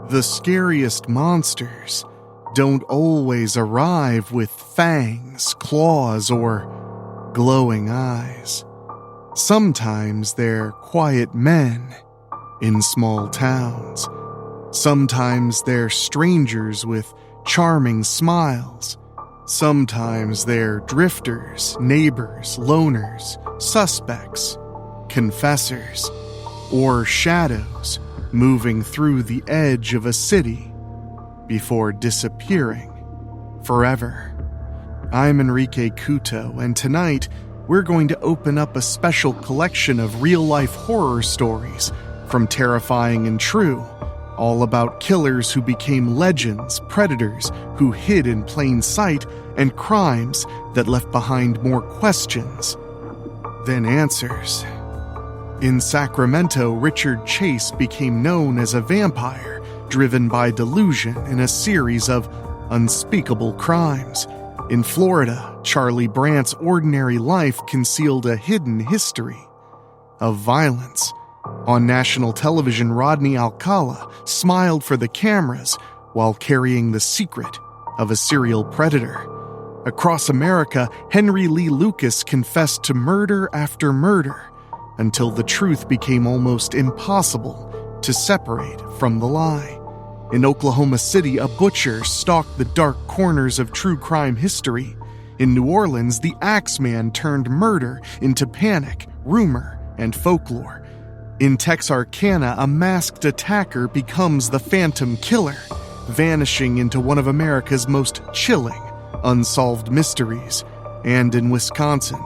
The scariest monsters don't always arrive with fangs, claws, or glowing eyes. Sometimes they're quiet men in small towns. Sometimes they're strangers with charming smiles. Sometimes they're drifters, neighbors, loners, suspects, confessors, or shadows moving through the edge of a city before disappearing forever. I'm Enrique Couto, and tonight we're going to open up a special collection of real-life horror stories from Terrifying and True, all about killers who became legends, predators who hid in plain sight, and crimes that left behind more questions than answers. In Sacramento, Richard Chase became known as a vampire, driven by delusion in a series of unspeakable crimes. In Florida, Charlie Brandt's ordinary life concealed a hidden history of violence. On national television, Rodney Alcala smiled for the cameras while carrying the secret of a serial predator. Across America, Henry Lee Lucas confessed to murder after murder until the truth became almost impossible to separate from the lie. In Oklahoma City, a butcher stalked the dark corners of true crime history. In New Orleans, the Axeman turned murder into panic, rumor, and folklore. In Texarkana, a masked attacker becomes the Phantom Killer, vanishing into one of America's most chilling, unsolved mysteries. And in Wisconsin,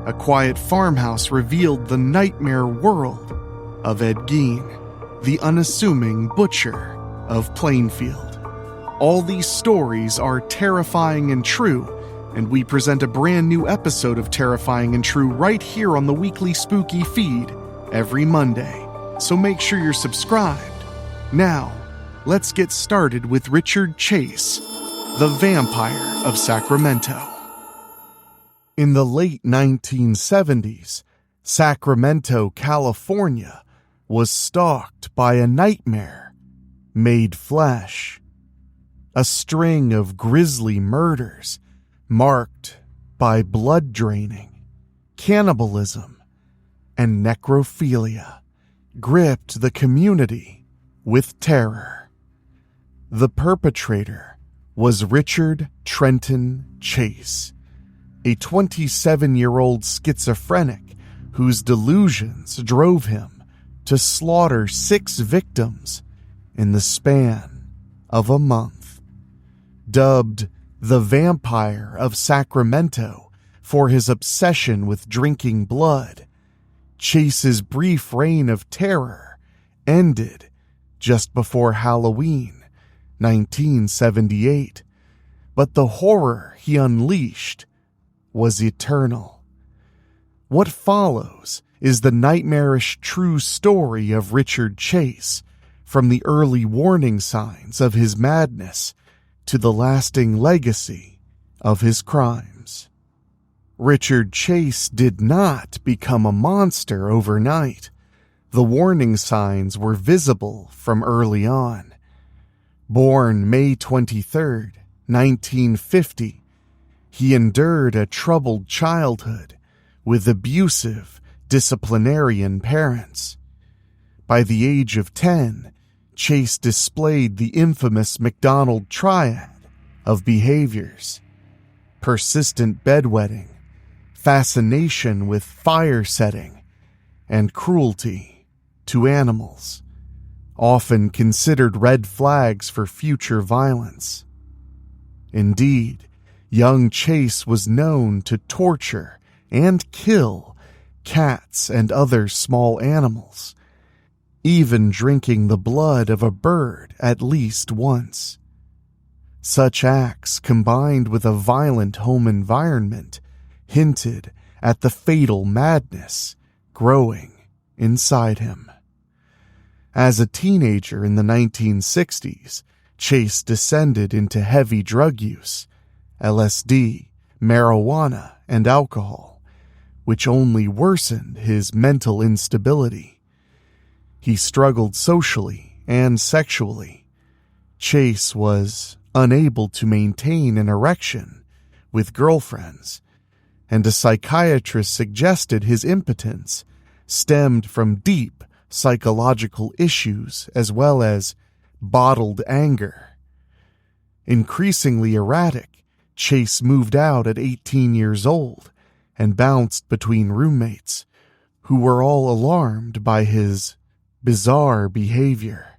a quiet farmhouse revealed the nightmare world of Ed Gein, the unassuming butcher of Plainfield. All these stories are terrifying and true, and we present a brand new episode of Terrifying and True right here on the Weekly Spooky feed every Monday, so make sure you're subscribed. Now, let's get started with Richard Chase, the Vampire of Sacramento. In the late 1970s, Sacramento, California, was stalked by a nightmare made flesh. A string of grisly murders marked by blood draining, cannibalism, and necrophilia gripped the community with terror. The perpetrator was Richard Trenton Chase, a 27-year-old schizophrenic whose delusions drove him to slaughter 6 victims in the span of a month. Dubbed the Vampire of Sacramento for his obsession with drinking blood, Chase's brief reign of terror ended just before Halloween, 1978, but the horror he unleashed was eternal. What follows is the nightmarish true story of Richard Chase, from the early warning signs of his madness to the lasting legacy of his crimes. Richard Chase did not become a monster overnight. The warning signs were visible from early on. Born May 23, 1950, he endured a troubled childhood with abusive, disciplinarian parents. By the age of 10, Chase displayed the infamous McDonald triad of behaviors: persistent bedwetting, fascination with fire setting, and cruelty to animals, often considered red flags for future violence. Indeed, young Chase was known to torture and kill cats and other small animals, even drinking the blood of a bird at least once. Such acts, combined with a violent home environment, hinted at the fatal madness growing inside him. As a teenager in the 1960s, Chase descended into heavy drug use, LSD, marijuana, and alcohol, which only worsened his mental instability. He struggled socially and sexually, Chase was unable to maintain an erection with girlfriends, and a psychiatrist suggested his impotence stemmed from deep psychological issues as well as bottled anger. Increasingly erratic, Chase moved out at 18 years old and bounced between roommates, who were all alarmed by his bizarre behavior.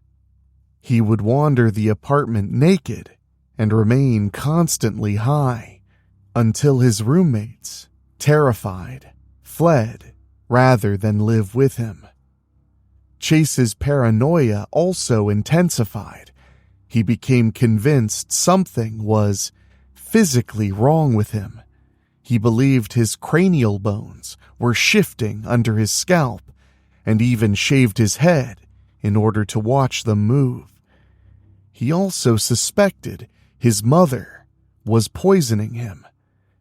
He would wander the apartment naked and remain constantly high until his roommates, terrified, fled rather than live with him. Chase's paranoia also intensified. He became convinced something was physically wrong with him. He believed his cranial bones were shifting under his scalp and even shaved his head in order to watch them move. He also suspected his mother was poisoning him,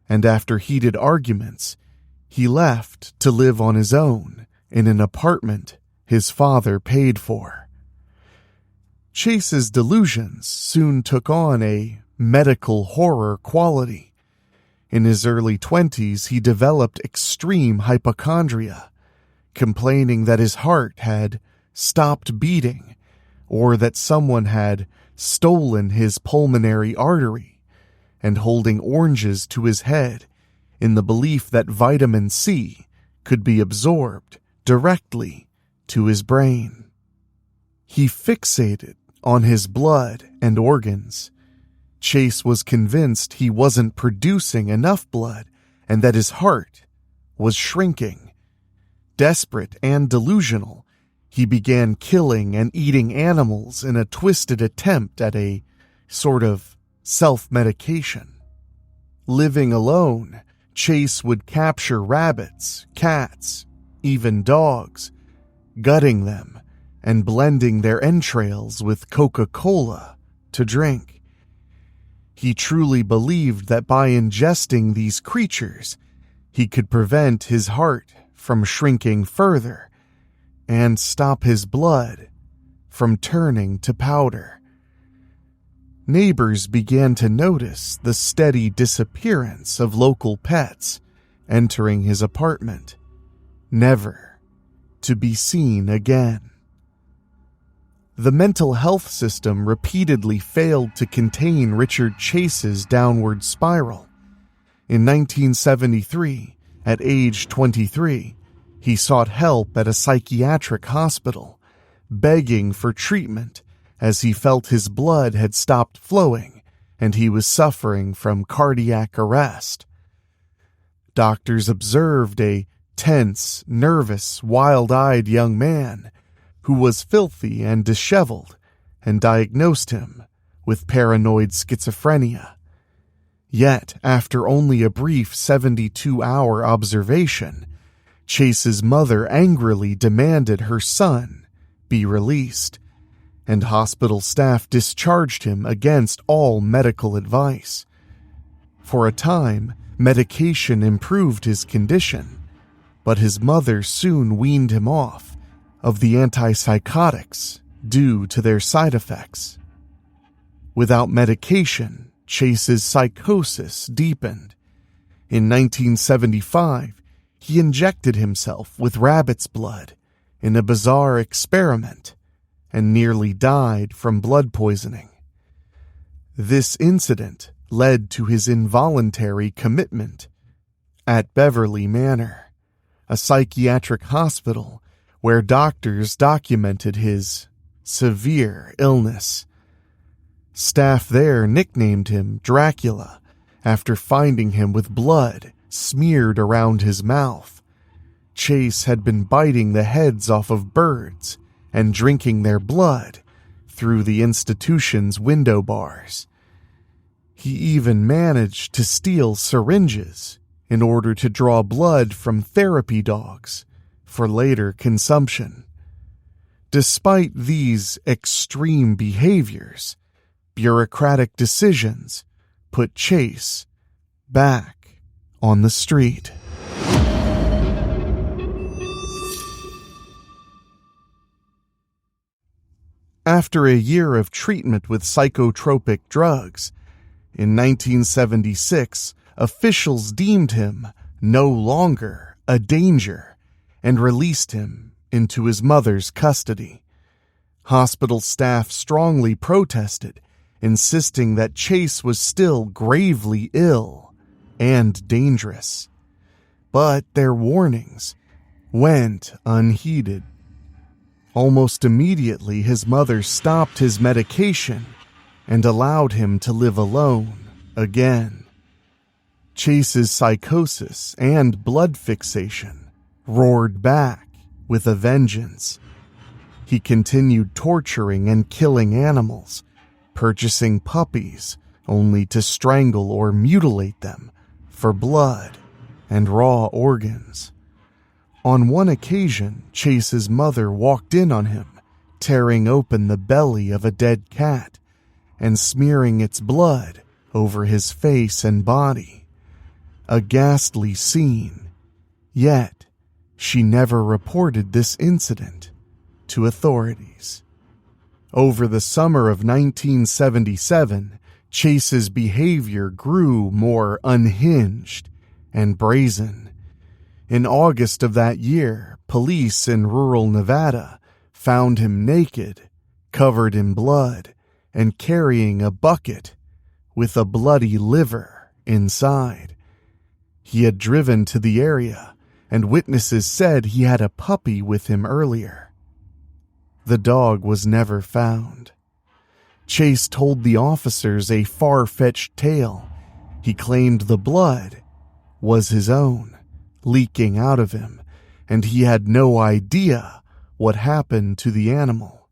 and after heated arguments, he left to live on his own in an apartment his father paid for. Chase's delusions soon took on a medical horror quality. In his early 20s, he developed extreme hypochondria, complaining that his heart had stopped beating or that someone had stolen his pulmonary artery, and holding oranges to his head in the belief that vitamin C could be absorbed directly to his brain. He fixated on his blood and organs. Chase was convinced he wasn't producing enough blood and that his heart was shrinking. Desperate and delusional, he began killing and eating animals in a twisted attempt at a sort of self-medication. Living alone, Chase would capture rabbits, cats, even dogs, gutting them and blending their entrails with Coca-Cola to drink. He truly believed that by ingesting these creatures, he could prevent his heart from shrinking further and stop his blood from turning to powder. Neighbors began to notice the steady disappearance of local pets entering his apartment, never to be seen again. The mental health system repeatedly failed to contain Richard Chase's downward spiral. In 1973, at age 23, he sought help at a psychiatric hospital, begging for treatment as he felt his blood had stopped flowing and he was suffering from cardiac arrest. Doctors observed a tense, nervous, wild-eyed young man who was filthy and disheveled, and diagnosed him with paranoid schizophrenia. Yet, after only a brief 72-hour observation, Chase's mother angrily demanded her son be released, and hospital staff discharged him against all medical advice. For a time, medication improved his condition, but his mother soon weaned him off of the antipsychotics due to their side effects. Without medication, Chase's psychosis deepened. In 1975, he injected himself with rabbit's blood in a bizarre experiment and nearly died from blood poisoning. This incident led to his involuntary commitment at Beverly Manor, a psychiatric hospital where doctors documented his severe illness. Staff there nicknamed him Dracula after finding him with blood smeared around his mouth. Chase had been biting the heads off of birds and drinking their blood through the institution's window bars. He even managed to steal syringes in order to draw blood from therapy dogs for later consumption. Despite these extreme behaviors, bureaucratic decisions put Chase back on the street. After a year of treatment with psychotropic drugs, in 1976, officials deemed him no longer a danger and released him into his mother's custody. Hospital staff strongly protested, insisting that Chase was still gravely ill and dangerous. But their warnings went unheeded. Almost immediately, his mother stopped his medication and allowed him to live alone again. Chase's psychosis and blood fixation roared back with a vengeance. He continued torturing and killing animals, purchasing puppies only to strangle or mutilate them for blood and raw organs. On one occasion, Chase's mother walked in on him, tearing open the belly of a dead cat and smearing its blood over his face and body. A ghastly scene, yet she never reported this incident to authorities. Over the summer of 1977, Chase's behavior grew more unhinged and brazen. In August of that year, police in rural Nevada found him naked, covered in blood, and carrying a bucket with a bloody liver inside. He had driven to the area, and witnesses said he had a puppy with him earlier. The dog was never found. Chase told the officers a far-fetched tale. He claimed the blood was his own, leaking out of him, and he had no idea what happened to the animal.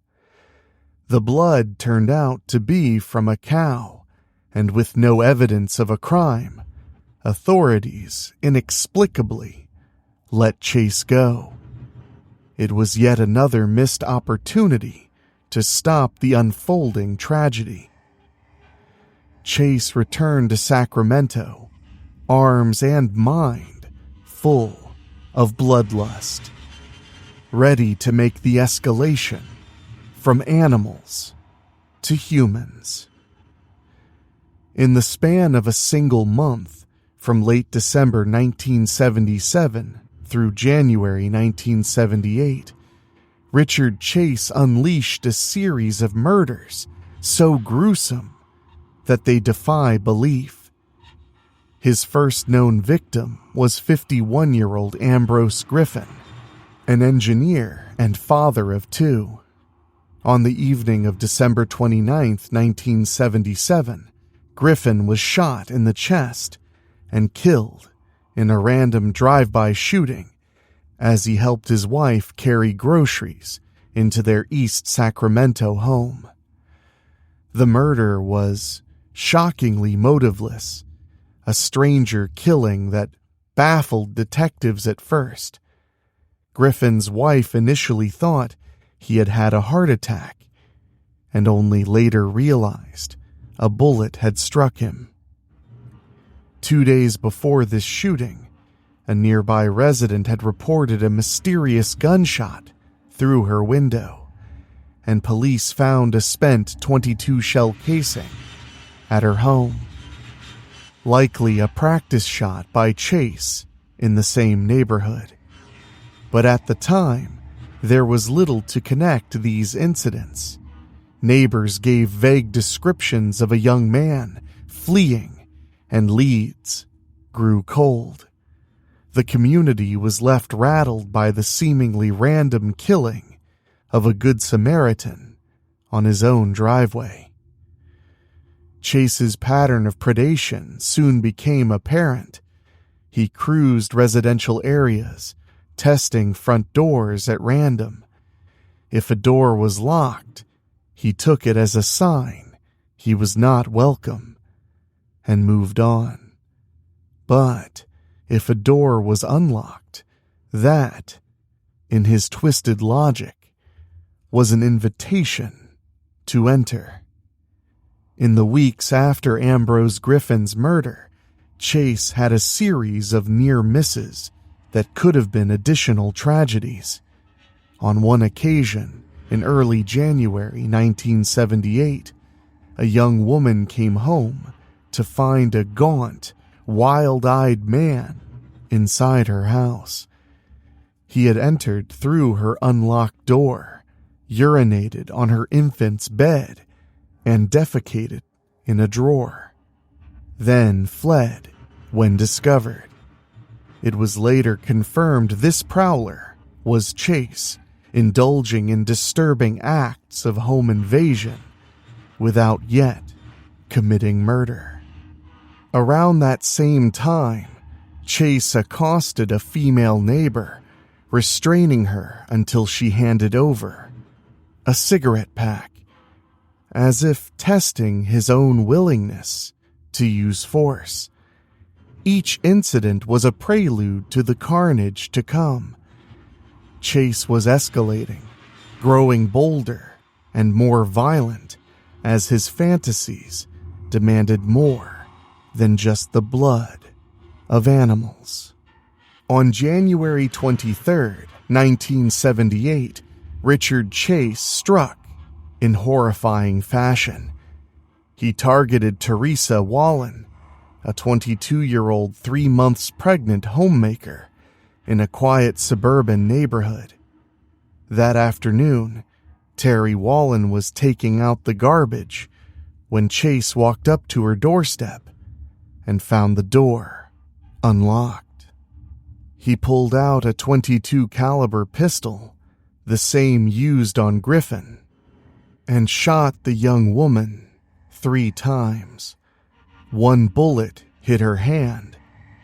The blood turned out to be from a cow, and with no evidence of a crime, authorities inexplicably let Chase go. It was yet another missed opportunity to stop the unfolding tragedy. Chase returned to Sacramento, arms and mind full of bloodlust, ready to make the escalation from animals to humans. In the span of a single month, from late December 1977 through January 1978, Richard Chase unleashed a series of murders so gruesome that they defy belief. His first known victim was 51-year-old Ambrose Griffin, an engineer and father of two. On the evening of December 29, 1977, Griffin was shot in the chest and killed in a random drive-by shooting as he helped his wife carry groceries into their East Sacramento home. The murder was shockingly motiveless, a stranger killing that baffled detectives at first. Griffin's wife initially thought he had had a heart attack, and only later realized a bullet had struck him. 2 days before this shooting, a nearby resident had reported a mysterious gunshot through her window, and police found a spent .22 shell casing at her home. Likely a practice shot by Chase in the same neighborhood. But at the time, there was little to connect these incidents. Neighbors gave vague descriptions of a young man fleeing, and leads grew cold. The community was left rattled by the seemingly random killing of a Good Samaritan on his own driveway. Chase's pattern of predation soon became apparent. He cruised residential areas, testing front doors at random. If a door was locked, he took it as a sign he was not welcome and moved on. But if a door was unlocked, that, in his twisted logic, was an invitation to enter. In the weeks after Ambrose Griffin's murder, Chase had a series of near misses that could have been additional tragedies. On one occasion, In early January 1978, a young woman came home to find a gaunt, wild-eyed man inside her house. He had entered through her unlocked door, urinated on her infant's bed, and defecated in a drawer, then fled when discovered. It was later confirmed this prowler was Chase, indulging in disturbing acts of home invasion without yet committing murder. Around that same time, Chase accosted a female neighbor, restraining her until she handed over a cigarette pack, as if testing his own willingness to use force. Each incident was a prelude to the carnage to come. Chase was escalating, growing bolder and more violent as his fantasies demanded more than just the blood of animals. On January 23, 1978, Richard Chase struck in horrifying fashion. He targeted Teresa Wallen, a 22-year-old 3 months pregnant homemaker in a quiet suburban neighborhood. That afternoon, Terry Wallen was taking out the garbage when Chase walked up to her doorstep and found the door unlocked. He pulled out a .22 caliber pistol, the same used on Griffin, and shot the young woman 3 times. One bullet hit her hand,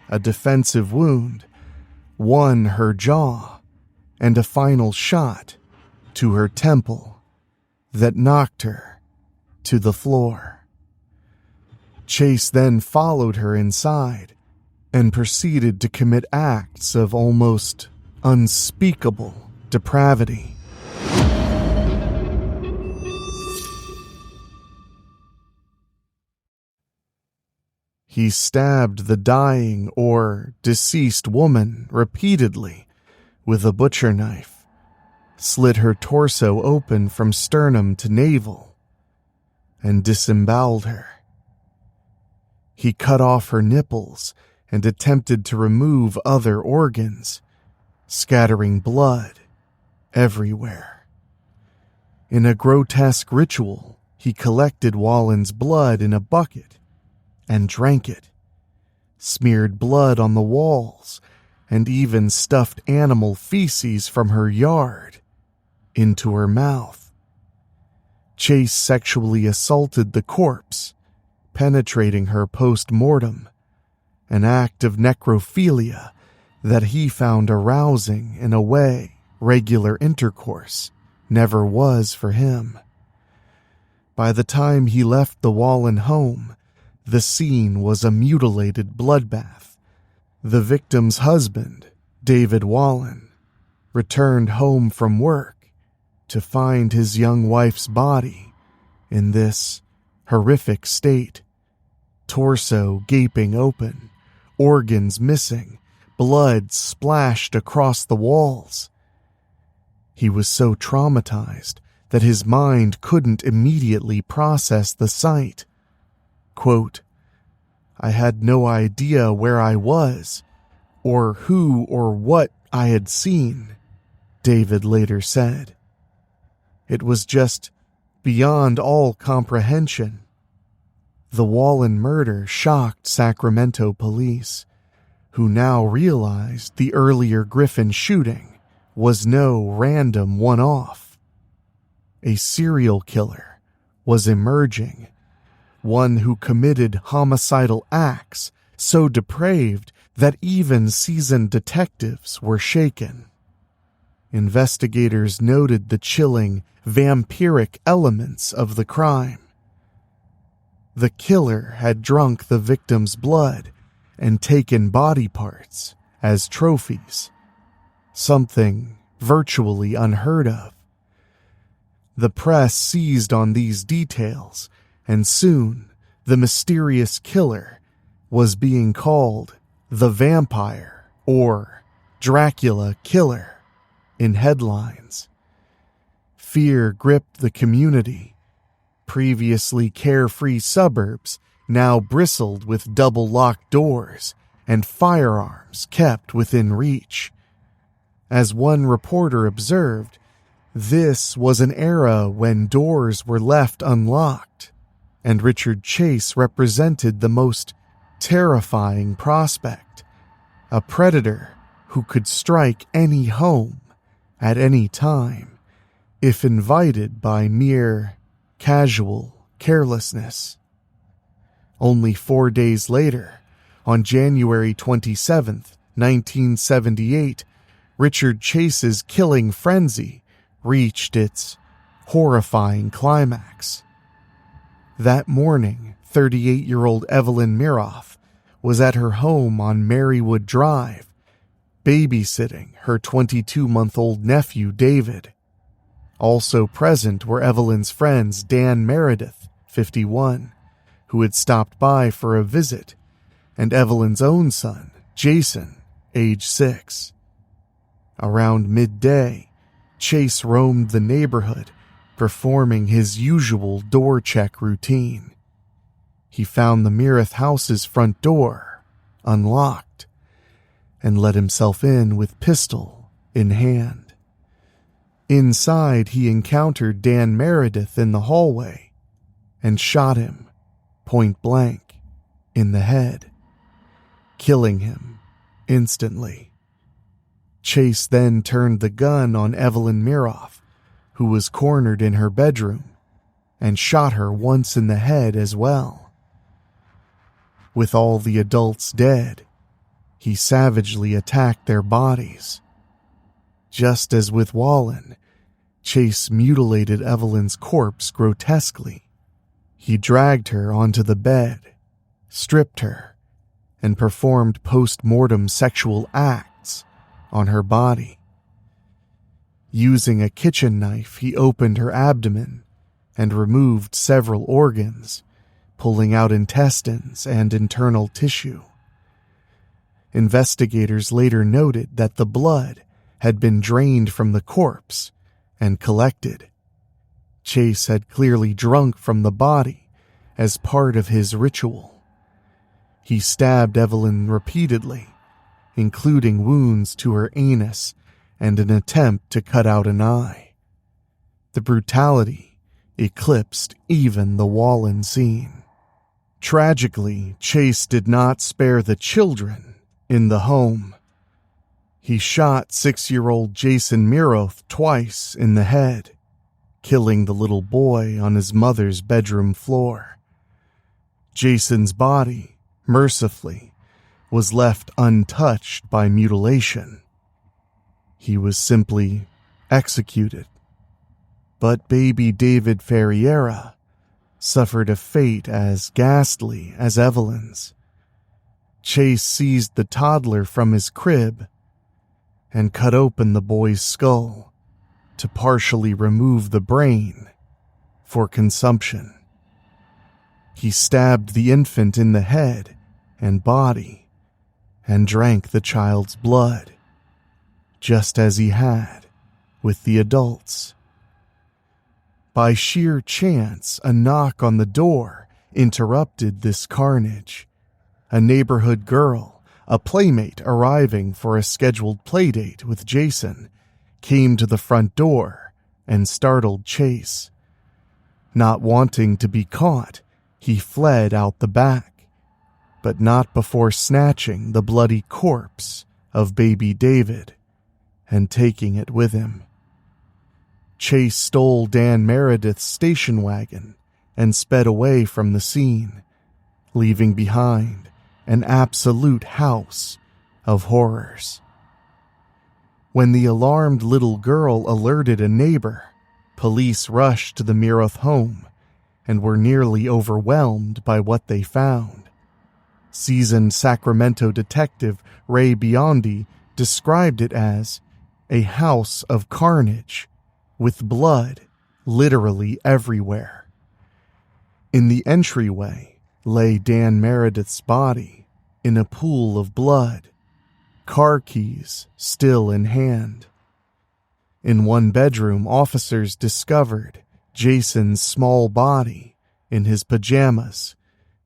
a defensive wound, one her jaw, and a final shot to her temple that knocked her to the floor. Chase then followed her inside and proceeded to commit acts of almost unspeakable depravity. He stabbed the dying or deceased woman repeatedly with a butcher knife, slit her torso open from sternum to navel, and disemboweled her. He cut off her nipples and attempted to remove other organs, scattering blood everywhere. In a grotesque ritual, he collected Wallen's blood in a bucket and drank it, smeared blood on the walls, and even stuffed animal feces from her yard into her mouth. Chase sexually assaulted the corpse, penetrating her post-mortem, an act of necrophilia that he found arousing in a way regular intercourse never was for him. By the time he left the Wallen home, the scene was a mutilated bloodbath. The victim's husband, David Wallen, returned home from work to find his young wife's body in this horrific state. Torso gaping open, organs missing, blood splashed across the walls. He was so traumatized that his mind couldn't immediately process the sight. Quote, "I had no idea where I was, or who or what I had seen," David later said. "It was just beyond all comprehension." The Wallen murder shocked Sacramento police, who now realized the earlier Griffin shooting was no random one-off. A serial killer was emerging, one who committed homicidal acts so depraved that even seasoned detectives were shaken. Investigators noted the chilling, vampiric elements of the crime. The killer had drunk the victim's blood and taken body parts as trophies, something virtually unheard of. The press seized on these details, and soon the mysterious killer was being called the Vampire or Dracula Killer in headlines. Fear gripped the community. Previously carefree suburbs now bristled with double-locked doors and firearms kept within reach. As one reporter observed, this was an era when doors were left unlocked, and Richard Chase represented the most terrifying prospect, a predator who could strike any home at any time if invited by mere casual carelessness. Only 4 days later, on January 27, 1978, Richard Chase's killing frenzy reached its horrifying climax. That morning, 38-year-old Evelyn Miroff was at her home on Marywood Drive, babysitting her 22-month-old nephew David. Also present were Evelyn's friends Dan Meredith, 51, who had stopped by for a visit, and Evelyn's own son, Jason, age 6. Around midday, Chase roamed the neighborhood, performing his usual door check routine. He found the Meredith house's front door unlocked and let himself in with pistol in hand. Inside, he encountered Dan Meredith in the hallway and shot him point blank in the head, killing him instantly. Chase then turned the gun on Evelyn Miroff, who was cornered in her bedroom, and shot her once in the head as well. With all the adults dead, he savagely attacked their bodies. Just as with Wallen, Chase mutilated Evelyn's corpse grotesquely. He dragged her onto the bed, stripped her, and performed post-mortem sexual acts on her body. Using a kitchen knife, he opened her abdomen and removed several organs, pulling out intestines and internal tissue. Investigators later noted that the blood had been drained from the corpse and collected. Chase had clearly drunk from the body as part of his ritual. He stabbed Evelyn repeatedly, including wounds to her anus and an attempt to cut out an eye. The brutality eclipsed even the Wallen scene. Tragically, Chase did not spare the children in the home. He shot 6-year-old Jason Miroff twice in the head, killing the little boy on his mother's bedroom floor. Jason's body, mercifully, was left untouched by mutilation. He was simply executed. But baby David Ferriera suffered a fate as ghastly as Evelyn's. Chase seized the toddler from his crib and cut open the boy's skull to partially remove the brain for consumption. He stabbed the infant in the head and body and drank the child's blood, just as he had with the adults. By sheer chance, a knock on the door interrupted this carnage. A neighborhood girl, a playmate arriving for a scheduled playdate with Jason, came to the front door and startled Chase. Not wanting to be caught, he fled out the back, but not before snatching the bloody corpse of baby David and taking it with him. Chase stole Dan Meredith's station wagon and sped away from the scene, leaving behind an absolute house of horrors. When the alarmed little girl alerted a neighbor, police rushed to the Miroff home and were nearly overwhelmed by what they found. Seasoned Sacramento detective Ray Biondi described it as a house of carnage, with blood literally everywhere. In the entryway lay Dan Meredith's body in a pool of blood, car keys still in hand. In one bedroom, officers discovered Jason's small body in his pajamas,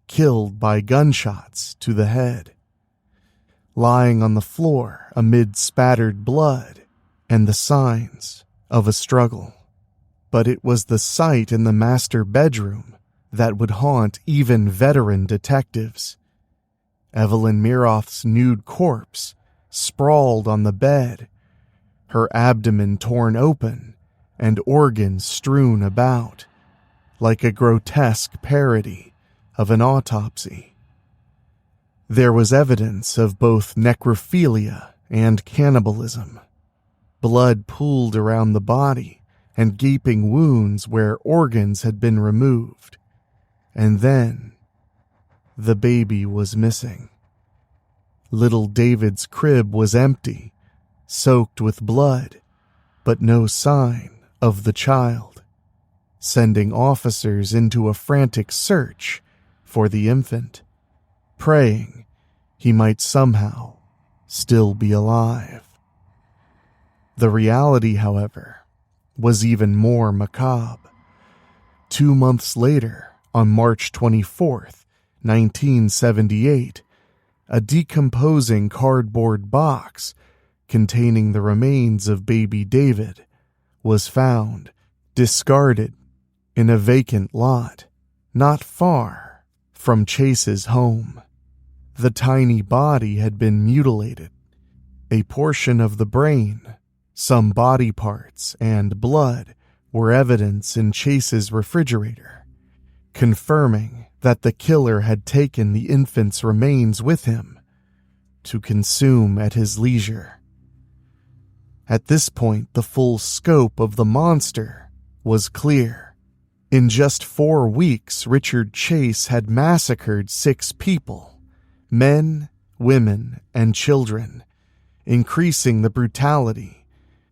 killed by gunshots to the head. Lying on the floor amid spattered blood and the signs of a struggle. But it was the sight in the master bedroom that would haunt even veteran detectives. Evelyn Miroth's nude corpse sprawled on the bed, her abdomen torn open and organs strewn about, like a grotesque parody of an autopsy. There was evidence of both necrophilia and cannibalism. Blood pooled around the body and gaping wounds where organs had been removed. And then, the baby was missing. Little David's crib was empty, soaked with blood, but no sign of the child, sending officers into a frantic search for the infant, praying he might somehow still be alive. The reality, however, was even more macabre. 2 months later, on March 24th, 1978, a decomposing cardboard box containing the remains of baby David was found, discarded, in a vacant lot, not far from Chase's home. The tiny body had been mutilated. A portion of the brain, some body parts, and blood were evidence in Chase's refrigerator, confirming that the killer had taken the infant's remains with him to consume at his leisure. At this point, the full scope of the monster was clear. In just 4 weeks, Richard Chase had massacred 6 people, men, women, and children, increasing the brutality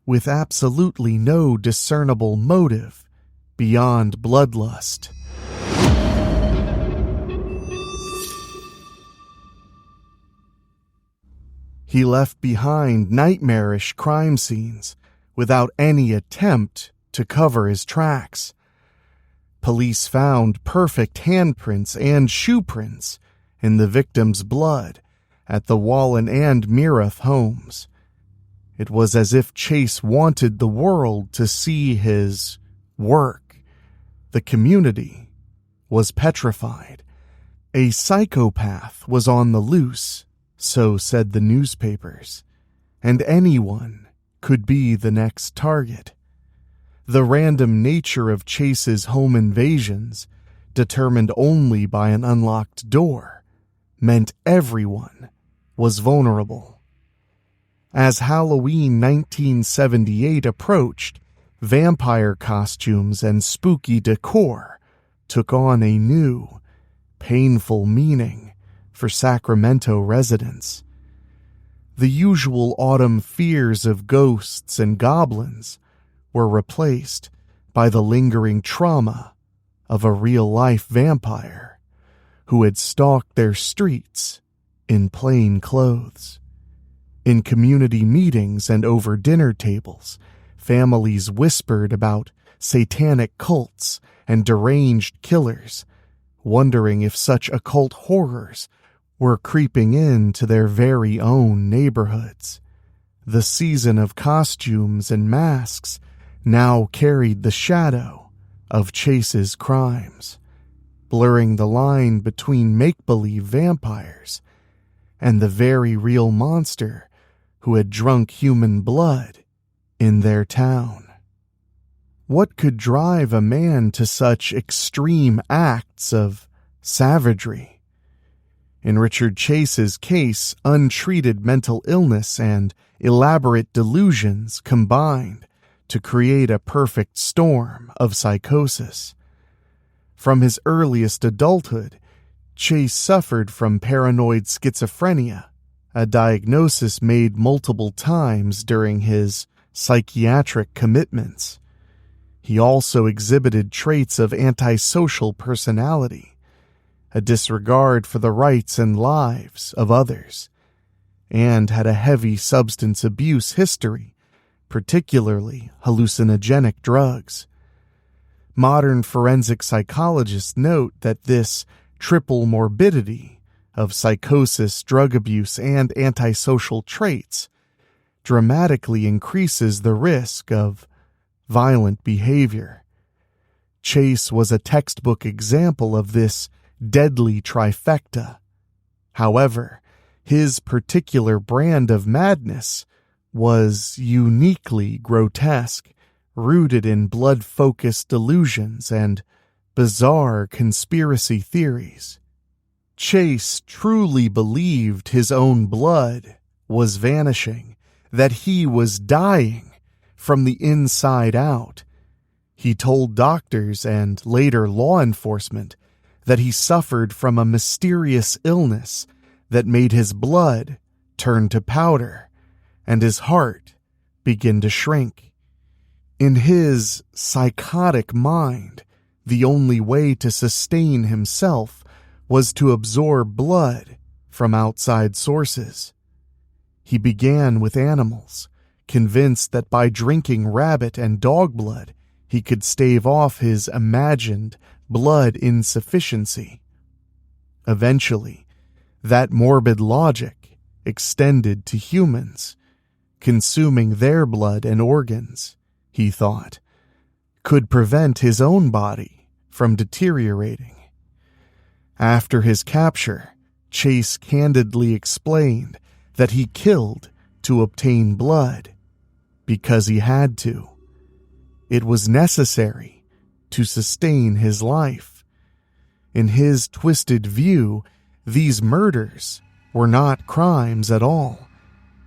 with absolutely no discernible motive beyond bloodlust. He left behind nightmarish crime scenes without any attempt to cover his tracks. Police found perfect handprints and shoe prints in the victim's blood at the Wallen and Miroth homes. It was as if Chase wanted the world to see his work. The community was petrified. A psychopath was on the loose, so said the newspapers, and anyone could be the next target. The random nature of Chase's home invasions, determined only by an unlocked door, meant everyone was vulnerable. As Halloween 1978 approached, vampire costumes and spooky decor took on a new, painful meaning for Sacramento residents. The usual autumn fears of ghosts and goblins were replaced by the lingering trauma of a real-life vampire who had stalked their streets in plain clothes. In community meetings and over dinner tables, families whispered about satanic cults and deranged killers, wondering if such occult horrors were creeping into their very own neighborhoods. The season of costumes and masks now carried the shadow of Chase's crimes, blurring the line between make-believe vampires and the very real monster who had drunk human blood in their town. What could drive a man to such extreme acts of savagery? In Richard Chase's case, untreated mental illness and elaborate delusions combined to create a perfect storm of psychosis. From his earliest adulthood, Chase suffered from paranoid schizophrenia, a diagnosis made multiple times during his psychiatric commitments. He also exhibited traits of antisocial personality, a disregard for the rights and lives of others, and had a heavy substance abuse history particularly hallucinogenic drugs. Modern forensic psychologists note that this triple morbidity of psychosis, drug abuse, and antisocial traits dramatically increases the risk of violent behavior. Chase was a textbook example of this deadly trifecta. However, his particular brand of madness was uniquely grotesque, rooted in blood-focused delusions and bizarre conspiracy theories. Chase truly believed his own blood was vanishing, that he was dying from the inside out. He told doctors and later law enforcement that he suffered from a mysterious illness that made his blood turn to powder and his heart begin to shrink. In his psychotic mind, the only way to sustain himself was to absorb blood from outside sources. He began with animals, convinced that by drinking rabbit and dog blood, he could stave off his imagined blood insufficiency. Eventually, that morbid logic extended to humans. Consuming their blood and organs, he thought, could prevent his own body from deteriorating. After his capture, Chase candidly explained that he killed to obtain blood because he had to. It was necessary to sustain his life. In his twisted view, these murders were not crimes at all,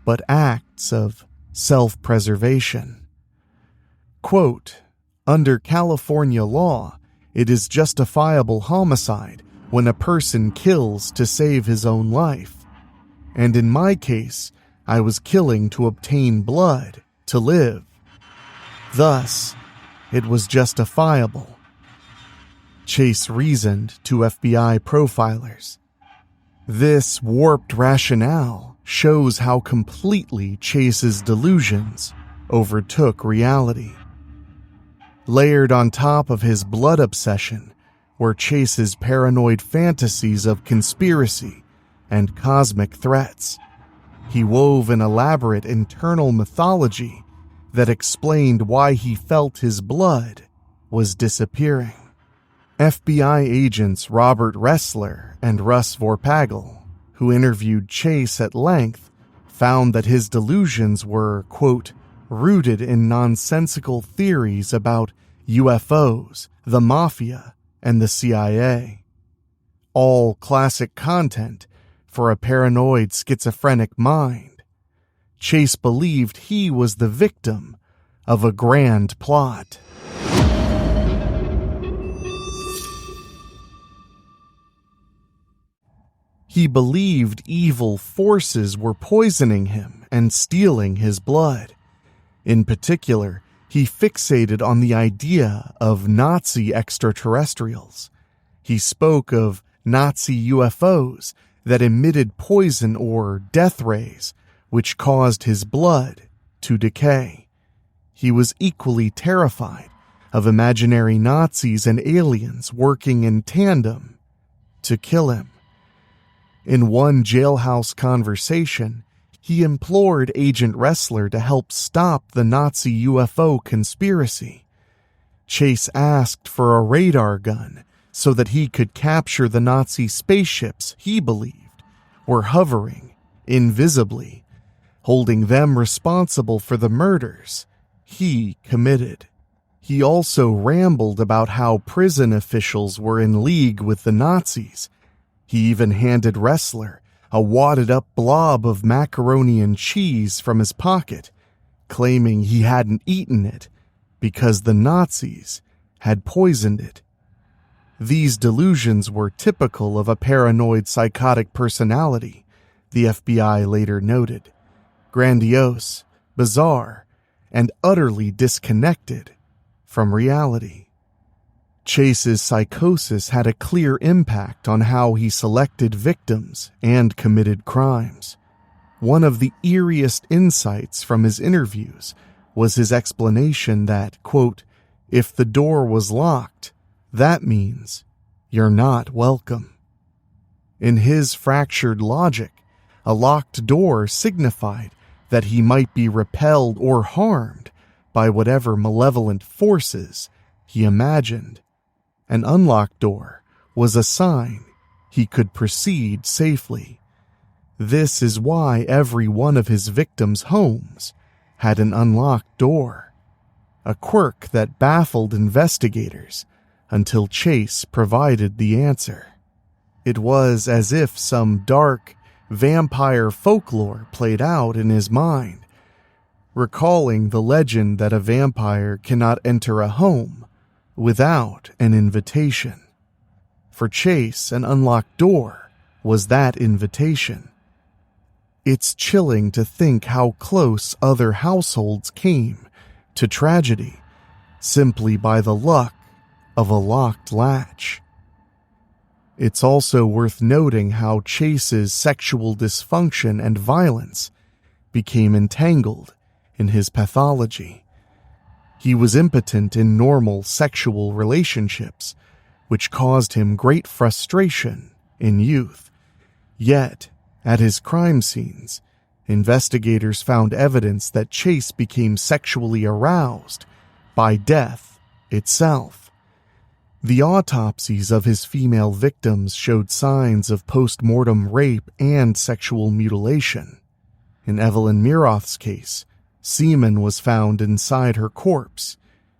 but acts of self-preservation. Quote, "Under California law, it is justifiable homicide when a person kills to save his own life. And in my case, I was killing to obtain blood to live. Thus, it was justifiable," Chase reasoned to FBI profilers. This warped rationale shows how completely Chase's delusions overtook reality. Layered on top of his blood obsession were Chase's paranoid fantasies of conspiracy and cosmic threats. He wove an elaborate internal mythology that explained why he felt his blood was disappearing. FBI agents Robert Ressler and Russ Vorpagel, who interviewed Chase at length, found that his delusions were, quote, "rooted in nonsensical theories about UFOs, the mafia, and the CIA. All classic content for a paranoid schizophrenic mind. Chase believed he was the victim of a grand plot." He believed evil forces were poisoning him and stealing his blood. In particular, he fixated on the idea of Nazi extraterrestrials. He spoke of Nazi UFOs that emitted poison or death rays, which caused his blood to decay. He was equally terrified of imaginary Nazis and aliens working in tandem to kill him. In one jailhouse conversation, he implored Agent Ressler to help stop the Nazi UFO conspiracy. Chase asked for a radar gun so that he could capture the Nazi spaceships he believed were hovering invisibly, holding them responsible for the murders he committed. He also rambled about how prison officials were in league with the Nazis. He even handed Ressler a wadded-up blob of macaroni and cheese from his pocket, claiming he hadn't eaten it because the Nazis had poisoned it. These delusions were typical of a paranoid psychotic personality, the FBI later noted. Grandiose, bizarre, and utterly disconnected from reality. Chase's psychosis had a clear impact on how he selected victims and committed crimes. One of the eeriest insights from his interviews was his explanation that, quote, if the door was locked, that means you're not welcome. In his fractured logic, a locked door signified that he might be repelled or harmed by whatever malevolent forces he imagined. An unlocked door was a sign he could proceed safely. This is why every one of his victims' homes had an unlocked door, a quirk that baffled investigators until Chase provided the answer. It was as if some dark vampire folklore played out in his mind, recalling the legend that a vampire cannot enter a home without an invitation. For Chase, an unlocked door was that invitation. It's chilling to think how close other households came to tragedy simply by the luck of a locked latch. It's also worth noting how Chase's sexual dysfunction and violence became entangled in his pathology. He was impotent in normal sexual relationships, which caused him great frustration in youth. Yet, at his crime scenes, investigators found evidence that Chase became sexually aroused by death itself. The autopsies of his female victims showed signs of post-mortem rape and sexual mutilation. In Evelyn Miroth's case, semen was found inside her corpse,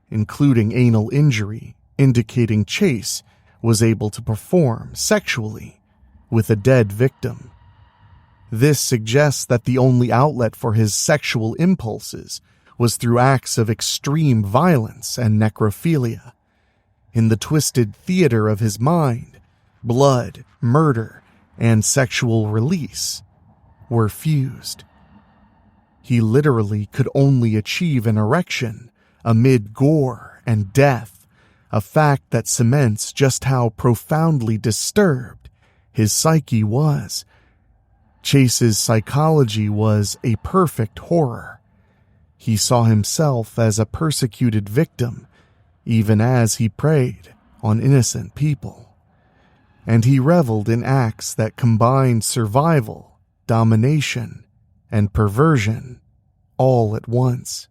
including anal injury, indicating Chase was able to perform sexually with a dead victim. This suggests that the only outlet for his sexual impulses was through acts of extreme violence and necrophilia. In the twisted theater of his mind, blood, murder, and sexual release were fused. He literally could only achieve an erection amid gore and death, a fact that cements just how profoundly disturbed his psyche was. Chase's psychology was a perfect horror. He saw himself as a persecuted victim, even as he preyed on innocent people. And he reveled in acts that combined survival, domination, and perversion all at once.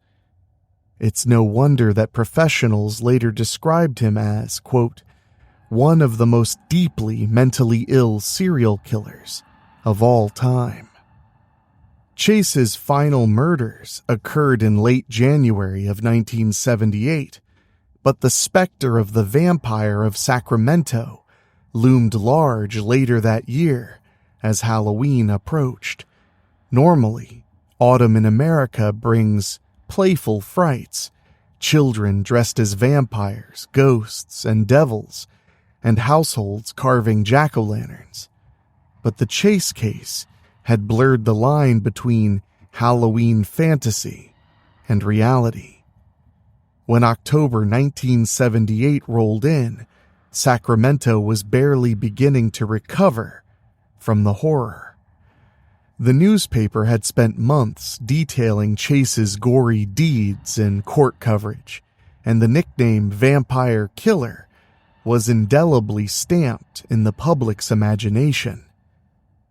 It's no wonder that professionals later described him as, quote, one of the most deeply mentally ill serial killers of all time. Chase's final murders occurred in late January of 1978, but the specter of the vampire of Sacramento loomed large later that year as Halloween approached. Normally, autumn in America brings playful frights, children dressed as vampires, ghosts, and devils, and households carving jack-o'-lanterns. But the Chase case had blurred the line between Halloween fantasy and reality. When October 1978 rolled in, Sacramento was barely beginning to recover from the horror. The newspaper had spent months detailing Chase's gory deeds in court coverage, and the nickname Vampire Killer was indelibly stamped in the public's imagination.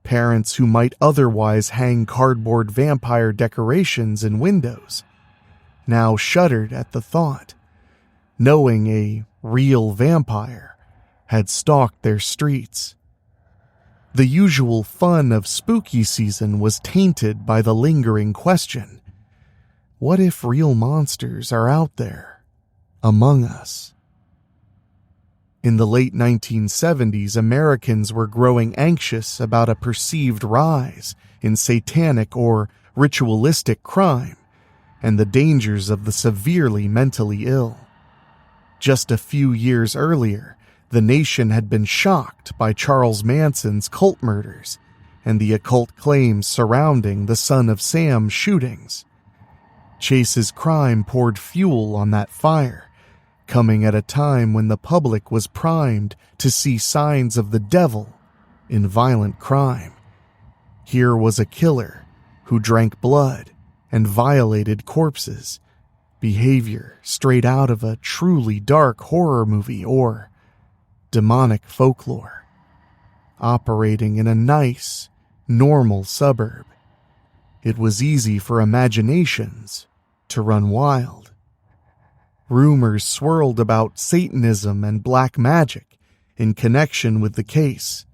Parents who might otherwise hang cardboard vampire decorations in windows now shuddered at the thought, knowing a real vampire had stalked their streets. The usual fun of spooky season was tainted by the lingering question, what if real monsters are out there among us? In the late 1970s, Americans were growing anxious about a perceived rise in satanic or ritualistic crime and the dangers of the severely mentally ill. Just a few years earlier, the nation had been shocked by Charles Manson's cult murders and the occult claims surrounding the Son of Sam shootings. Chase's crime poured fuel on that fire, coming at a time when the public was primed to see signs of the devil in violent crime. Here was a killer who drank blood and violated corpses, behavior straight out of a truly dark horror movie or demonic folklore, operating in a nice, normal suburb. It was easy for imaginations to run wild. Rumors swirled about Satanism and black magic in connection with the case,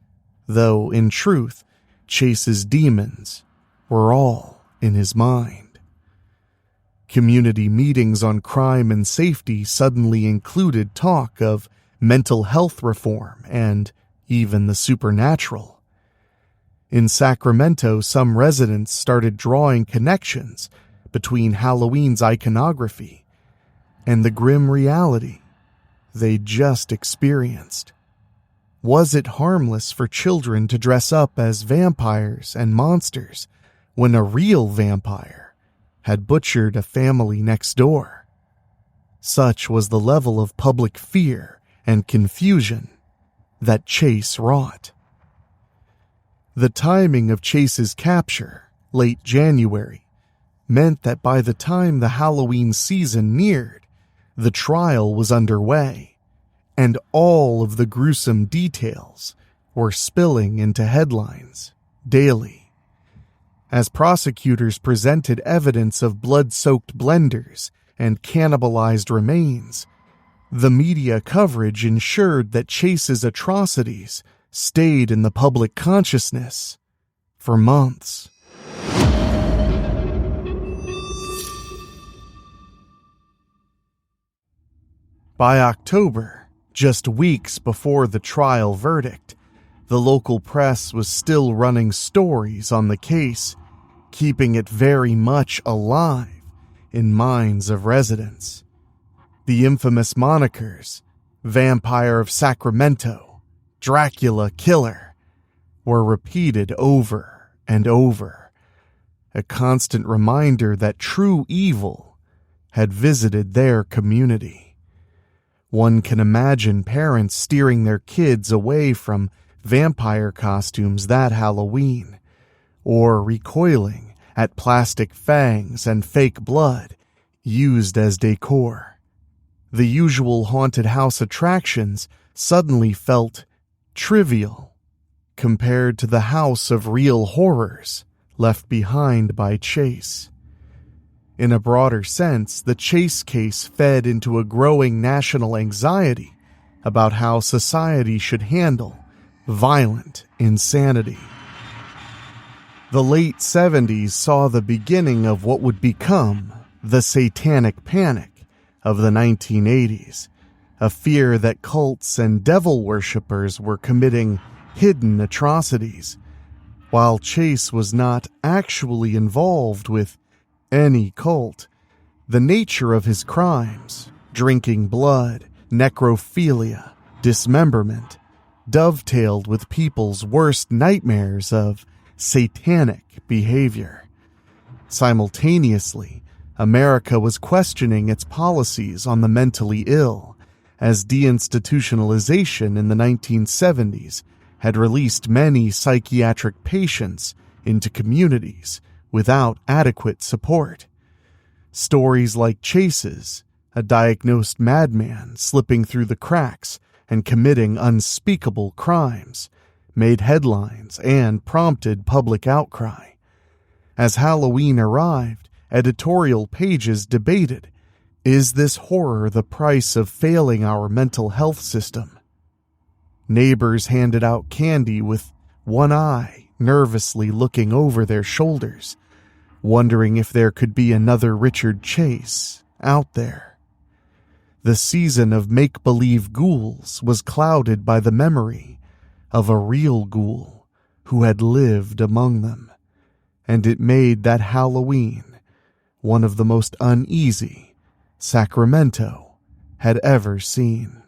though in truth, Chase's demons were all in his mind. Community meetings on crime and safety suddenly included talk of mental health reform and even the supernatural. In Sacramento, some residents started drawing connections between Halloween's iconography and the grim reality they just experienced. Was it harmless for children to dress up as vampires and monsters when a real vampire had butchered a family next door? Such was the level of public fear and confusion that Chase wrought. The timing of Chase's capture, late January, meant that by the time the Halloween season neared, the trial was underway, and all of the gruesome details were spilling into headlines daily. As prosecutors presented evidence of blood-soaked blenders and cannibalized remains, the media coverage ensured that Chase's atrocities stayed in the public consciousness for months. By October, just weeks before the trial verdict, the local press was still running stories on the case, keeping it very much alive in minds of residents. The infamous monikers, Vampire of Sacramento, Dracula Killer, were repeated over and over, a constant reminder that true evil had visited their community. One can imagine parents steering their kids away from vampire costumes that Halloween, or recoiling at plastic fangs and fake blood used as decor. The usual haunted house attractions suddenly felt trivial compared to the house of real horrors left behind by Chase. In a broader sense, the Chase case fed into a growing national anxiety about how society should handle violent insanity. The late 70s saw the beginning of what would become the Satanic Panic of the 1980s, a fear that cults and devil worshippers were committing hidden atrocities, while Chase was not actually involved with any cult. The nature of his crimes, drinking blood, necrophilia, dismemberment, dovetailed with people's worst nightmares of satanic behavior. Simultaneously, America was questioning its policies on the mentally ill, as deinstitutionalization in the 1970s had released many psychiatric patients into communities without adequate support. Stories like Chase's, a diagnosed madman slipping through the cracks and committing unspeakable crimes, made headlines and prompted public outcry. As Halloween arrived, editorial pages debated, is this horror the price of failing our mental health system? Neighbors handed out candy with one eye nervously looking over their shoulders, wondering if there could be another Richard Chase out there. The season of make-believe ghouls was clouded by the memory of a real ghoul who had lived among them, and it made that Halloween one of the most uneasy Sacramento had ever seen.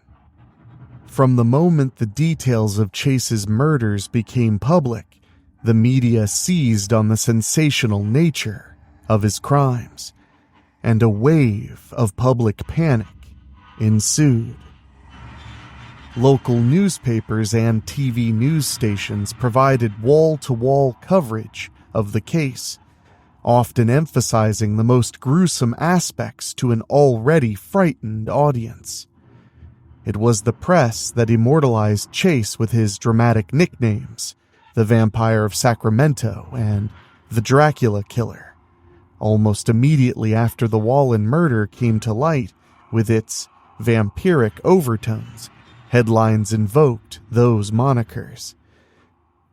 From the moment the details of Chase's murders became public, the media seized on the sensational nature of his crimes, and a wave of public panic ensued. Local newspapers and TV news stations provided wall-to-wall coverage of the case, often emphasizing the most gruesome aspects to an already frightened audience. It was the press that immortalized Chase with his dramatic nicknames, the Vampire of Sacramento and the Dracula Killer. Almost immediately after the Wallen murder came to light with its vampiric overtones, headlines invoked those monikers.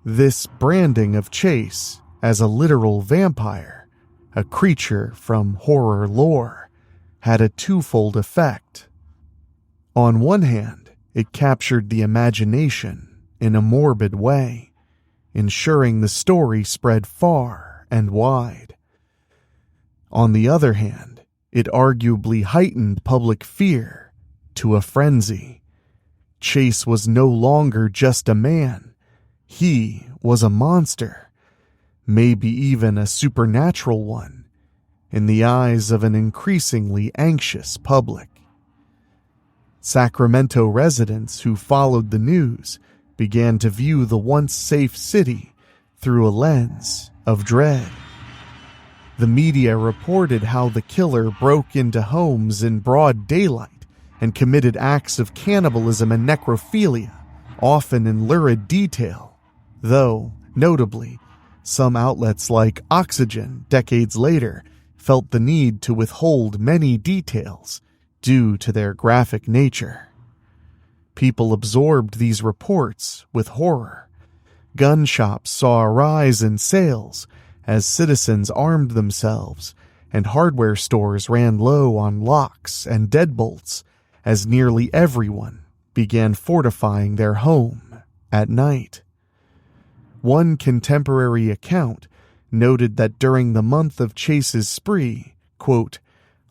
This branding of Chase as a literal vampire, a creature from horror lore, had a twofold effect. On one hand, it captured the imagination in a morbid way, ensuring the story spread far and wide. On the other hand, it arguably heightened public fear to a frenzy. Chase was no longer just a man. He was a monster, maybe even a supernatural one, in the eyes of an increasingly anxious public. Sacramento residents who followed the news began to view the once safe city through a lens of dread. The media reported how the killer broke into homes in broad daylight and committed acts of cannibalism and necrophilia, often in lurid detail, though, notably, some outlets like Oxygen, decades later, felt the need to withhold many details due to their graphic nature. People absorbed these reports with horror. Gun shops saw a rise in sales as citizens armed themselves, and hardware stores ran low on locks and deadbolts as nearly everyone began fortifying their home at night. One contemporary account noted that during the month of Chase's spree, quote,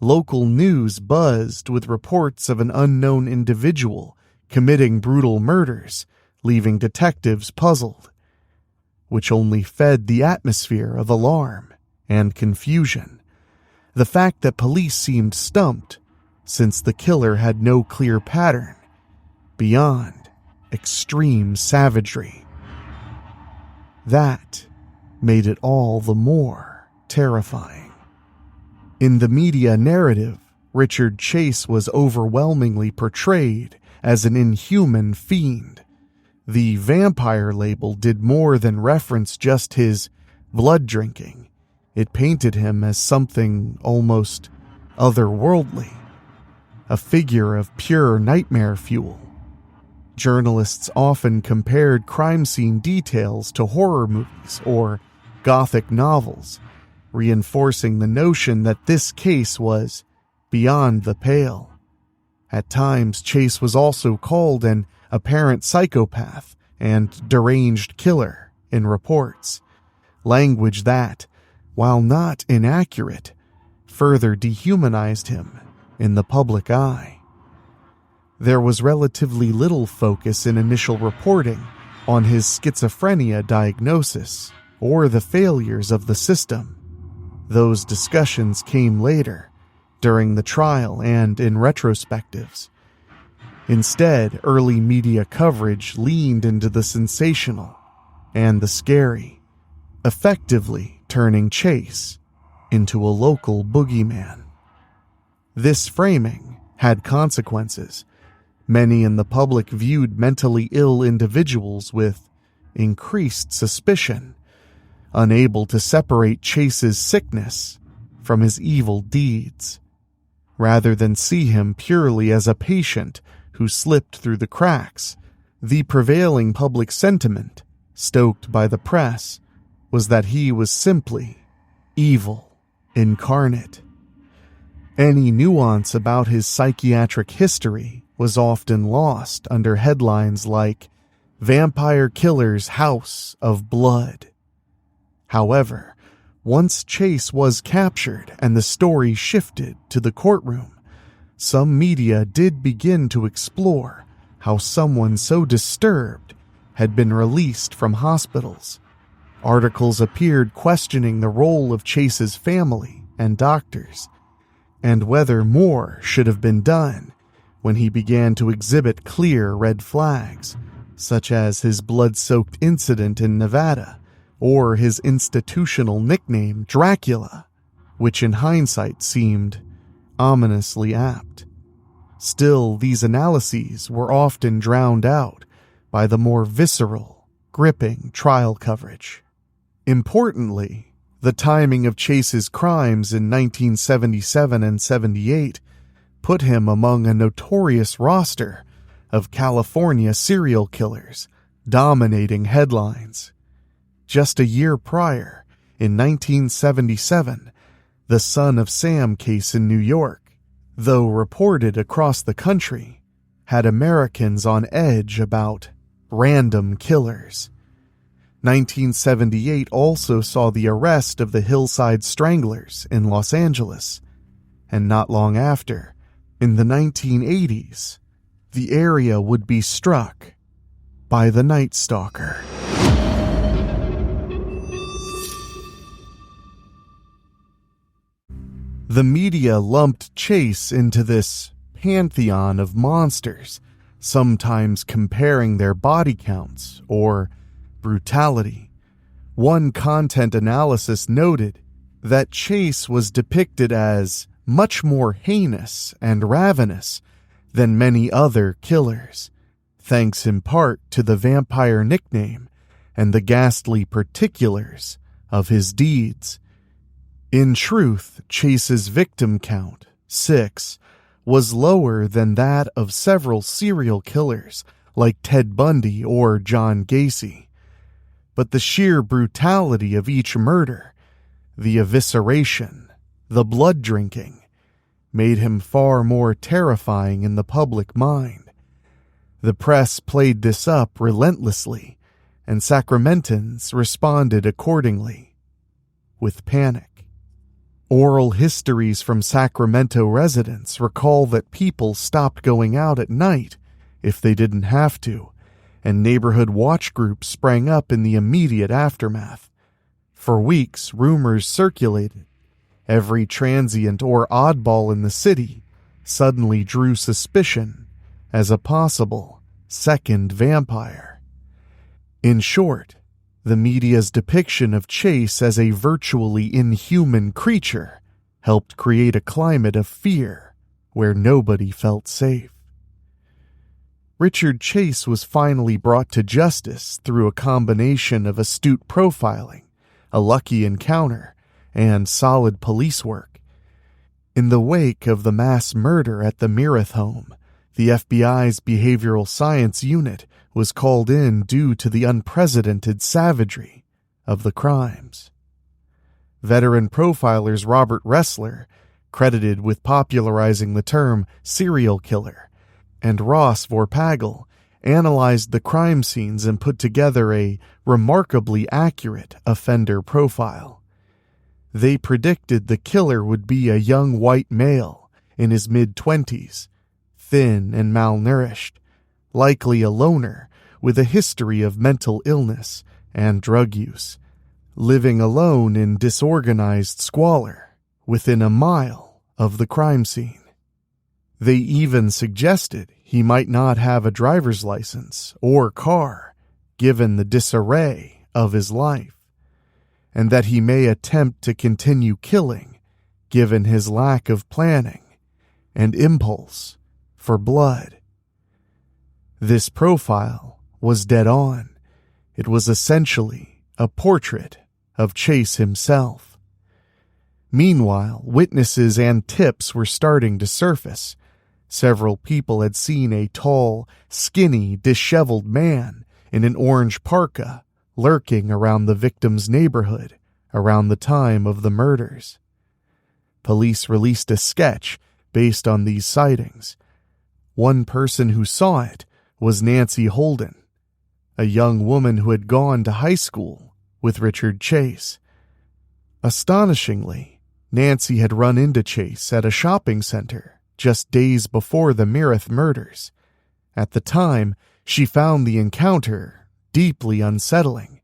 local news buzzed with reports of an unknown individual committing brutal murders, leaving detectives puzzled, which only fed the atmosphere of alarm and confusion. The fact that police seemed stumped, since the killer had no clear pattern, beyond extreme savagery. That made it all the more terrifying. In the media narrative, Richard Chase was overwhelmingly portrayed as an inhuman fiend. The vampire label did more than reference just his blood drinking. It painted him as something almost otherworldly, a figure of pure nightmare fuel. Journalists often compared crime scene details to horror movies or gothic novels, reinforcing the notion that this case was beyond the pale. At times, Chase was also called an apparent psychopath and deranged killer in reports, language that, while not inaccurate, further dehumanized him in the public eye. There was relatively little focus in initial reporting on his schizophrenia diagnosis or the failures of the system. Those discussions came later, during the trial and in retrospectives. Instead, early media coverage leaned into the sensational and the scary, effectively turning Chase into a local boogeyman. This framing had consequences. Many in the public viewed mentally ill individuals with increased suspicion, unable to separate Chase's sickness from his evil deeds. Rather than see him purely as a patient who slipped through the cracks, the prevailing public sentiment, stoked by the press, was that he was simply evil incarnate. Any nuance about his psychiatric history was often lost under headlines like Vampire Killer's House of Blood. However, once Chase was captured and the story shifted to the courtroom, some media did begin to explore how someone so disturbed had been released from hospitals. Articles appeared questioning the role of Chase's family and doctors, and whether more should have been done when he began to exhibit clear red flags, such as his blood-soaked incident in Nevada, or his institutional nickname Dracula, which in hindsight seemed ominously apt. Still, these analyses were often drowned out by the more visceral, gripping trial coverage. Importantly, the timing of Chase's crimes in 1977 and 78 put him among a notorious roster of California serial killers dominating headlines. Just a year prior, in 1977, the Son of Sam case in New York, though reported across the country, had Americans on edge about random killers. 1978 also saw the arrest of the Hillside Stranglers in Los Angeles, and not long after, in the 1980s, the area would be struck by the Night Stalker. The media lumped Chase into this pantheon of monsters, sometimes comparing their body counts or brutality. One content analysis noted that Chase was depicted as much more heinous and ravenous than many other killers, thanks in part to the vampire nickname and the ghastly particulars of his deeds. In truth, Chase's victim count, 6, was lower than that of several serial killers like Ted Bundy or John Gacy. But the sheer brutality of each murder, the evisceration, the blood drinking, made him far more terrifying in the public mind. The press played this up relentlessly, and Sacramentans responded accordingly, with panic. Oral histories from Sacramento residents recall that people stopped going out at night if they didn't have to, and neighborhood watch groups sprang up in the immediate aftermath. For weeks, rumors circulated. Every transient or oddball in the city suddenly drew suspicion as a possible second vampire. In short, the media's depiction of Chase as a virtually inhuman creature helped create a climate of fear where nobody felt safe. Richard Chase was finally brought to justice through a combination of astute profiling, a lucky encounter, and solid police work. In the wake of the mass murder at the Meredith home, the FBI's Behavioral Science Unit was called in due to the unprecedented savagery of the crimes. Veteran profilers Robert Ressler, credited with popularizing the term serial killer, and Ross Vorpagel analyzed the crime scenes and put together a remarkably accurate offender profile. They predicted the killer would be a young white male in his mid-20s, thin and malnourished, likely a loner with a history of mental illness and drug use, living alone in disorganized squalor within a mile of the crime scene. They even suggested he might not have a driver's license or car, given the disarray of his life, and that he may attempt to continue killing, given his lack of planning and impulse for blood. This profile was dead on. It was essentially a portrait of Chase himself. Meanwhile, witnesses and tips were starting to surface. Several people had seen a tall, skinny, disheveled man in an orange parka lurking around the victim's neighborhood around the time of the murders. Police released a sketch based on these sightings. One person who saw it was Nancy Holden, a young woman who had gone to high school with Richard Chase. Astonishingly, Nancy had run into Chase at a shopping center just days before the Meredith murders. At the time, she found the encounter deeply unsettling.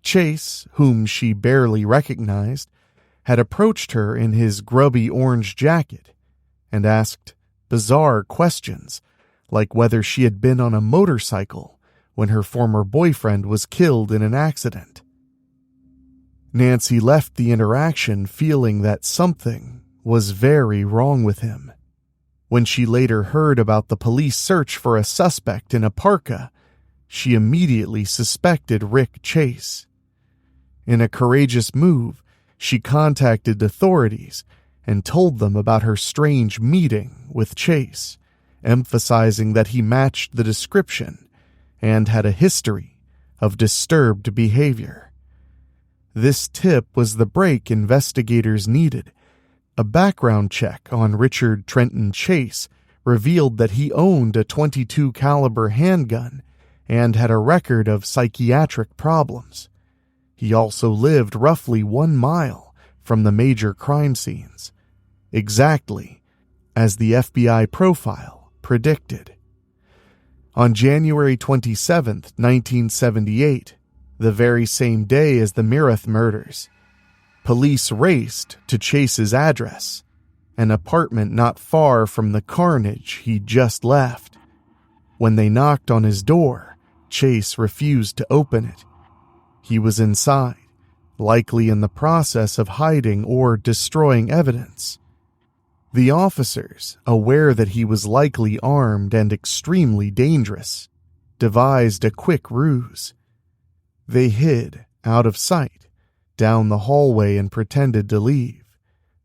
Chase, whom she barely recognized, had approached her in his grubby orange jacket and asked bizarre questions, like whether she had been on a motorcycle when her former boyfriend was killed in an accident. Nancy left the interaction feeling that something was very wrong with him. When she later heard about the police search for a suspect in a parka, she immediately suspected Rick Chase. In a courageous move, she contacted authorities and told them about her strange meeting with Chase, emphasizing that he matched the description and had a history of disturbed behavior. This tip was the break investigators needed. A background check on Richard Trenton Chase revealed that he owned a .22 caliber handgun and had a record of psychiatric problems. He also lived roughly 1 mile from the major crime scenes, exactly as the FBI profile predicted. On January 27, 1978, the very same day as the Mirath murders, police raced to Chase's address, an apartment not far from the carnage he'd just left. When they knocked on his door, Chase refused to open it. He was inside, likely in the process of hiding or destroying evidence. The officers, aware that he was likely armed and extremely dangerous, devised a quick ruse. They hid, out of sight, down the hallway and pretended to leave,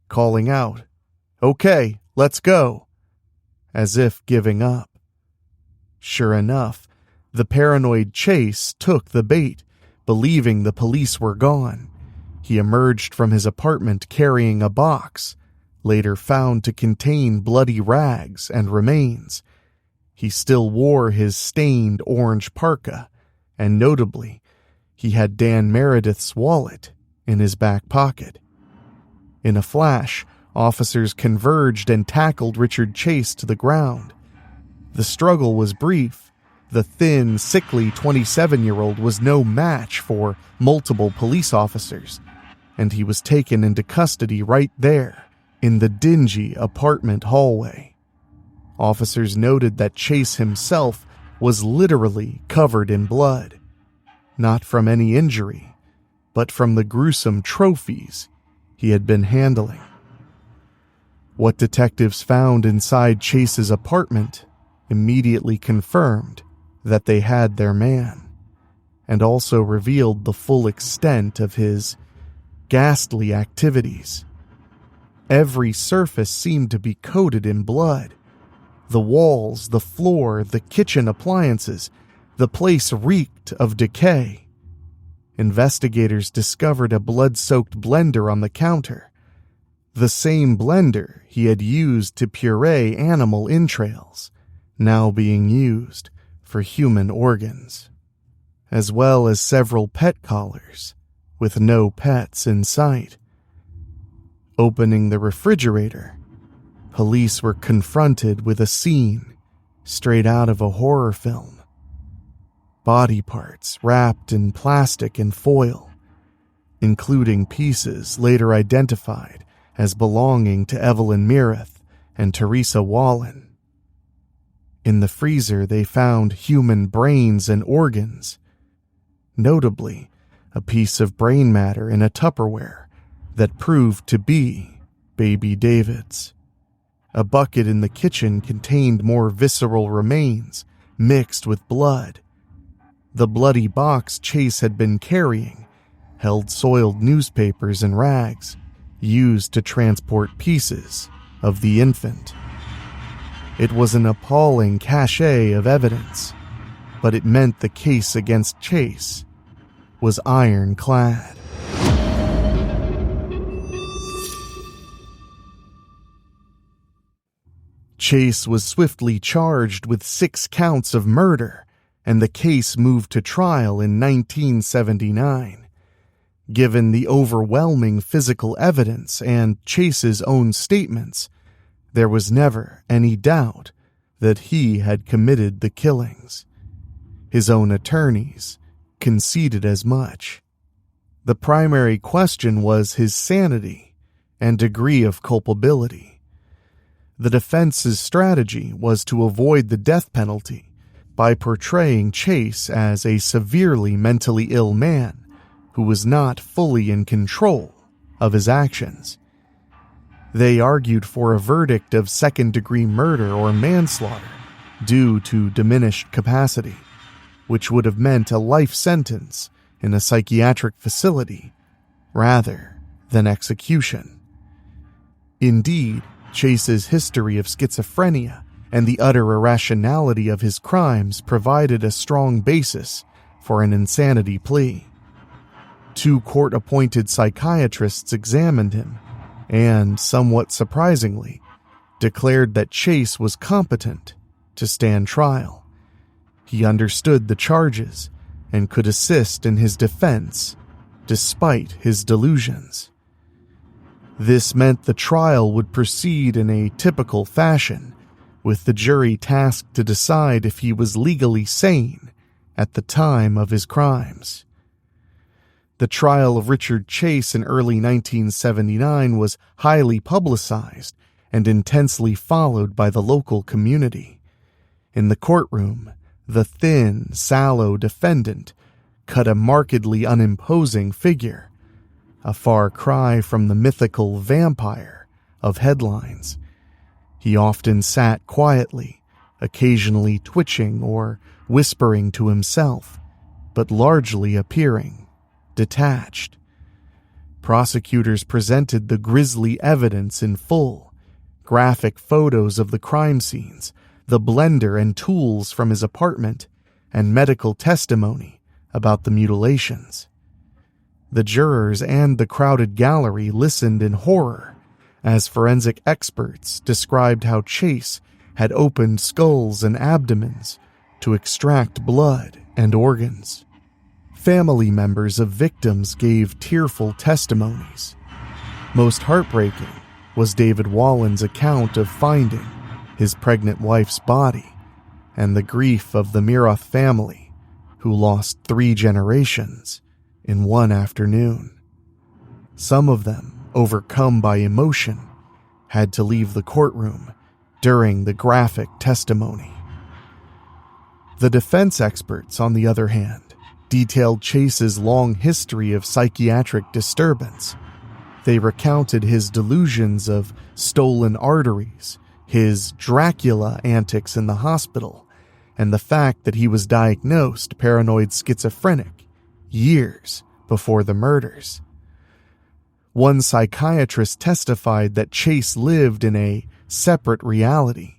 calling out, "Okay, let's go," as if giving up. Sure enough, the paranoid Chase took the bait, believing the police were gone. He emerged from his apartment carrying a box, later found to contain bloody rags and remains. He still wore his stained orange parka, and notably, he had Dan Meredith's wallet in his back pocket. In a flash, officers converged and tackled Richard Chase to the ground. The struggle was brief. The thin, sickly 27-year-old was no match for multiple police officers, and he was taken into custody right there in the dingy apartment hallway. Officers noted that Chase himself was literally covered in blood, not from any injury, but from the gruesome trophies he had been handling. What detectives found inside Chase's apartment immediately confirmed that they had their man, and also revealed the full extent of his ghastly activities. Every surface seemed to be coated in blood. The walls, the floor, the kitchen appliances, the place reeked of decay. Investigators discovered a blood-soaked blender on the counter, the same blender he had used to puree animal entrails, now being used for human organs, as well as several pet collars with no pets in sight. Opening the refrigerator, police were confronted with a scene straight out of a horror film. Body parts wrapped in plastic and foil, including pieces later identified as belonging to Evelyn Mirath and Teresa Wallen. In the freezer, they found human brains and organs, notably a piece of brain matter in a Tupperware that proved to be baby David's. A bucket in the kitchen contained more visceral remains mixed with blood. The bloody box Chase had been carrying held soiled newspapers and rags used to transport pieces of the infant. It was an appalling cache of evidence, but it meant the case against Chase was ironclad. Chase was swiftly charged with 6 counts of murder, and the case moved to trial in 1979. Given the overwhelming physical evidence and Chase's own statements, there was never any doubt that he had committed the killings. His own attorneys conceded as much. The primary question was his sanity and degree of culpability. The defense's strategy was to avoid the death penalty by portraying Chase as a severely mentally ill man who was not fully in control of his actions. They argued for a verdict of second-degree murder or manslaughter due to diminished capacity, which would have meant a life sentence in a psychiatric facility rather than execution. Indeed, Chase's history of schizophrenia and the utter irrationality of his crimes provided a strong basis for an insanity plea. 2 court-appointed psychiatrists examined him and, somewhat surprisingly, declared that Chase was competent to stand trial. He understood the charges and could assist in his defense despite his delusions. This meant the trial would proceed in a typical fashion, with the jury tasked to decide if he was legally sane at the time of his crimes. The trial of Richard Chase in early 1979 was highly publicized and intensely followed by the local community. In the courtroom, the thin, sallow defendant cut a markedly unimposing figure, a far cry from the mythical vampire of headlines. He often sat quietly, occasionally twitching or whispering to himself, but largely appearing detached. Prosecutors presented the grisly evidence in full: graphic photos of the crime scenes, the blender and tools from his apartment, and medical testimony about the mutilations. The jurors and the crowded gallery listened in horror as forensic experts described how Chase had opened skulls and abdomens to extract blood and organs. Family members of victims gave tearful testimonies. Most heartbreaking was David Wallen's account of finding his pregnant wife's body and the grief of the Miroth family, who lost 3 generations in one afternoon. Some of them, overcome by emotion, had to leave the courtroom during the graphic testimony. The defense experts, on the other hand, detailed Chase's long history of psychiatric disturbance. They recounted his delusions of stolen arteries, his Dracula antics in the hospital, and the fact that he was diagnosed paranoid schizophrenic years before the murders. One psychiatrist testified that Chase lived in a separate reality.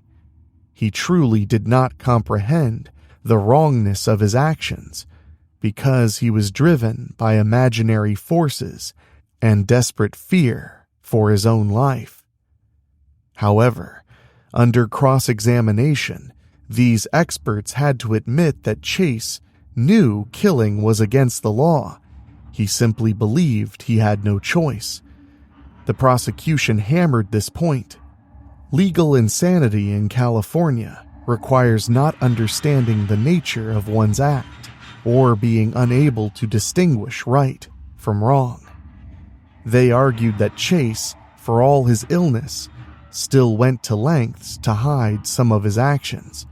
He truly did not comprehend the wrongness of his actions because he was driven by imaginary forces and desperate fear for his own life. However, under cross-examination, these experts had to admit that Chase knew killing was against the law. He simply believed he had no choice. The prosecution hammered this point. Legal insanity in California requires not understanding the nature of one's act or being unable to distinguish right from wrong. They argued that Chase, for all his illness, still went to lengths to hide some of his actions.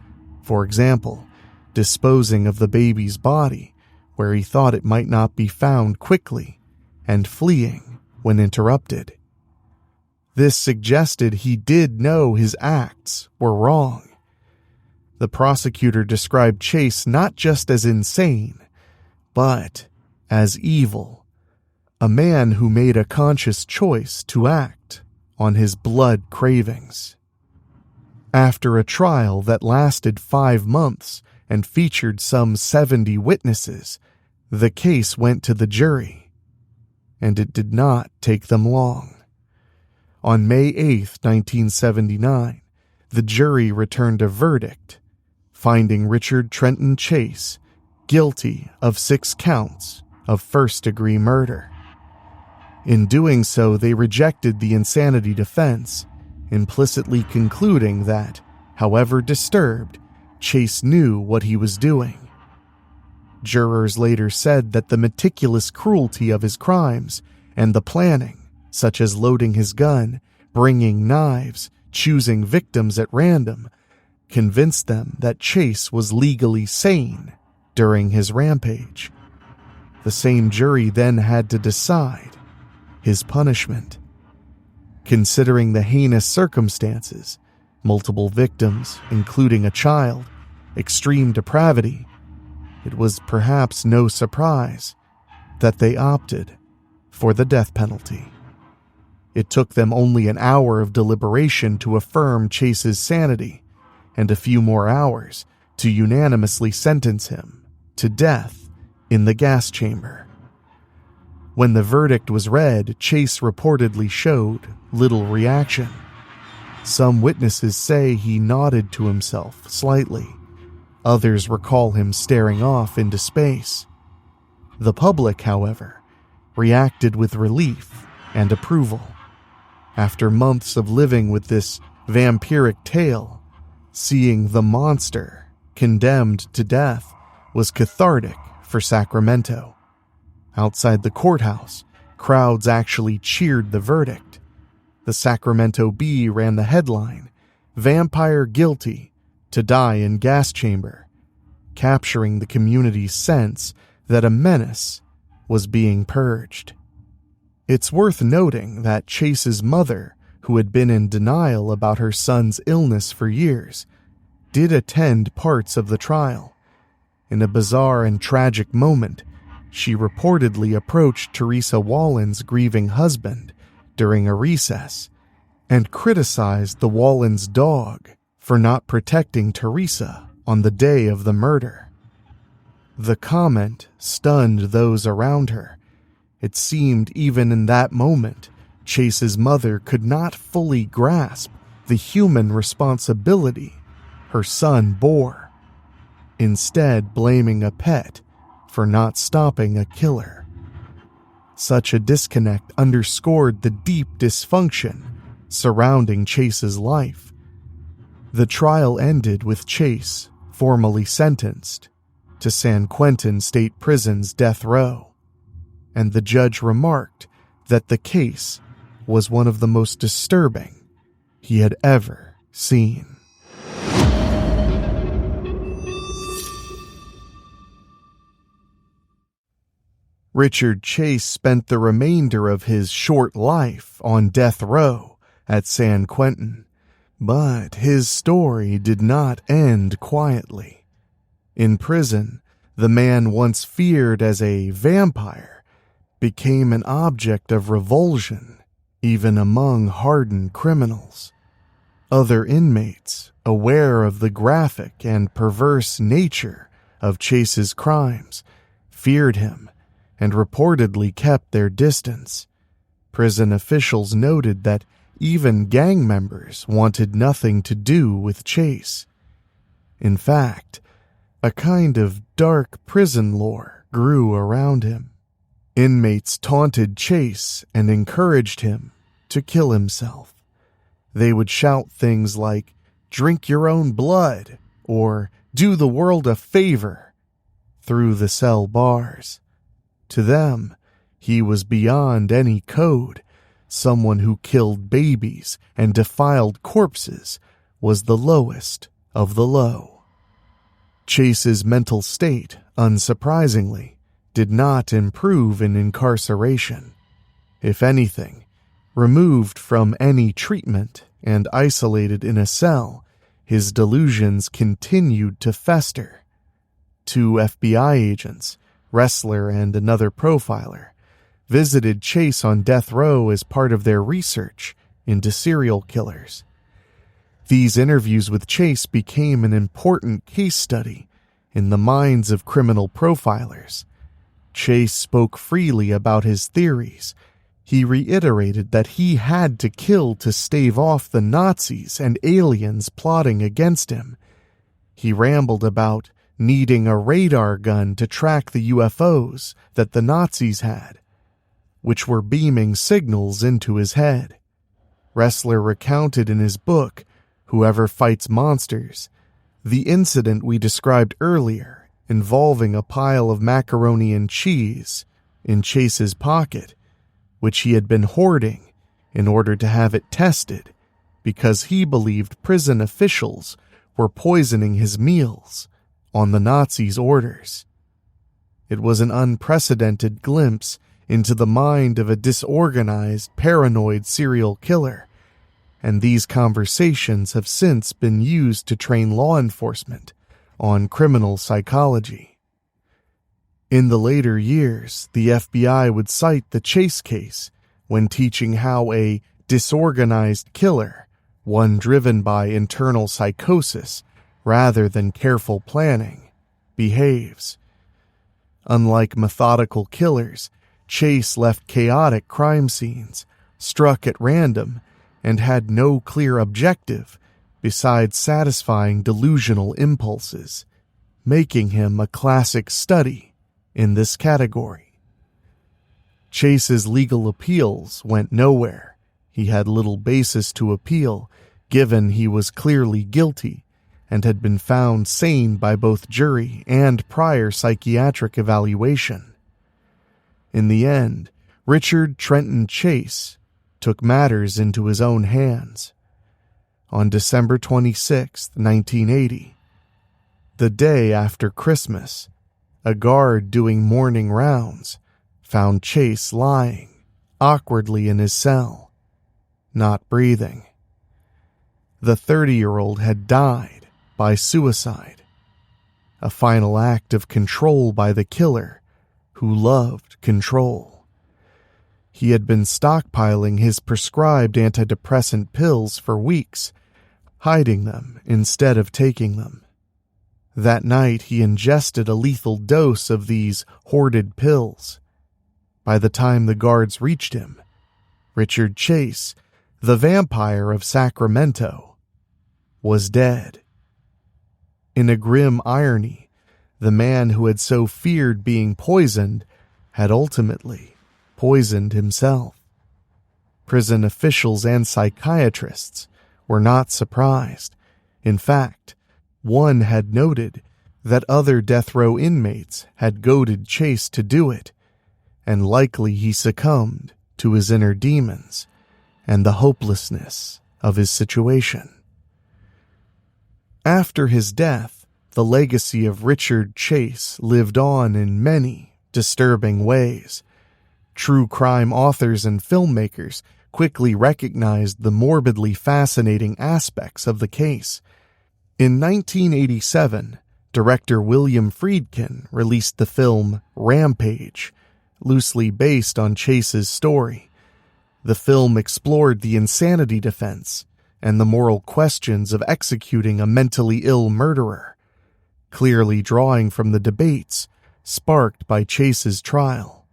For example, disposing of the baby's body where he thought it might not be found quickly and fleeing when interrupted. This suggested he did know his acts were wrong. The prosecutor described Chase not just as insane, but as evil, a man who made a conscious choice to act on his blood cravings. After a trial that lasted 5 months and featured some 70 witnesses, the case went to the jury, and it did not take them long. On May 8, 1979, the jury returned a verdict, finding Richard Trenton Chase guilty of 6 counts of first-degree murder. In doing so, they rejected the insanity defense, implicitly concluding that, however disturbed, Chase knew what he was doing. Jurors later said that the meticulous cruelty of his crimes and the planning, such as loading his gun, bringing knives, choosing victims at random, convinced them that Chase was legally sane during his rampage. The same jury then had to decide his punishment. Considering the heinous circumstances, multiple victims, including a child, extreme depravity, it was perhaps no surprise that they opted for the death penalty. It took them only an hour of deliberation to affirm Chase's sanity, and a few more hours to unanimously sentence him to death in the gas chamber. When the verdict was read, Chase reportedly showed little reaction. Some witnesses say he nodded to himself slightly. Others recall him staring off into space. The public, however, reacted with relief and approval. After months of living with this vampiric tale, seeing the monster condemned to death was cathartic for Sacramento. Outside the courthouse, crowds actually cheered the verdict. The Sacramento Bee ran the headline, "Vampire Guilty to Die in Gas Chamber," capturing the community's sense that a menace was being purged. It's worth noting that Chase's mother, who had been in denial about her son's illness for years, did attend parts of the trial. In a bizarre and tragic moment, she reportedly approached Teresa Wallen's grieving husband during a recess and criticized the Wallen's dog for not protecting Teresa on the day of the murder. The comment stunned those around her. It seemed even in that moment, Chase's mother could not fully grasp the human responsibility her son bore, instead blaming a pet for not stopping a killer. Such a disconnect underscored the deep dysfunction surrounding Chase's life. The trial ended with Chase formally sentenced to San Quentin State Prison's death row, and the judge remarked that the case was one of the most disturbing he had ever seen. Richard Chase spent the remainder of his short life on death row at San Quentin, but his story did not end quietly. In prison, the man once feared as a vampire became an object of revulsion, even among hardened criminals. Other inmates, aware of the graphic and perverse nature of Chase's crimes, feared him and reportedly kept their distance. Prison officials noted that even gang members wanted nothing to do with Chase. In fact, a kind of dark prison lore grew around him. Inmates taunted Chase and encouraged him to kill himself. They would shout things like, "Drink your own blood," or "Do the world a favor," through the cell bars. To them, he was beyond any code. Someone who killed babies and defiled corpses was the lowest of the low. Chase's mental state, unsurprisingly, did not improve in incarceration. If anything, removed from any treatment and isolated in a cell, his delusions continued to fester. 2 FBI agents, Ressler and another profiler, visited Chase on death row as part of their research into serial killers. These interviews with Chase became an important case study in the minds of criminal profilers. Chase spoke freely about his theories. He reiterated that he had to kill to stave off the Nazis and aliens plotting against him. He rambled about needing a radar gun to track the UFOs that the Nazis had, which were beaming signals into his head. Ressler recounted in his book, Whoever Fights Monsters, the incident we described earlier involving a pile of macaroni and cheese in Chase's pocket, which he had been hoarding in order to have it tested because he believed prison officials were poisoning his meals on the Nazis' orders. It was an unprecedented glimpse into the mind of a disorganized, paranoid serial killer, and these conversations have since been used to train law enforcement on criminal psychology. In the later years, the FBI would cite the Chase case when teaching how a disorganized killer, one driven by internal psychosis rather than careful planning, behaves. Unlike methodical killers, Chase left chaotic crime scenes, struck at random, and had no clear objective besides satisfying delusional impulses, making him a classic study in this category. Chase's legal appeals went nowhere. He had little basis to appeal, given he was clearly guilty and had been found sane by both jury and prior psychiatric evaluation. In the end, Richard Trenton Chase took matters into his own hands. On December 26, 1980, the day after Christmas, a guard doing morning rounds found Chase lying awkwardly in his cell, not breathing. The 30-year-old had died by suicide, a final act of control by the killer who loved control. He had been stockpiling his prescribed antidepressant pills for weeks, hiding them instead of taking them. That night he ingested a lethal dose of these hoarded pills. By the time the guards reached him, Richard Chase, the vampire of Sacramento, was dead. In a grim irony, the man who had so feared being poisoned had ultimately poisoned himself. Prison officials and psychiatrists were not surprised. In fact, one had noted that other death row inmates had goaded Chase to do it, and likely he succumbed to his inner demons and the hopelessness of his situation. After his death, the legacy of Richard Chase lived on in many disturbing ways. True crime authors and filmmakers quickly recognized the morbidly fascinating aspects of the case. In 1987, director William Friedkin released the film Rampage, loosely based on Chase's story. The film explored the insanity defense and the moral questions of executing a mentally ill murderer, clearly drawing from the debates sparked by Chase's trial.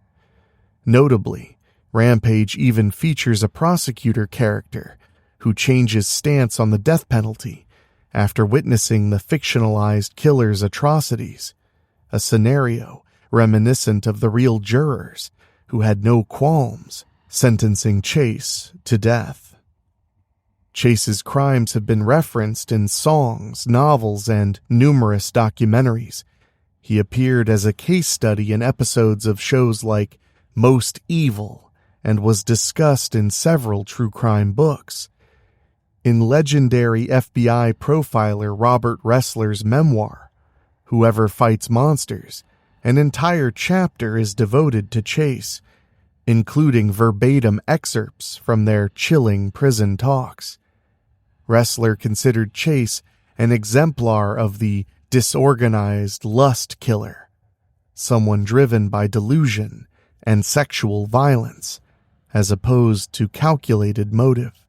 Notably, Rampage even features a prosecutor character who changes stance on the death penalty after witnessing the fictionalized killer's atrocities, a scenario reminiscent of the real jurors who had no qualms sentencing Chase to death. Chase's crimes have been referenced in songs, novels, and numerous documentaries. He appeared as a case study in episodes of shows like Most Evil and was discussed in several true crime books. In legendary FBI profiler Robert Ressler's memoir, Whoever Fights Monsters, an entire chapter is devoted to Chase, including verbatim excerpts from their chilling prison talks. Ressler considered Chase an exemplar of the disorganized lust killer, someone driven by delusion and sexual violence, as opposed to calculated motive.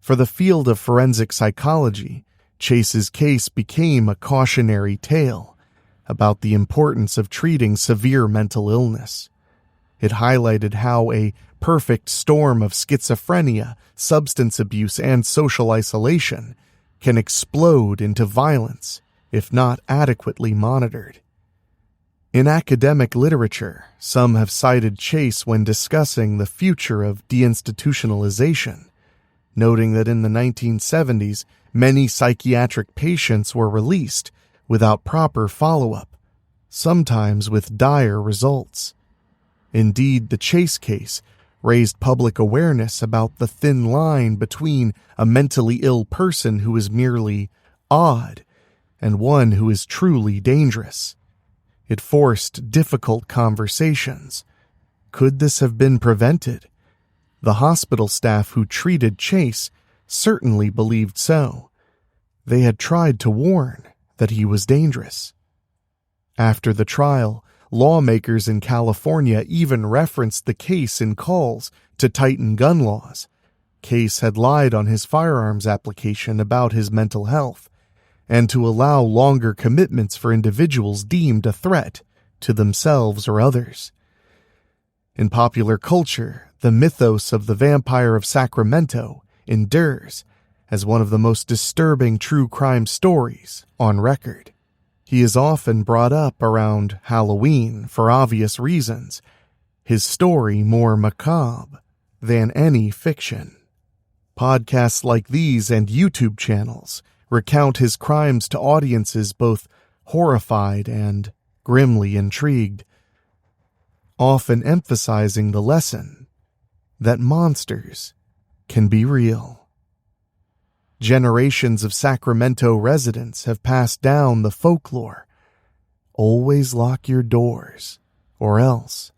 For the field of forensic psychology, Chase's case became a cautionary tale about the importance of treating severe mental illness. It highlighted how a perfect storm of schizophrenia, substance abuse, and social isolation can explode into violence if not adequately monitored. In academic literature, some have cited Chase when discussing the future of deinstitutionalization, noting that in the 1970s, many psychiatric patients were released without proper follow-up, sometimes with dire results. Indeed, the Chase case raised public awareness about the thin line between a mentally ill person who is merely odd and one who is truly dangerous. It forced difficult conversations. Could this have been prevented? The hospital staff who treated Chase certainly believed so. They had tried to warn that he was dangerous. After the trial, lawmakers in California even referenced the case in calls to tighten gun laws. Case had lied on his firearms application about his mental health, and to allow longer commitments for individuals deemed a threat to themselves or others. In popular culture, the mythos of the Vampire of Sacramento endures as one of the most disturbing true crime stories on record. He is often brought up around Halloween for obvious reasons, his story more macabre than any fiction. Podcasts like these and YouTube channels recount his crimes to audiences both horrified and grimly intrigued, often emphasizing the lesson that monsters can be real. Generations of Sacramento residents have passed down the folklore. Always lock your doors, or else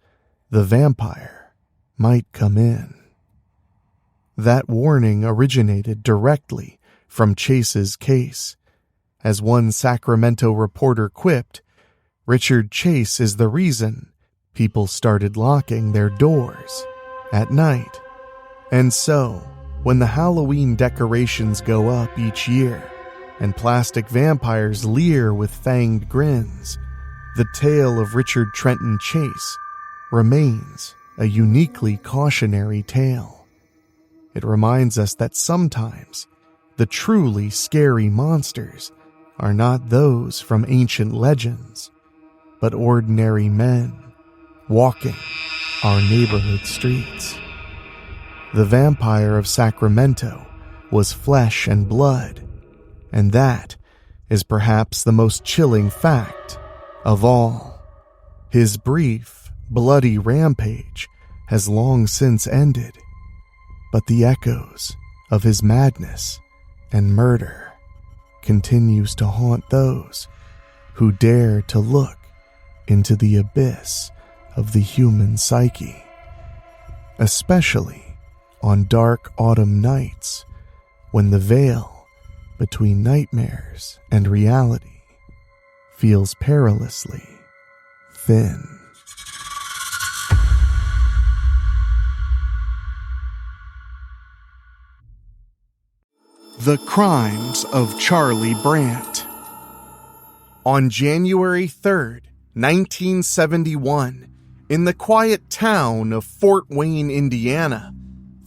the vampire might come in. That warning originated directly from Chase's case. As one Sacramento reporter quipped, Richard Chase is the reason people started locking their doors at night. And so, when the Halloween decorations go up each year and plastic vampires leer with fanged grins, the tale of Richard Trenton Chase remains a uniquely cautionary tale. It reminds us that sometimes the truly scary monsters are not those from ancient legends, but ordinary men walking our neighborhood streets. The Vampire of Sacramento was flesh and blood, and that is perhaps the most chilling fact of all. His brief, bloody rampage has long since ended, but the echoes of his madness and murder continues to haunt those who dare to look into the abyss of the human psyche, especially on dark autumn nights when the veil between nightmares and reality feels perilously thin. The Crimes of Charlie Brandt. On January 3rd, 1971, in the quiet town of Fort Wayne, Indiana,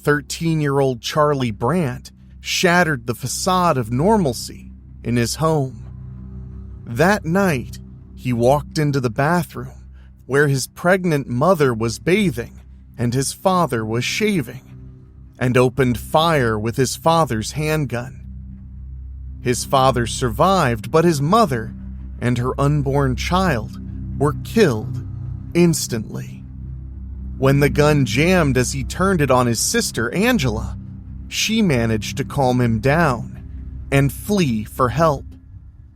13-year-old Charlie Brandt shattered the facade of normalcy in his home. That night, he walked into the bathroom where his pregnant mother was bathing and his father was shaving, and opened fire with his father's handgun. His father survived, but his mother and her unborn child were killed instantly. When the gun jammed as he turned it on his sister, Angela, she managed to calm him down and flee for help.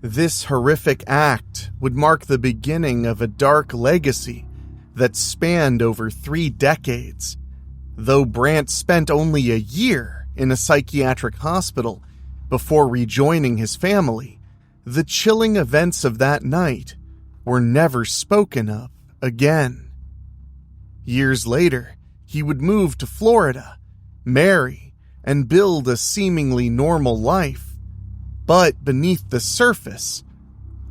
This horrific act would mark the beginning of a dark legacy that spanned over 3 decades. Though Brandt spent only a year in a psychiatric hospital before rejoining his family, the chilling events of that night were never spoken of again. Years later, he would move to Florida, marry, and build a seemingly normal life. But beneath the surface,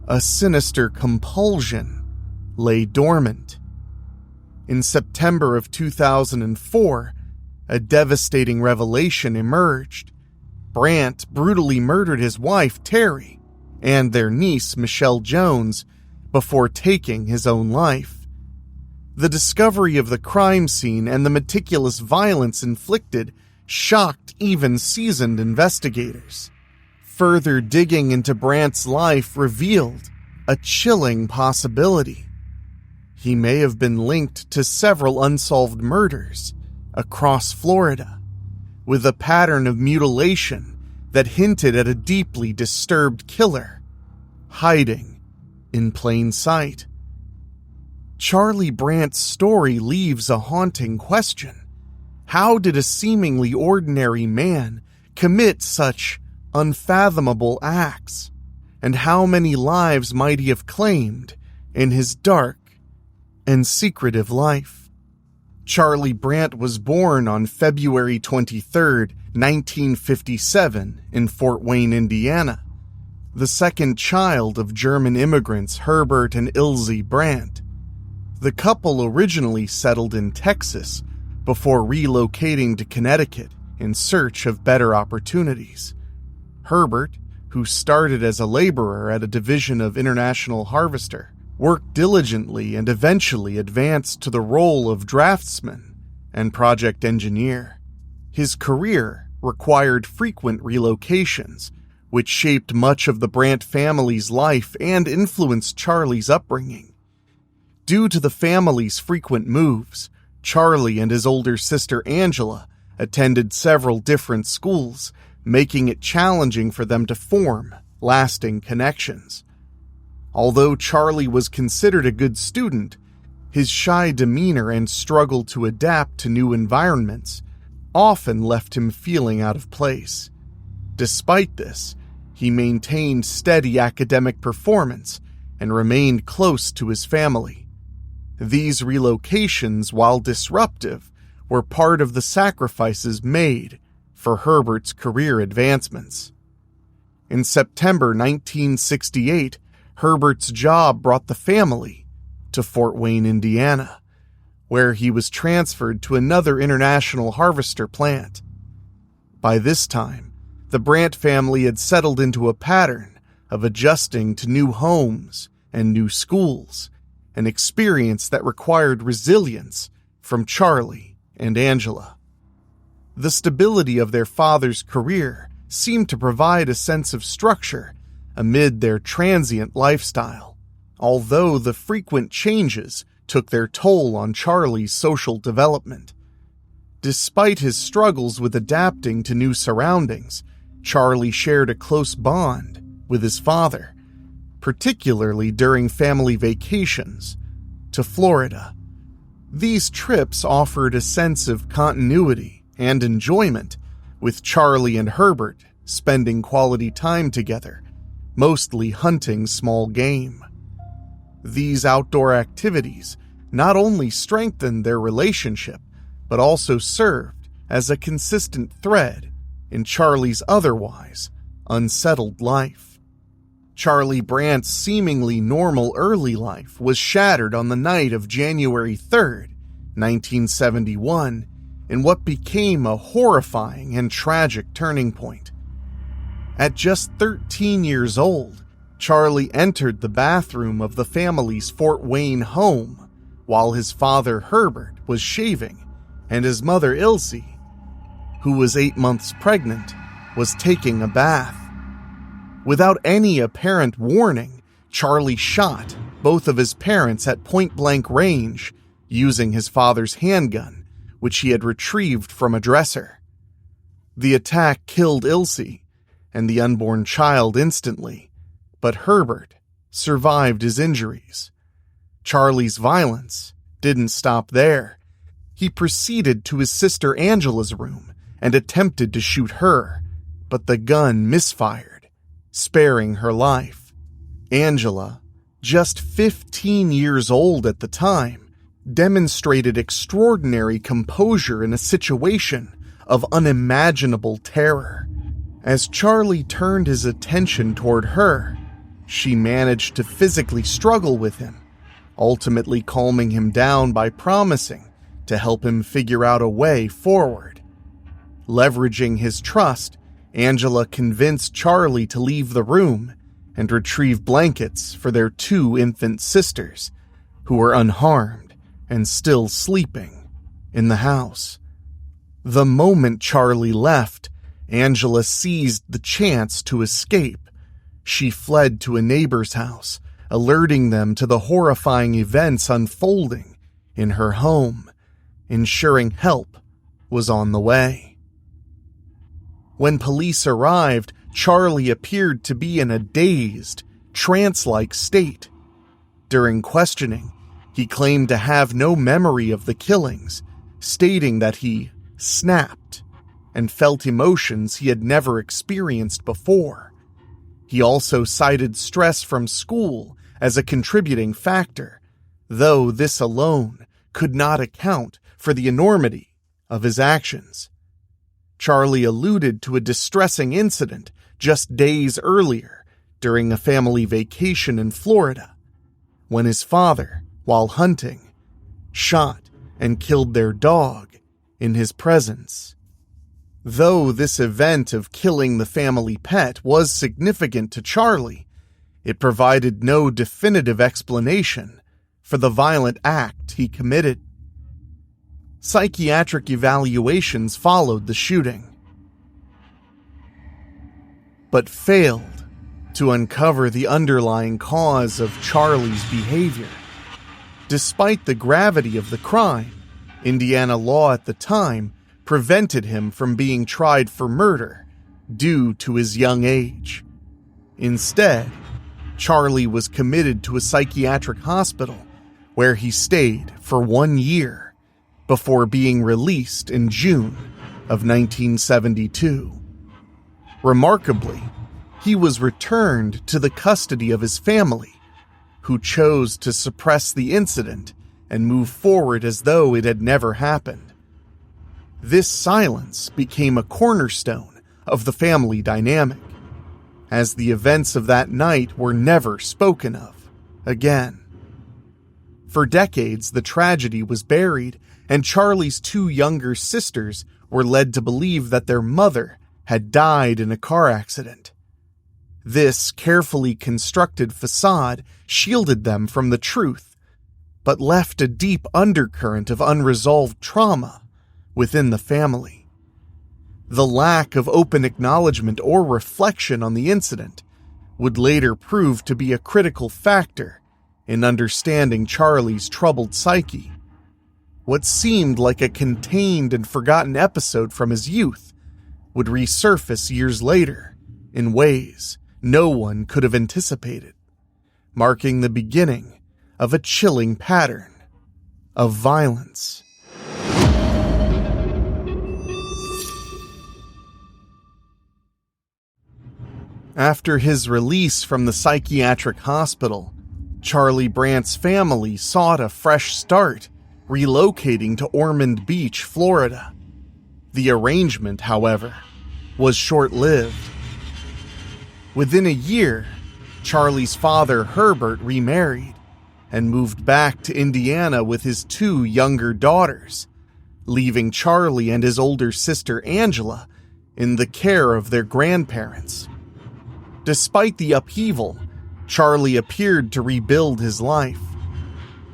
a sinister compulsion lay dormant. In September of 2004, a devastating revelation emerged. Brandt brutally murdered his wife, Terry, and their niece, Michelle Jones, before taking his own life. The discovery of the crime scene and the meticulous violence inflicted shocked even seasoned investigators. Further digging into Brandt's life revealed a chilling possibility. He may have been linked to several unsolved murders across Florida, with a pattern of mutilation that hinted at a deeply disturbed killer hiding in plain sight. Charlie Brandt's story leaves a haunting question. How did a seemingly ordinary man commit such unfathomable acts? And how many lives might he have claimed in his dark and secretive life? Charlie Brandt was born on February 23, 1957, in Fort Wayne, Indiana, the second child of German immigrants Herbert and Ilse Brandt. The couple originally settled in Texas before relocating to Connecticut in search of better opportunities. Herbert, who started as a laborer at a division of International Harvester, worked diligently and eventually advanced to the role of draftsman and project engineer. His career required frequent relocations, which shaped much of the Brandt family's life and influenced Charlie's upbringing. Due to the family's frequent moves, Charlie and his older sister Angela attended several different schools, making it challenging for them to form lasting connections. Although Charlie was considered a good student, his shy demeanor and struggle to adapt to new environments often left him feeling out of place. Despite this, he maintained steady academic performance and remained close to his family. These relocations, while disruptive, were part of the sacrifices made for Herbert's career advancements. In September 1968, Herbert's job brought the family to Fort Wayne, Indiana, where he was transferred to another International Harvester plant. By this time, the Brandt family had settled into a pattern of adjusting to new homes and new schools, an experience that required resilience from Charlie and Angela. The stability of their father's career seemed to provide a sense of structure amid their transient lifestyle, although the frequent changes took their toll on Charlie's social development. Despite his struggles with adapting to new surroundings, Charlie shared a close bond with his father, particularly during family vacations to Florida. These trips offered a sense of continuity and enjoyment, with Charlie and Herbert spending quality time together, mostly hunting small game. These outdoor activities not only strengthened their relationship, but also served as a consistent thread in Charlie's otherwise unsettled life. Charlie Brandt's seemingly normal early life was shattered on the night of January 3rd, 1971, in what became a horrifying and tragic turning point. At just 13 years old, Charlie entered the bathroom of the family's Fort Wayne home while his father Herbert was shaving and his mother Ilse, who was 8 months pregnant, was taking a bath. Without any apparent warning, Charlie shot both of his parents at point-blank range using his father's handgun, which he had retrieved from a dresser. The attack killed Ilse and the unborn child instantly, but Herbert survived his injuries. Charlie's violence didn't stop there. He proceeded to his sister Angela's room and attempted to shoot her, but the gun misfired, sparing her life. Angela, just 15 years old at the time, demonstrated extraordinary composure in a situation of unimaginable terror. As Charlie turned his attention toward her, she managed to physically struggle with him, ultimately calming him down by promising to help him figure out a way forward. Leveraging his trust, Angela convinced Charlie to leave the room and retrieve blankets for their 2 infant sisters, who were unharmed and still sleeping in the house. The moment Charlie left, Angela seized the chance to escape. She fled to a neighbor's house, alerting them to the horrifying events unfolding in her home, ensuring help was on the way. When police arrived, Charlie appeared to be in a dazed, trance-like state. During questioning, he He claimed to have no memory of the killings, stating that he snapped and felt emotions he had never experienced before. He also cited stress from school as a contributing factor, though this alone could not account for the enormity of his actions. Charlie alluded to a distressing incident just days earlier during a family vacation in Florida, when his father, while hunting, shot and killed their dog in his presence. Though this event of killing the family pet was significant to Charlie, it provided no definitive explanation for the violent act he committed. Psychiatric evaluations followed the shooting, but failed to uncover the underlying cause of Charlie's behavior. Despite the gravity of the crime, Indiana law at the time prevented him from being tried for murder due to his young age. Instead, Charlie was committed to a psychiatric hospital where he stayed for 1 year before being released in June of 1972. Remarkably, he was returned to the custody of his family, who chose to suppress the incident and move forward as though it had never happened. This silence became a cornerstone of the family dynamic, as the events of that night were never spoken of again. For decades, the tragedy was buried, and Charlie's 2 younger sisters were led to believe that their mother had died in a car accident. This carefully constructed facade shielded them from the truth, but left a deep undercurrent of unresolved trauma within the family. The lack of open acknowledgement or reflection on the incident would later prove to be a critical factor in understanding Charlie's troubled psyche. What seemed like a contained and forgotten episode from his youth would resurface years later in ways no one could have anticipated, marking the beginning of a chilling pattern of violence. After his release from the psychiatric hospital, Charlie Brandt's family sought a fresh start, relocating to Ormond Beach, Florida. The arrangement, however, was short-lived. Within a year, Charlie's father, Herbert, remarried and moved back to Indiana with his 2 younger daughters, leaving Charlie and his older sister, Angela, in the care of their grandparents. Despite the upheaval, Charlie appeared to rebuild his life.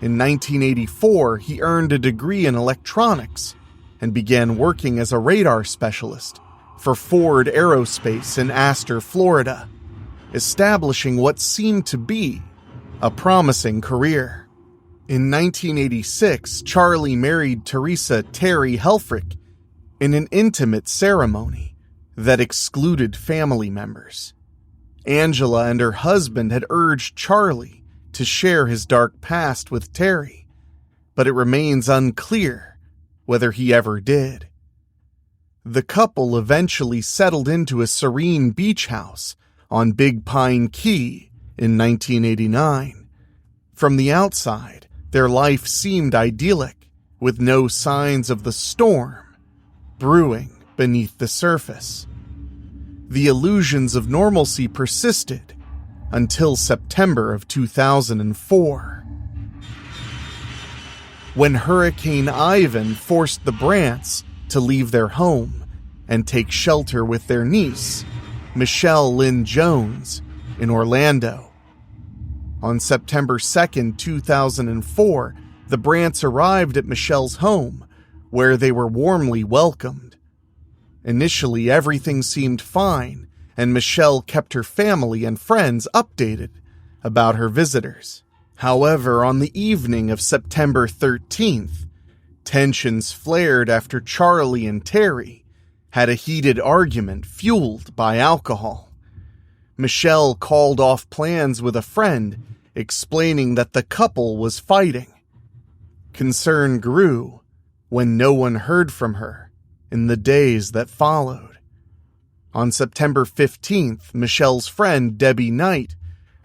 In 1984, he earned a degree in electronics and began working as a radar specialist for Ford Aerospace in Astor, Florida, establishing what seemed to be a promising career. In 1986, Charlie married Teresa Terry Helfrich in an intimate ceremony that excluded family members. Angela and her husband had urged Charlie to share his dark past with Terry, but it remains unclear whether he ever did. The couple eventually settled into a serene beach house on Big Pine Key in 1989. From the outside, their life seemed idyllic, with no signs of the storm brewing beneath the surface. The illusions of normalcy persisted until September of 2004, when Hurricane Ivan forced the Brandts to leave their home and take shelter with their niece, Michelle Lynn Jones, in Orlando. On September 2, 2004, the Brandts arrived at Michelle's home, where they were warmly welcomed. Initially, everything seemed fine, and Michelle kept her family and friends updated about her visitors. However, on the evening of September 13th, tensions flared after Charlie and Terry had a heated argument fueled by alcohol. Michelle called off plans with a friend, explaining that the couple was fighting Concern grew when no one heard from her in the days that followed. On September 15th, Michelle's friend, Debbie Knight,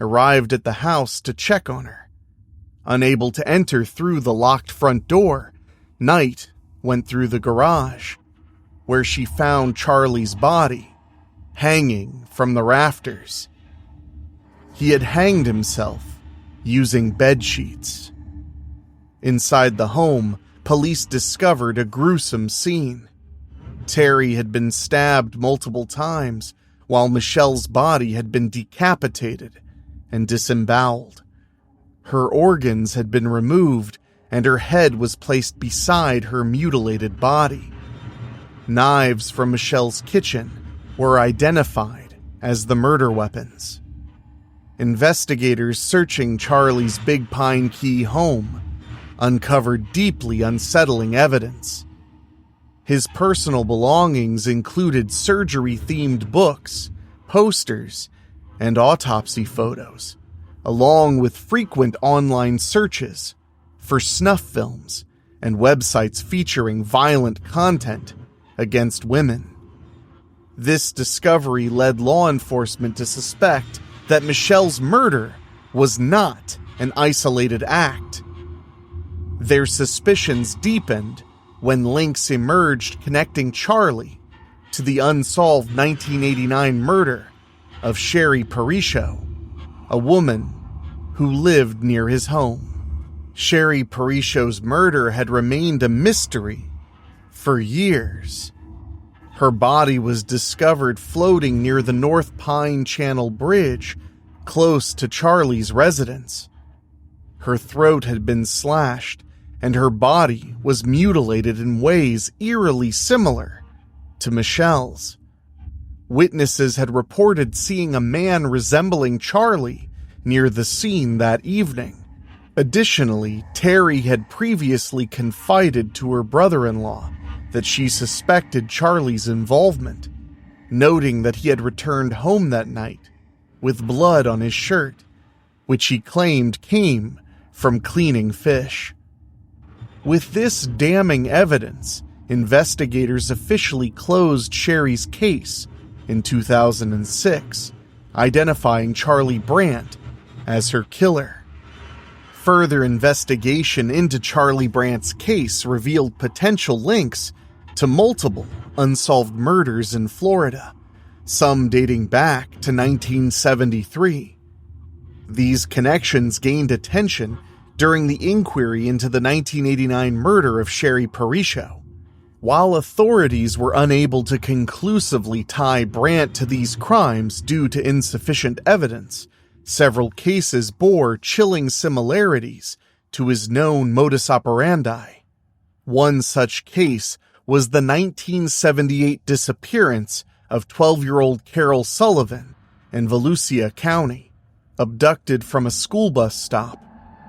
arrived at the house to check on her. Unable to enter through the locked front door, Knight went through the garage, where she found Charlie's body hanging from the rafters. He had hanged himself using bed sheets. Inside the home, police discovered a gruesome scene. Terry had been stabbed multiple times, while Michelle's body had been decapitated and disemboweled. Her organs had been removed, and her head was placed beside her mutilated body. Knives from Michelle's kitchen were identified as the murder weapons. Investigators searching Charlie's Big Pine Key home uncovered deeply unsettling evidence. His personal belongings included surgery-themed books, posters, and autopsy photos, along with frequent online searches for snuff films and websites featuring violent content against women. This discovery led law enforcement to suspect that Michelle's murder was not an isolated act. Their suspicions deepened when links emerged connecting Charlie to the unsolved 1989 murder of Sherry Parisho, a woman who lived near his home. Sherry Parisho's murder had remained a mystery for years. Her body was discovered floating near the North Pine Channel Bridge, close to Charlie's residence. Her throat had been slashed, and her body was mutilated in ways eerily similar to Michelle's. Witnesses had reported seeing a man resembling Charlie near the scene that evening. Additionally, Terry had previously confided to her brother-in-law that she suspected Charlie's involvement, noting that he had returned home that night with blood on his shirt, which he claimed came from cleaning fish. With this damning evidence, investigators officially closed Sherry's case in 2006, identifying Charlie Brandt as her killer. Further investigation into Charlie Brandt's case revealed potential links to multiple unsolved murders in Florida, some dating back to 1973. These connections gained attention during the inquiry into the 1989 murder of Sherry Parisho. While authorities were unable to conclusively tie Brandt to these crimes due to insufficient evidence, several cases bore chilling similarities to his known modus operandi. One such case was the 1978 disappearance of 12-year-old Carol Sullivan in Volusia County. Abducted from a school bus stop,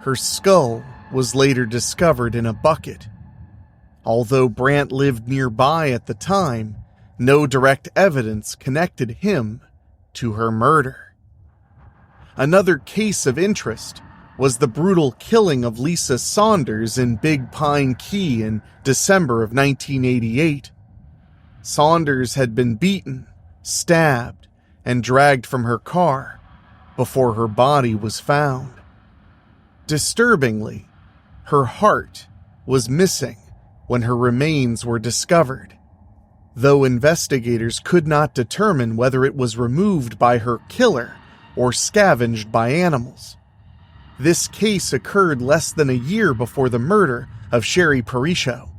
her skull was later discovered in a bucket. Although Brandt lived nearby at the time, no direct evidence connected him to her murder. Another case of interest was the brutal killing of Lisa Saunders in Big Pine Key in December of 1988. Saunders had been beaten, stabbed, and dragged from her car before her body was found. Disturbingly, her heart was missing when her remains were discovered, though investigators could not determine whether it was removed by her killer or scavenged by animals. This case occurred less than a year before the murder of Sherry Parisho,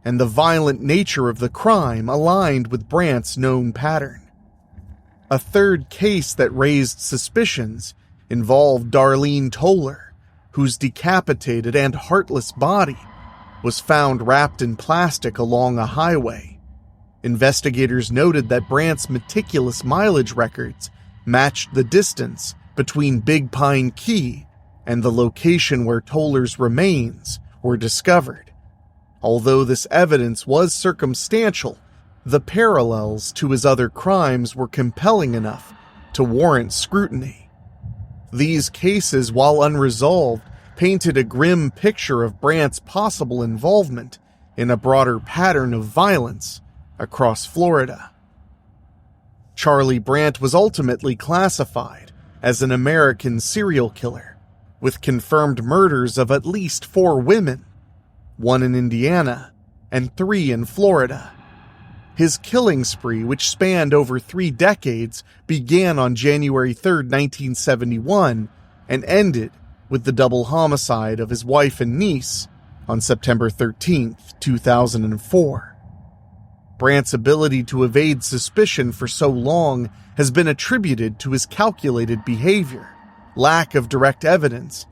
and the violent nature of the crime aligned with Brandt's known pattern. A third case that raised suspicions involved Darlene Toller, whose decapitated and heartless body was found wrapped in plastic along a highway. Investigators noted that Brandt's meticulous mileage records matched the distance between Big Pine Key and the location where Toller's remains were discovered. Although this evidence was circumstantial, the parallels to his other crimes were compelling enough to warrant scrutiny. These cases, while unresolved, painted a grim picture of Brandt's possible involvement in a broader pattern of violence across Florida. Charlie Brandt was ultimately classified as an American serial killer, with confirmed murders of at least 4 women, 1 in Indiana and 3 in Florida. His killing spree, which spanned over 3 decades, began on January 3, 1971, and ended with the double homicide of his wife and niece on September 13, 2004. Brandt's ability to evade suspicion for so long has been attributed to his calculated behavior, lack of direct evidence,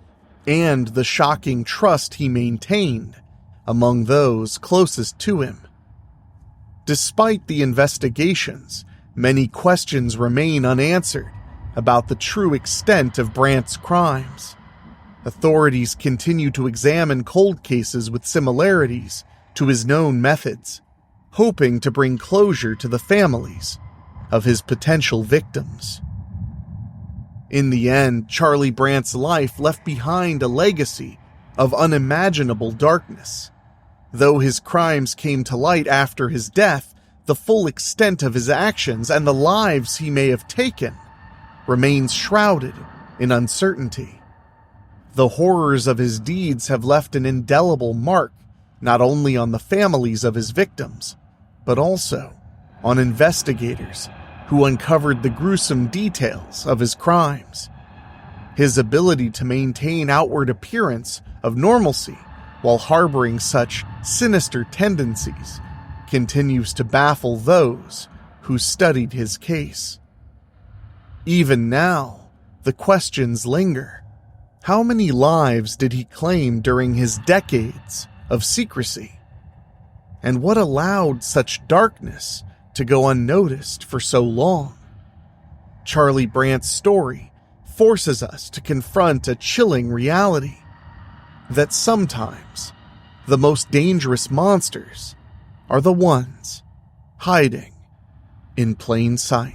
and the shocking trust he maintained among those closest to him. Despite the investigations, many questions remain unanswered about the true extent of Brandt's crimes. Authorities continue to examine cold cases with similarities to his known methods, hoping to bring closure to the families of his potential victims. In the end, Charlie Brandt's life left behind a legacy of unimaginable darkness. Though his crimes came to light after his death, the full extent of his actions and the lives he may have taken remains shrouded in uncertainty. The horrors of his deeds have left an indelible mark not only on the families of his victims, but also on investigators who uncovered the gruesome details of his crimes. His ability to maintain outward appearance of normalcy while harboring such sinister tendencies continues to baffle those who studied his case. Even now, the questions linger. How many lives did he claim during his decades of secrecy? And what allowed such darkness to go unnoticed for so long? Charlie Brandt's story forces us to confront a chilling reality that sometimes the most dangerous monsters are the ones hiding in plain sight.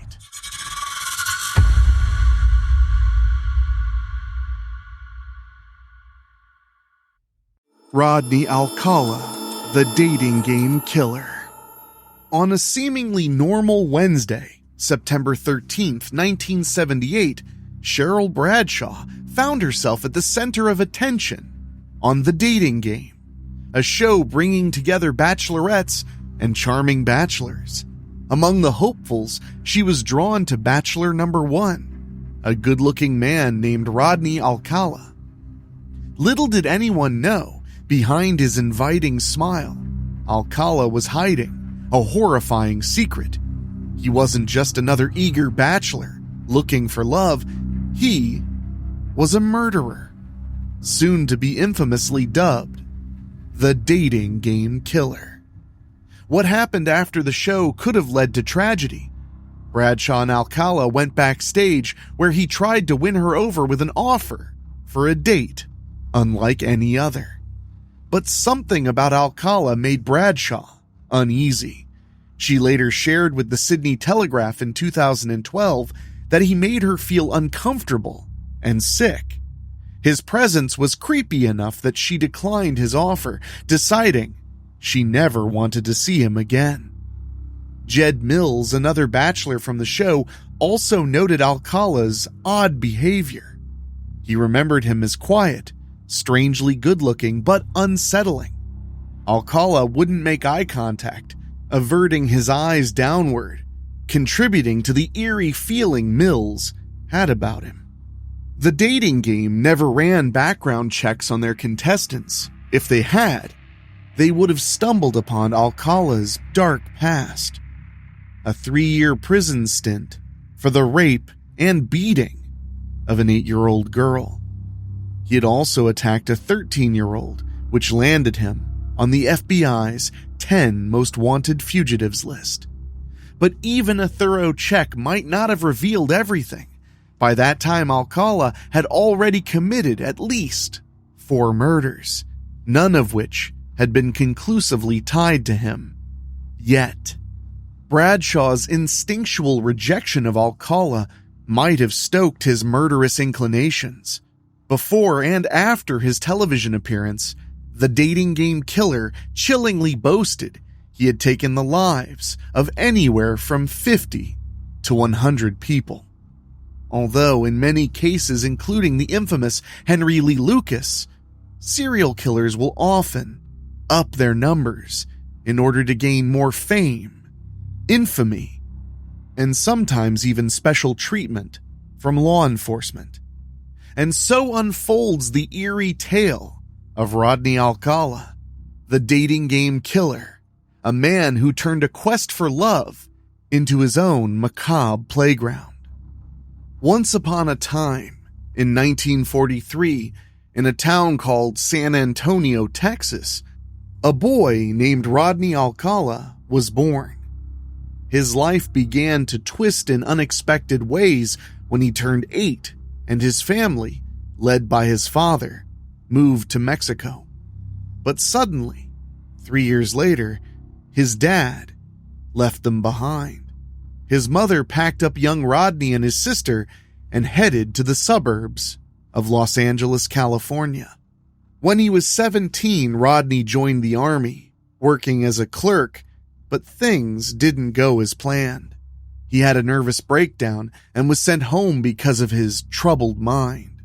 Rodney Alcala, the dating game killer. On a seemingly normal Wednesday, September 13th, 1978, Cheryl Bradshaw found herself at the center of attention on The Dating Game, a show bringing together bachelorettes and charming bachelors. Among the hopefuls, she was drawn to bachelor number 1, a good-looking man named Rodney Alcala. Little did anyone know, behind his inviting smile, Alcala was hiding a horrifying secret. He wasn't just another eager bachelor looking for love. He was a murderer, soon to be infamously dubbed the Dating Game Killer. What happened after the show could have led to tragedy. Bradshaw and Alcala went backstage where he tried to win her over with an offer for a date unlike any other. But something about Alcala made Bradshaw uneasy. She later shared with the Sydney Telegraph in 2012 that he made her feel uncomfortable and sick. His presence was creepy enough that she declined his offer, deciding she never wanted to see him again. Jed Mills, another bachelor from the show, also noted Alcala's odd behavior. He remembered him as quiet, strangely good-looking, but unsettling. Alcala wouldn't make eye contact, averting his eyes downward, contributing to the eerie feeling Mills had about him. The Dating Game never ran background checks on their contestants. If they had, they would have stumbled upon Alcala's dark past. A 3-year prison stint for the rape and beating of an 8-year-old girl. He had also attacked a 13-year-old, which landed him on the FBI's 10 most wanted fugitives list. But even a thorough check might not have revealed everything. By that time, Alcala had already committed at least 4 murders, none of which had been conclusively tied to him. Yet, Bradshaw's instinctual rejection of Alcala might have stoked his murderous inclinations. Before and after his television appearance, the dating game killer chillingly boasted he had taken the lives of anywhere from 50 to 100 people. Although in many cases, including the infamous Henry Lee Lucas, serial killers will often up their numbers in order to gain more fame, infamy, and sometimes even special treatment from law enforcement. And so unfolds the eerie tale of Rodney Alcala, the dating game killer, a man who turned a quest for love into his own macabre playground. Once upon a time, in 1943, in a town called San Antonio, Texas, a boy named Rodney Alcala was born. His life began to twist in unexpected ways when he turned 8 and his family, led by his father, moved to Mexico. But suddenly, 3 years later, his dad left them behind. His mother packed up young Rodney and his sister and headed to the suburbs of Los Angeles, California. When he was 17, Rodney joined the army, working as a clerk, but things didn't go as planned. He had a nervous breakdown and was sent home because of his troubled mind.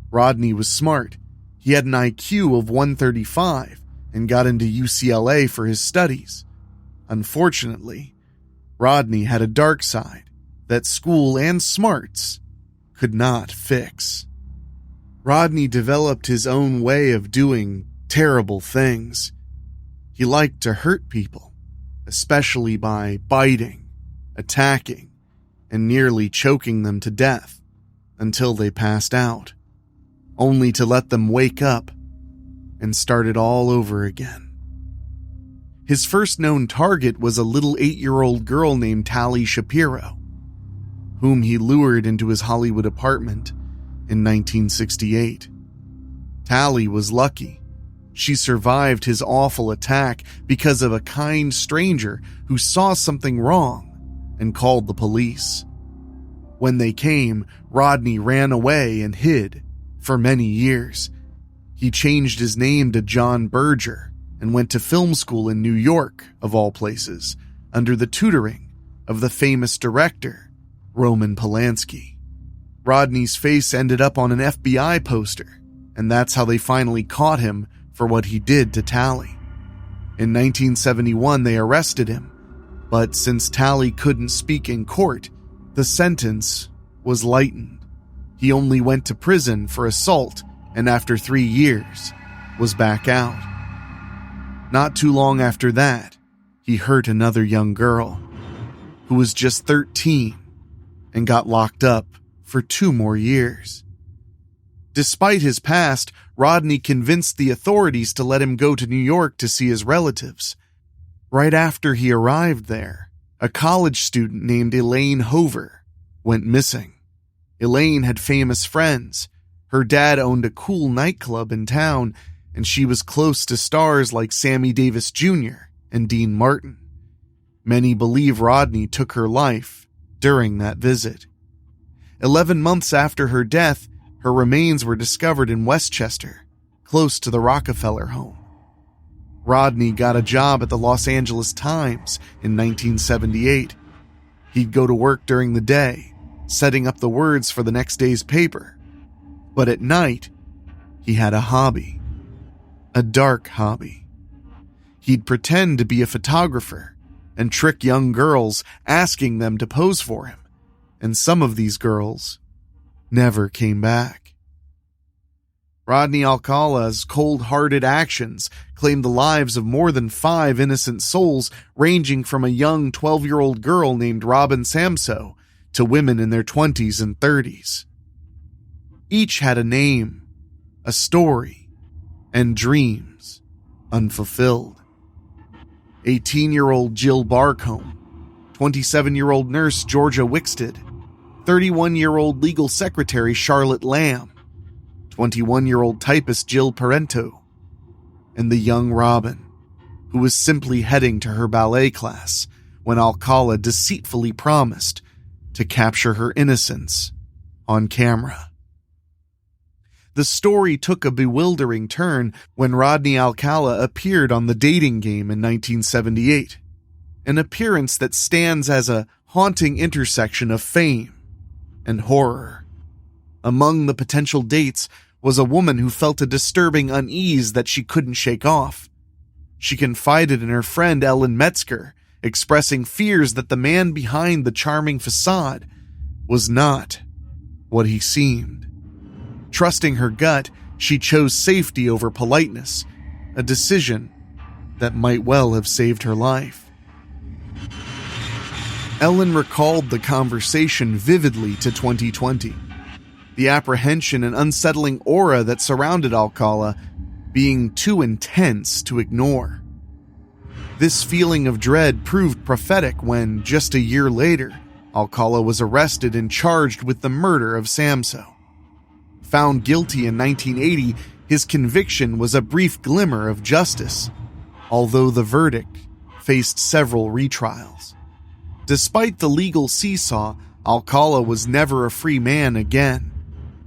Rodney was smart. He had an IQ of 135 and got into UCLA for his studies. Unfortunately, Rodney had a dark side that school and smarts could not fix. Rodney developed his own way of doing terrible things. He liked to hurt people, especially by biting, attacking, and nearly choking them to death until they passed out, only to let them wake up and start it all over again. His first known target was a little 8-year-old girl named Tali Shapiro, whom he lured into his Hollywood apartment in 1968. Tali was lucky. She survived his awful attack because of a kind stranger who saw something wrong and called the police. When they came, Rodney ran away and hid for many years. He changed his name to John Berger and went to film school in New York, of all places, under the tutoring of the famous director, Roman Polanski. Rodney's face ended up on an FBI poster, and that's how they finally caught him for what he did to Tali. In 1971, they arrested him, but since Tali couldn't speak in court, the sentence was lightened. He only went to prison for assault, and after 3 years, was back out. Not too long after that, he hurt another young girl, who was just 13, and got locked up for 2 more years. Despite his past, Rodney convinced the authorities to let him go to New York to see his relatives. Right after he arrived there, a college student named Elaine Hover went missing. Elaine had famous friends. Her dad owned a cool nightclub in town, and she was close to stars like Sammy Davis Jr. and Dean Martin. Many believe Rodney took her life during that visit. 11 months after her death, her remains were discovered in Westchester, close to the Rockefeller home. Rodney got a job at the Los Angeles Times in 1978. He'd go to work during the day, setting up the words for the next day's paper. But at night, he had a hobby. A dark hobby. He'd pretend to be a photographer and trick young girls, asking them to pose for him. And some of these girls never came back. Rodney Alcala's cold-hearted actions claimed the lives of more than 5 innocent souls, ranging from a young 12-year-old girl named Robin Samso to women in their 20s and 30s. Each had a name, a story, and dreams unfulfilled. 18-year-old Jill Barcombe, 27-year-old nurse Georgia Wickstead, 31-year-old legal secretary Charlotte Lamb, 21-year-old typist Jill Parento, and the young Robin, who was simply heading to her ballet class when Alcala deceitfully promised to capture her innocence on camera. The story took a bewildering turn when Rodney Alcala appeared on the dating game in 1978, an appearance that stands as a haunting intersection of fame and horror. Among the potential dates was a woman who felt a disturbing unease that she couldn't shake off. She confided in her friend Ellen Metzger, expressing fears that the man behind the charming facade was not what he seemed. Trusting her gut, she chose safety over politeness, a decision that might well have saved her life. Ellen recalled the conversation vividly to 2020, the apprehension and unsettling aura that surrounded Alcala being too intense to ignore. This feeling of dread proved prophetic when, just a year later, Alcala was arrested and charged with the murder of Samso. Found guilty in 1980, his conviction was a brief glimmer of justice, although the verdict faced several retrials. Despite the legal seesaw, Alcala was never a free man again,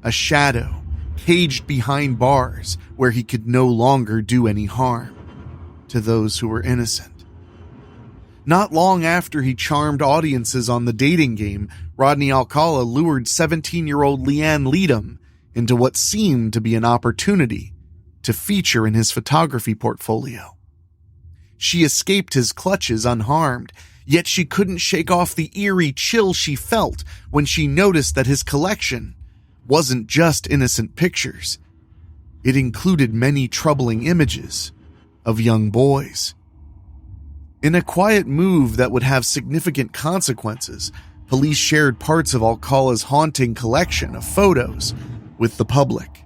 a shadow caged behind bars where he could no longer do any harm to those who were innocent. Not long after he charmed audiences on the dating game, Rodney Alcala lured 17-year-old Leanne Leadham into what seemed to be an opportunity to feature in his photography portfolio. She escaped his clutches unharmed, yet she couldn't shake off the eerie chill she felt when she noticed that his collection wasn't just innocent pictures. It included many troubling images of young boys. In a quiet move that would have significant consequences, police shared parts of Alcala's haunting collection of photos with the public.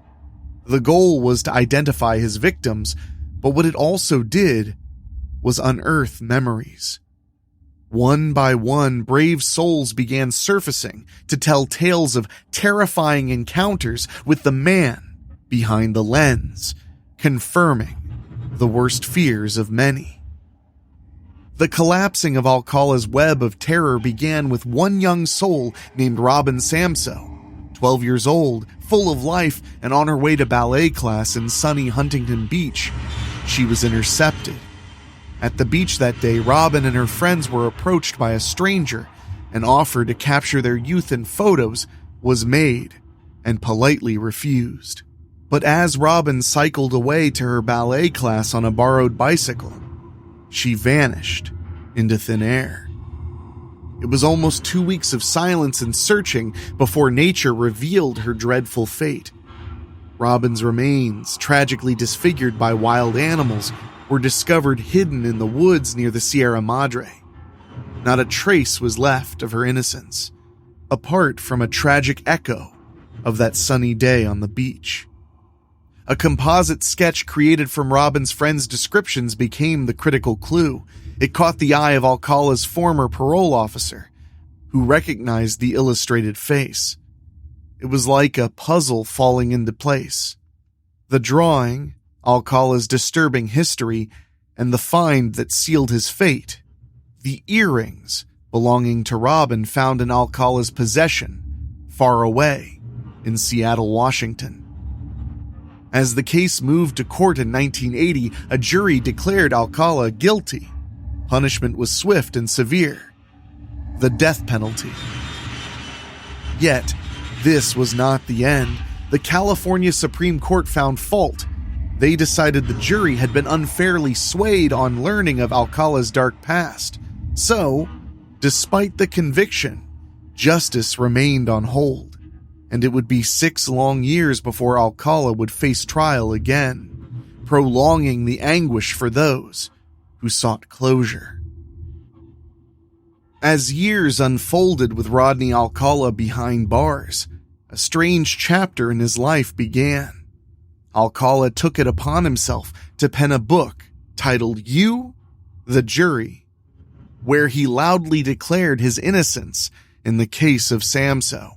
The goal was to identify his victims, but what it also did was unearth memories. One by one, brave souls began surfacing to tell tales of terrifying encounters with the man behind the lens, confirming the worst fears of many. The collapsing of Alcala's web of terror began with one young soul named Robin Samso, 12 years old, full of life, and on her way to ballet class in sunny Huntington Beach. She was intercepted. At the beach that day, Robin and her friends were approached by a stranger. An offer to capture their youth in photos was made and politely refused. But as Robin cycled away to her ballet class on a borrowed bicycle, she vanished into thin air. It was almost 2 weeks of silence and searching before nature revealed her dreadful fate. Robin's remains, tragically disfigured by wild animals, were discovered hidden in the woods near the Sierra Madre. Not a trace was left of her innocence, apart from a tragic echo of that sunny day on the beach. A composite sketch created from Robin's friends' descriptions became the critical clue. It caught the eye of Alcala's former parole officer, who recognized the illustrated face. It was like a puzzle falling into place. The drawing, Alcala's disturbing history, and the find that sealed his fate. The earrings belonging to Robin found in Alcala's possession, far away in Seattle, Washington. As the case moved to court in 1980, a jury declared Alcala guilty. Punishment was swift and severe: the death penalty. Yet, this was not the end. The California Supreme Court found fault. They decided the jury had been unfairly swayed on learning of Alcala's dark past. So, despite the conviction, justice remained on hold, and it would be 6 long years before Alcala would face trial again, prolonging the anguish for those who sought closure. As years unfolded with Rodney Alcala behind bars, a strange chapter in his life began. Alcala took it upon himself to pen a book titled You, the Jury, where he loudly declared his innocence in the case of Samso.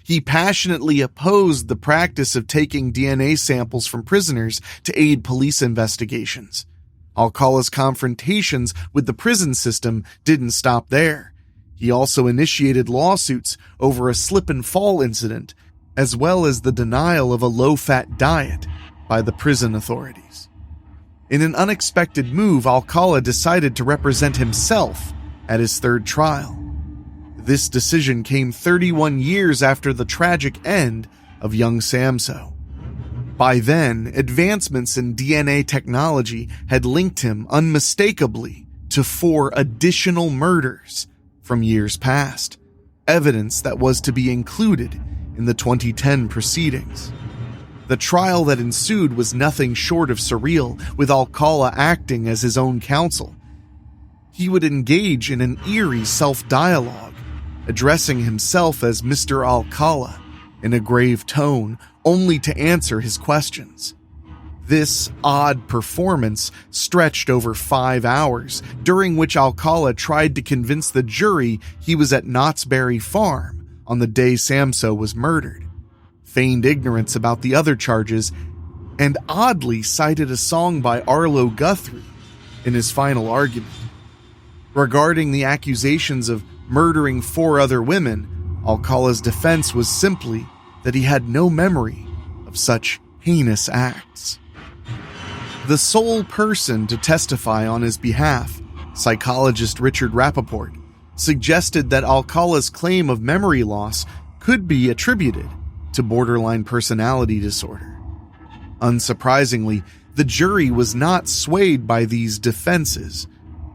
He passionately opposed the practice of taking DNA samples from prisoners to aid police investigations. Alcala's confrontations with the prison system didn't stop there. He also initiated lawsuits over a slip and fall incident as well as the denial of a low-fat diet by the prison authorities. In an unexpected move, Alcala decided to represent himself at his third trial. This decision came 31 years after the tragic end of young Samso. By then, advancements in DNA technology had linked him unmistakably to 4 additional murders from years past, evidence that was to be included in the 2010 proceedings. The trial that ensued was nothing short of surreal, with Alcala acting as his own counsel. He would engage in an eerie self-dialogue, addressing himself as Mr. Alcala in a grave tone, only to answer his questions. This odd performance stretched over 5 hours, during which Alcala tried to convince the jury he was at Knott's Berry Farm on the day Samso was murdered, feigned ignorance about the other charges, and oddly cited a song by Arlo Guthrie in his final argument. Regarding the accusations of murdering 4 other women, Alcala's defense was simply that he had no memory of such heinous acts. The sole person to testify on his behalf, psychologist Richard Rappaport, suggested that Alcala's claim of memory loss could be attributed to borderline personality disorder. Unsurprisingly, the jury was not swayed by these defenses.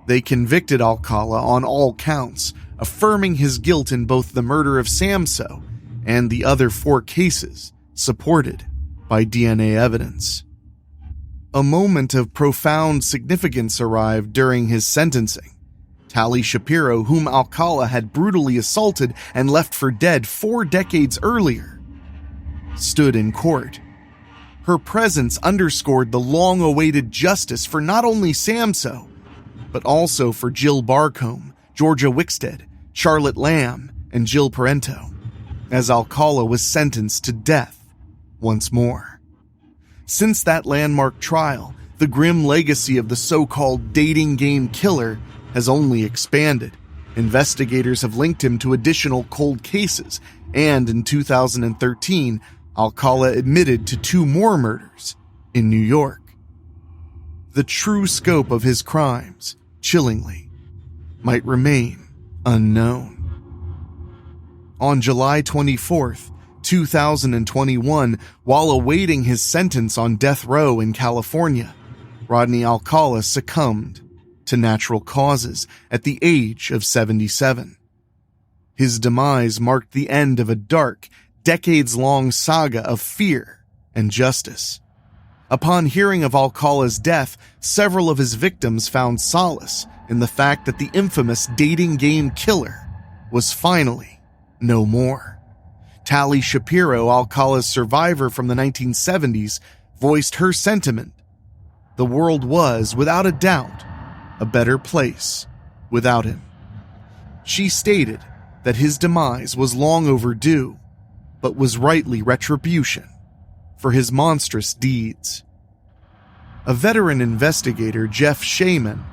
They convicted Alcala on all counts, affirming his guilt in both the murder of Samso and the other 4 cases, supported by DNA evidence. A moment of profound significance arrived during his sentencing. Tali Shapiro, whom Alcala had brutally assaulted and left for dead 4 decades earlier, stood in court. Her presence underscored the long-awaited justice for not only Samso, but also for Jill Barcombe, Georgia Wickstead, Charlotte Lamb, and Jill Parento, as Alcala was sentenced to death once more. Since that landmark trial, the grim legacy of the so-called dating game killer has only expanded. Investigators have linked him to additional cold cases, and in 2013, Alcala admitted to 2 more murders in New York. The true scope of his crimes, chillingly, might remain unknown. On July 24th, 2021, while awaiting his sentence on death row in California, Rodney Alcala succumbed to natural causes at the age of 77. His demise marked the end of a dark, decades-long saga of fear and justice. Upon hearing of Alcala's death, several of his victims found solace in the fact that the infamous dating game killer was finally no more. Tali Shapiro, Alcala's survivor from the 1970s, voiced her sentiment. The world was, without a doubt, a better place without him. She stated that his demise was long overdue, but was rightly retribution for his monstrous deeds. A veteran investigator, Jeff Shaman,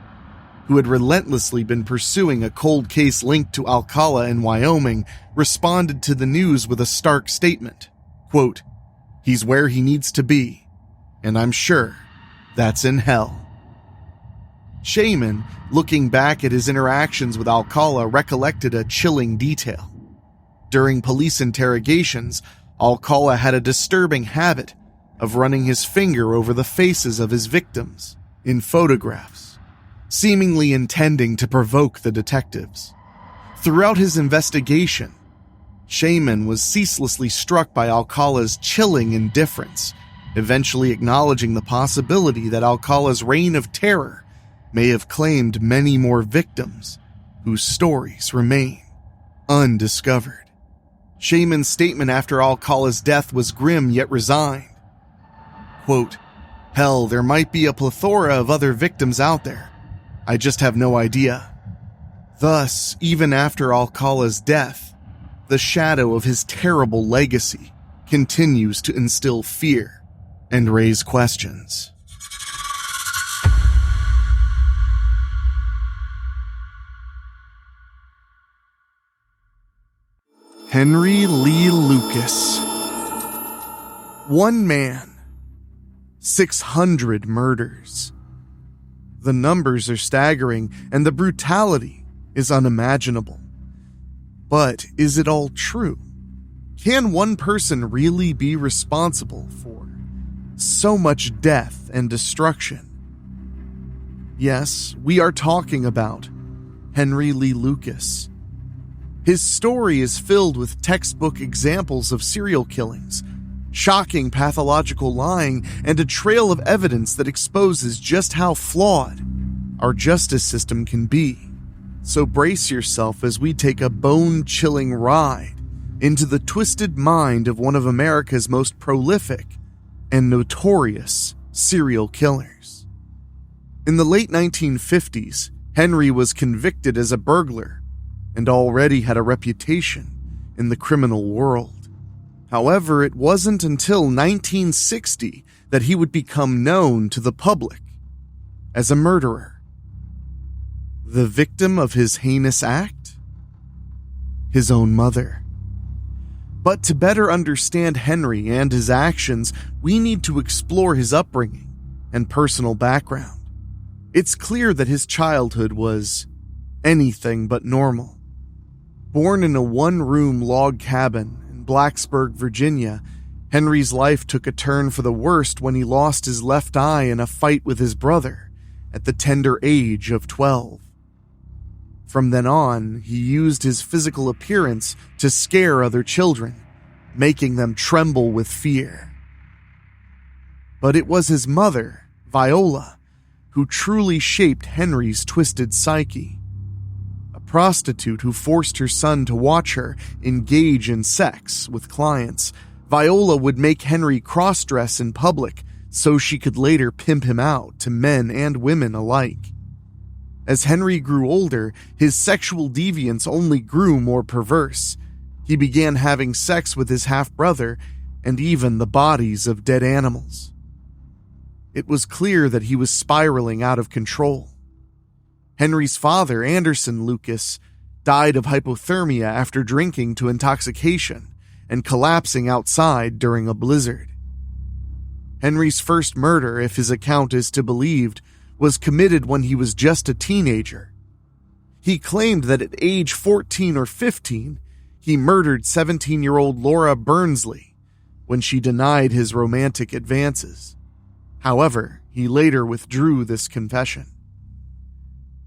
who had relentlessly been pursuing a cold case linked to Alcala in Wyoming, responded to the news with a stark statement. Quote, "He's where he needs to be, and I'm sure that's in hell." Shaman, looking back at his interactions with Alcala, recollected a chilling detail. During police interrogations, Alcala had a disturbing habit of running his finger over the faces of his victims in photographs, seemingly intending to provoke the detectives. Throughout his investigation, Shaman was ceaselessly struck by Alcala's chilling indifference, eventually acknowledging the possibility that Alcala's reign of terror may have claimed many more victims whose stories remain undiscovered. Shaman's statement after Alcala's death was grim yet resigned. Quote, "Hell, there might be a plethora of other victims out there. I just have no idea." Thus, even after Alcala's death, the shadow of his terrible legacy continues to instill fear and raise questions. Henry Lee Lucas, One man, 600 murders. The numbers are staggering, and the brutality is unimaginable. But is it all true? Can one person really be responsible for so much death and destruction? Yes, we are talking about Henry Lee Lucas. His story is filled with textbook examples of serial killings, shocking pathological lying, and a trail of evidence that exposes just how flawed our justice system can be. So brace yourself as we take a bone-chilling ride into the twisted mind of one of America's most prolific and notorious serial killers. In the late 1950s, Henry was convicted as a burglar and already had a reputation in the criminal world. However, it wasn't until 1960 that he would become known to the public as a murderer. The victim of his heinous act? His own mother. But to better understand Henry and his actions, we need to explore his upbringing and personal background. It's clear that his childhood was anything but normal. Born in a one-room log cabin in Blacksburg, Virginia, Henry's life took a turn for the worst when he lost his left eye in a fight with his brother at the tender age of 12. From then on, he used his physical appearance to scare other children, making them tremble with fear. But it was his mother, Viola, who truly shaped Henry's twisted psyche. A prostitute who forced her son to watch her engage in sex with clients, Viola would make Henry cross-dress in public so she could later pimp him out to men and women alike. As Henry grew older, his sexual deviance only grew more perverse. He began having sex with his half-brother and even the bodies of dead animals. It was clear that he was spiraling out of control. Henry's father, Anderson Lucas, died of hypothermia after drinking to intoxication and collapsing outside during a blizzard. Henry's first murder, if his account is to be believed, was committed when he was just a teenager. He claimed that at age 14 or 15, he murdered 17-year-old Laura Burnsley when she denied his romantic advances. However, he later withdrew this confession.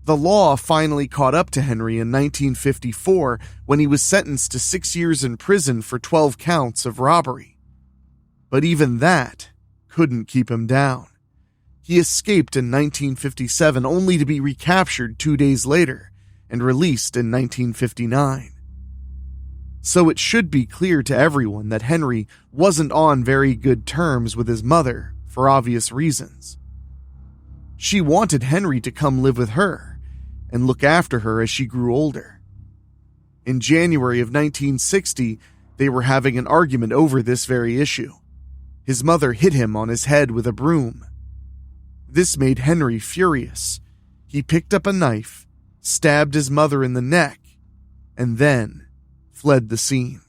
The law finally caught up to Henry in 1954 when he was sentenced to 6 years in prison for 12 counts of robbery. But even that couldn't keep him down. He escaped in 1957 only to be recaptured 2 days later and released in 1959. So it should be clear to everyone that Henry wasn't on very good terms with his mother for obvious reasons. She wanted Henry to come live with her and look after her as she grew older. In January of 1960, they were having an argument over this very issue. His mother hit him on his head with a broom. This made Henry furious. He picked up a knife, stabbed his mother in the neck, and then fled the scene.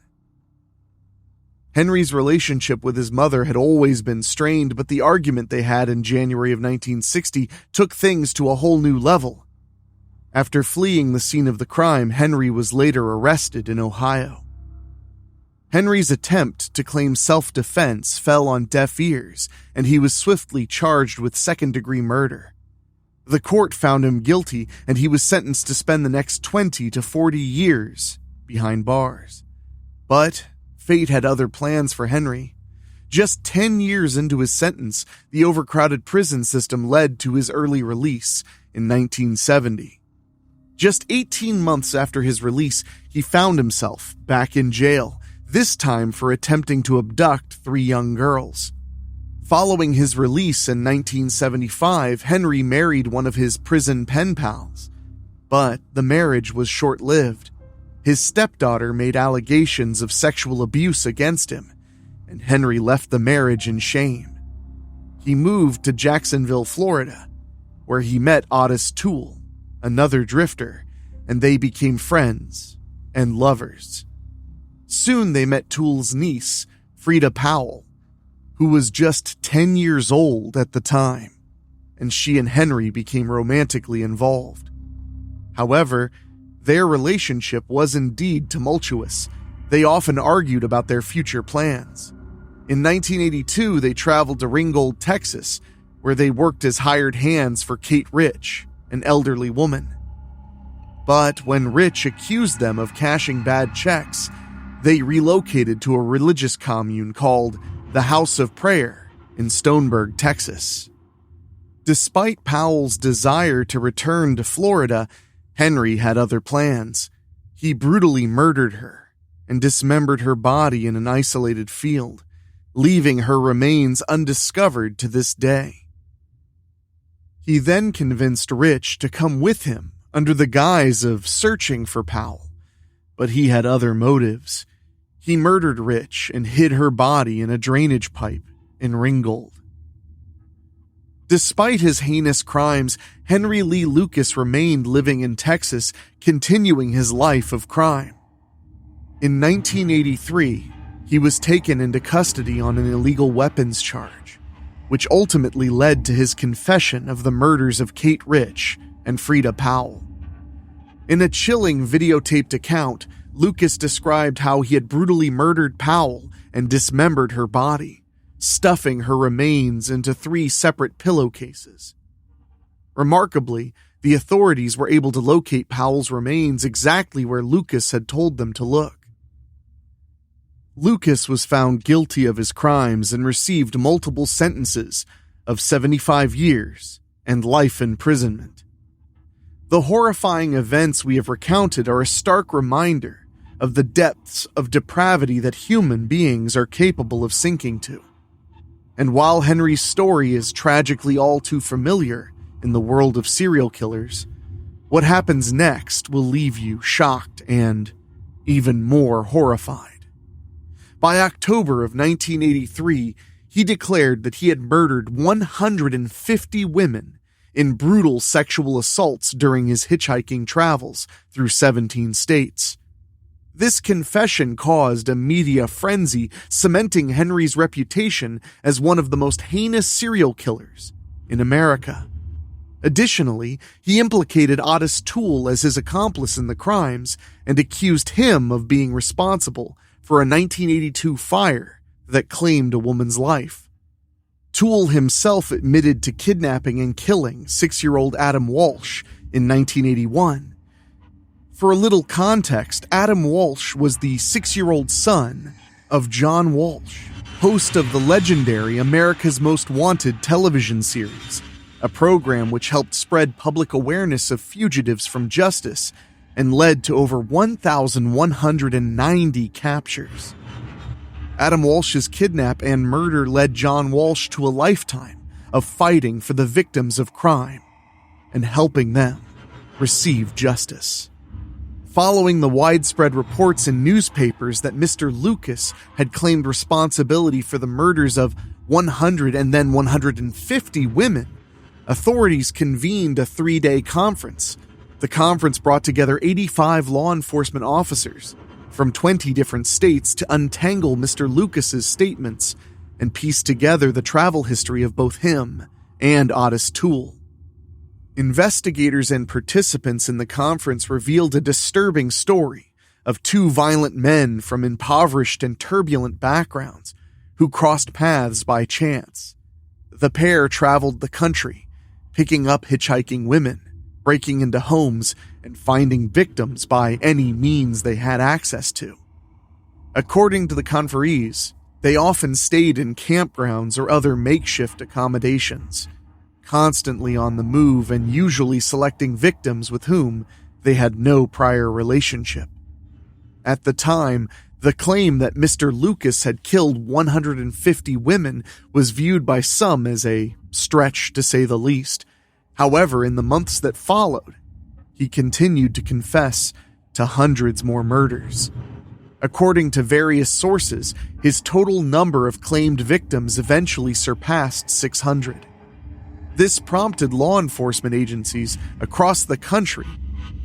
Henry's relationship with his mother had always been strained, but the argument they had in January of 1960 took things to a whole new level. After fleeing the scene of the crime, Henry was later arrested in Ohio. Henry's attempt to claim self-defense fell on deaf ears, and he was swiftly charged with second-degree murder. The court found him guilty, and he was sentenced to spend the next 20 to 40 years behind bars. But fate had other plans for Henry. Just 10 years into his sentence, the overcrowded prison system led to his early release in 1970. Just 18 months after his release, he found himself back in jail, this time for attempting to abduct 3 young girls. Following his release in 1975, Henry married one of his prison pen pals. But the marriage was short-lived. His stepdaughter made allegations of sexual abuse against him, and Henry left the marriage in shame. He moved to Jacksonville, Florida, where he met Otis Toole, another drifter, and they became friends and lovers. Soon they met Toole's niece, Frida Powell. who was just 10 years old at the time, and she and Henry became romantically involved. However, their relationship was indeed tumultuous. They often argued about their future plans. In 1982, they traveled to Ringgold, Texas, where they worked as hired hands for Kate Rich, an elderly woman. But when Rich accused them of cashing bad checks, they relocated to a religious commune called the House of Prayer in Stoneburg, Texas. Despite Powell's desire to return to Florida, Henry had other plans. He brutally murdered her and dismembered her body in an isolated field, leaving her remains undiscovered to this day. He then convinced Rich to come with him under the guise of searching for Powell, but he had other motives. He murdered Rich and hid her body in a drainage pipe in Ringgold. Despite his heinous crimes, Henry Lee Lucas remained living in Texas, continuing his life of crime. In 1983, he was taken into custody on an illegal weapons charge, which ultimately led to his confession of the murders of Kate Rich and Frida Powell. In a chilling videotaped account, Lucas described how he had brutally murdered Powell and dismembered her body, stuffing her remains into 3 separate pillowcases. Remarkably, the authorities were able to locate Powell's remains exactly where Lucas had told them to look. Lucas was found guilty of his crimes and received multiple sentences of 75 years and life imprisonment. The horrifying events we have recounted are a stark reminder of the depths of depravity that human beings are capable of sinking to. And while Henry's story is tragically all too familiar in the world of serial killers, what happens next will leave you shocked and even more horrified. By October of 1983, he declared that he had murdered 150 women in brutal sexual assaults during his hitchhiking travels through 17 states. This confession caused a media frenzy, cementing Henry's reputation as one of the most heinous serial killers in America. Additionally, he implicated Otis Toole as his accomplice in the crimes and accused him of being responsible for a 1982 fire that claimed a woman's life. Toole himself admitted to kidnapping and killing 6-year-old Adam Walsh in 1981. For a little context, Adam Walsh was the 6-year-old son of John Walsh, host of the legendary America's Most Wanted television series, a program which helped spread public awareness of fugitives from justice and led to over 1,190 captures. Adam Walsh's kidnap and murder led John Walsh to a lifetime of fighting for the victims of crime and helping them receive justice. Following the widespread reports in newspapers that Mr. Lucas had claimed responsibility for the murders of 100 and then 150 women, authorities convened a 3-day conference. The conference brought together 85 law enforcement officers from 20 different states to untangle Mr. Lucas's statements and piece together the travel history of both him and Otis Toole. Investigators and participants in the conference revealed a disturbing story of 2 violent men from impoverished and turbulent backgrounds who crossed paths by chance. The pair traveled the country, picking up hitchhiking women, breaking into homes, and finding victims by any means they had access to. According to the conferees, they often stayed in campgrounds or other makeshift accommodations, constantly on the move and usually selecting victims with whom they had no prior relationship. At the time, the claim that Mr. Lucas had killed 150 women was viewed by some as a stretch, to say the least. However, in the months that followed, he continued to confess to hundreds more murders. According to various sources, his total number of claimed victims eventually surpassed 600. This prompted law enforcement agencies across the country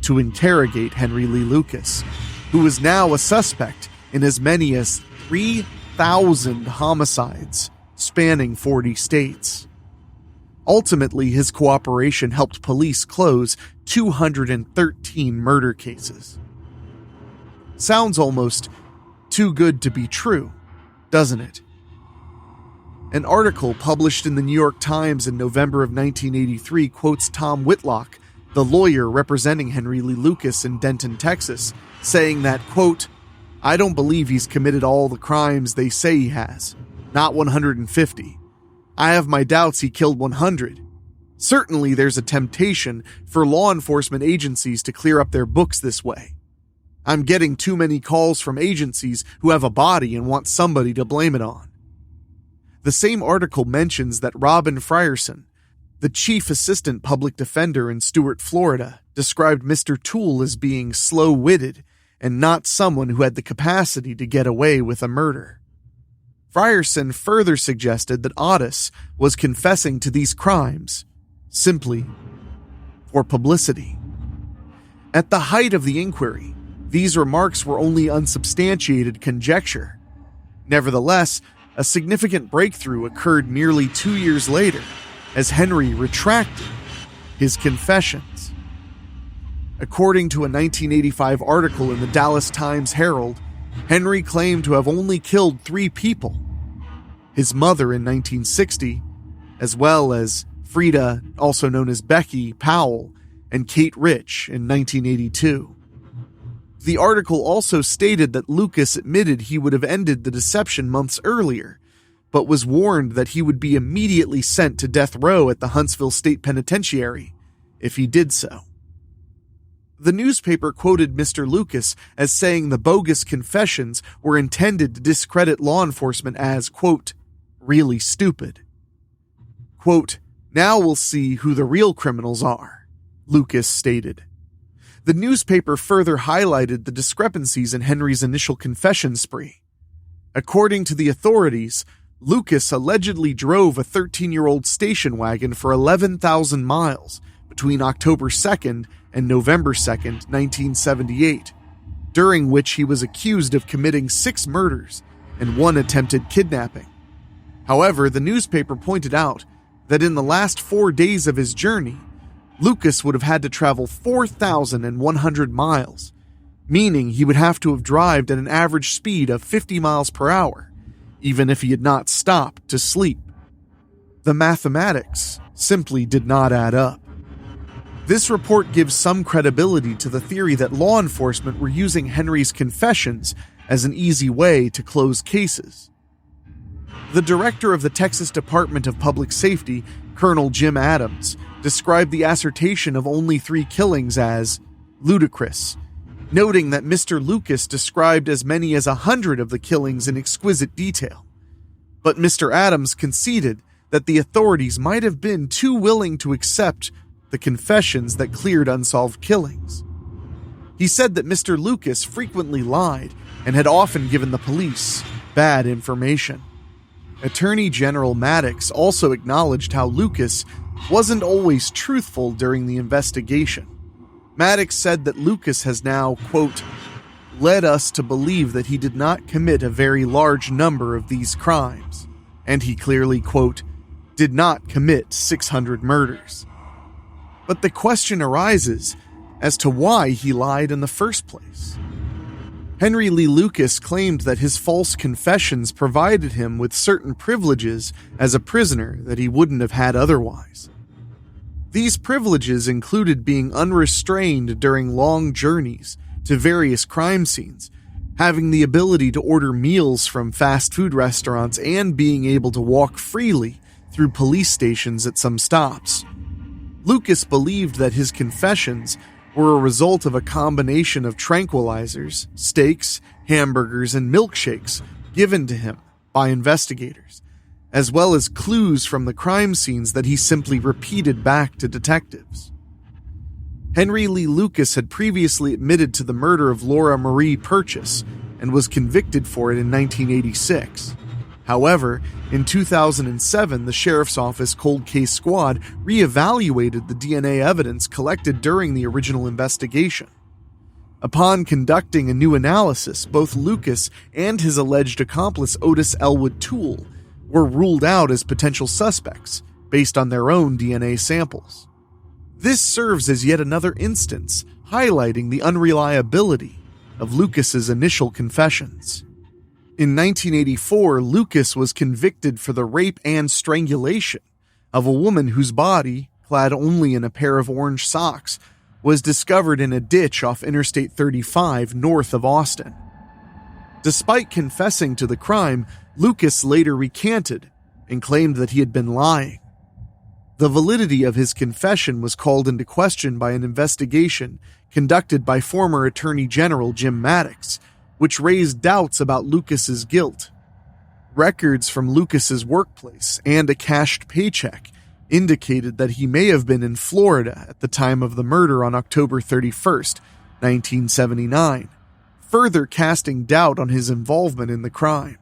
to interrogate Henry Lee Lucas, who is now a suspect in as many as 3,000 homicides spanning 40 states. Ultimately, his cooperation helped police close 213 murder cases. Sounds almost too good to be true, doesn't it? An article published in the New York Times in November of 1983 quotes Tom Whitlock, the lawyer representing Henry Lee Lucas in Denton, Texas, saying that, quote, "I don't believe he's committed all the crimes they say he has. Not 150. I have my doubts he killed 100. Certainly there's a temptation for law enforcement agencies to clear up their books this way. I'm getting too many calls from agencies who have a body and want somebody to blame it on." The same article mentions that Robin Frierson, the chief assistant public defender in Stuart, Florida, described Mr. Toole as being slow-witted and not someone who had the capacity to get away with a murder. Frierson further suggested that Otis was confessing to these crimes simply for publicity. At the height of the inquiry, these remarks were only unsubstantiated conjecture. Nevertheless, a significant breakthrough occurred nearly 2 years later as Henry retracted his confessions. According to a 1985 article in the Dallas Times-Herald, Henry claimed to have only killed 3 people: his mother in 1960, as well as Frida, also known as Becky Powell, and Kate Rich in 1982. The article also stated that Lucas admitted he would have ended the deception months earlier, but was warned that he would be immediately sent to death row at the Huntsville State Penitentiary if he did so. The newspaper quoted Mr. Lucas as saying the bogus confessions were intended to discredit law enforcement as, quote, really stupid. Quote, "Now we'll see who the real criminals are," Lucas stated. The newspaper further highlighted the discrepancies in Henry's initial confession spree. According to the authorities, Lucas allegedly drove a 13-year-old station wagon for 11,000 miles between October 2nd and November 2nd, 1978, during which he was accused of committing 6 murders and 1 attempted kidnapping. However, the newspaper pointed out that in the last 4 days of his journey, Lucas would have had to travel 4,100 miles, meaning he would have to have driven at an average speed of 50 miles per hour, even if he had not stopped to sleep. The mathematics simply did not add up. This report gives some credibility to the theory that law enforcement were using Henry's confessions as an easy way to close cases. The director of the Texas Department of Public Safety, Colonel Jim Adams, described the assertion of only 3 killings as ludicrous, noting that Mr. Lucas described as many as 100 of the killings in exquisite detail. But Mr. Adams conceded that the authorities might have been too willing to accept the confessions that cleared unsolved killings. He said that Mr. Lucas frequently lied and had often given the police bad information. Attorney General Maddox also acknowledged how Lucas wasn't always truthful during the investigation. Maddox said that Lucas has now, quote, led us to believe that he did not commit a very large number of these crimes, and he clearly, quote, did not commit 600 murders. But the question arises as to why he lied in the first place. Henry Lee Lucas claimed that his false confessions provided him with certain privileges as a prisoner that he wouldn't have had otherwise. These privileges included being unrestrained during long journeys to various crime scenes, having the ability to order meals from fast food restaurants, and being able to walk freely through police stations at some stops. Lucas believed that his confessions were a result of a combination of tranquilizers, steaks, hamburgers, and milkshakes given to him by investigators, as well as clues from the crime scenes that he simply repeated back to detectives. Henry Lee Lucas had previously admitted to the murder of Laura Marie Purchase and was convicted for it in 1986. However, in 2007, the Sheriff's Office Cold Case Squad reevaluated the DNA evidence collected during the original investigation. Upon conducting a new analysis, both Lucas and his alleged accomplice Otis Elwood Toole were ruled out as potential suspects based on their own DNA samples. This serves as yet another instance highlighting the unreliability of Lucas's initial confessions. In 1984, Lucas was convicted for the rape and strangulation of a woman whose body, clad only in a pair of orange socks, was discovered in a ditch off Interstate 35 north of Austin. Despite confessing to the crime, Lucas later recanted and claimed that he had been lying. The validity of his confession was called into question by an investigation conducted by former Attorney General Jim Maddox, which raised doubts about Lucas's guilt. Records from Lucas's workplace and a cashed paycheck indicated that he may have been in Florida at the time of the murder on October 31st, 1979, further casting doubt on his involvement in the crime.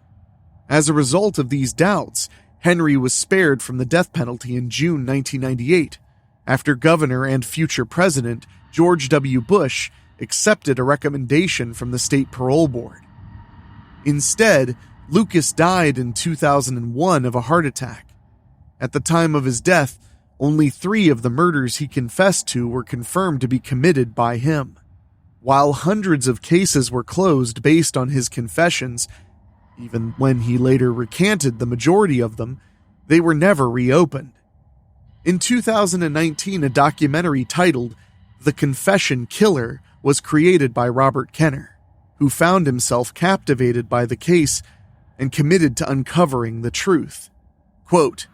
As a result of these doubts, Henry was spared from the death penalty in June 1998, after Governor and future President George W. Bush accepted a recommendation from the state parole board. Instead, Lucas died in 2001 of a heart attack. At the time of his death, only 3 of the murders he confessed to were confirmed to be committed by him. While hundreds of cases were closed based on his confessions, even when he later recanted the majority of them, they were never reopened. In 2019, a documentary titled The Confession Killer was created by Robert Kenner, who found himself captivated by the case and committed to uncovering the truth. Quote,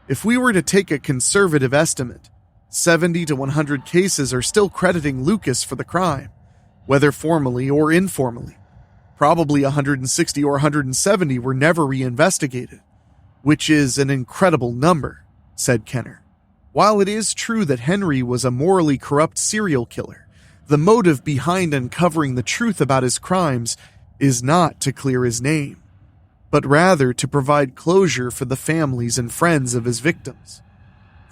"If we were to take a conservative estimate, 70 to 100 cases are still crediting Lucas for the crime, whether formally or informally. Probably 160 or 170 were never reinvestigated, which is an incredible number," said Kenner. While it is true that Henry was a morally corrupt serial killer, the motive behind uncovering the truth about his crimes is not to clear his name, but rather to provide closure for the families and friends of his victims.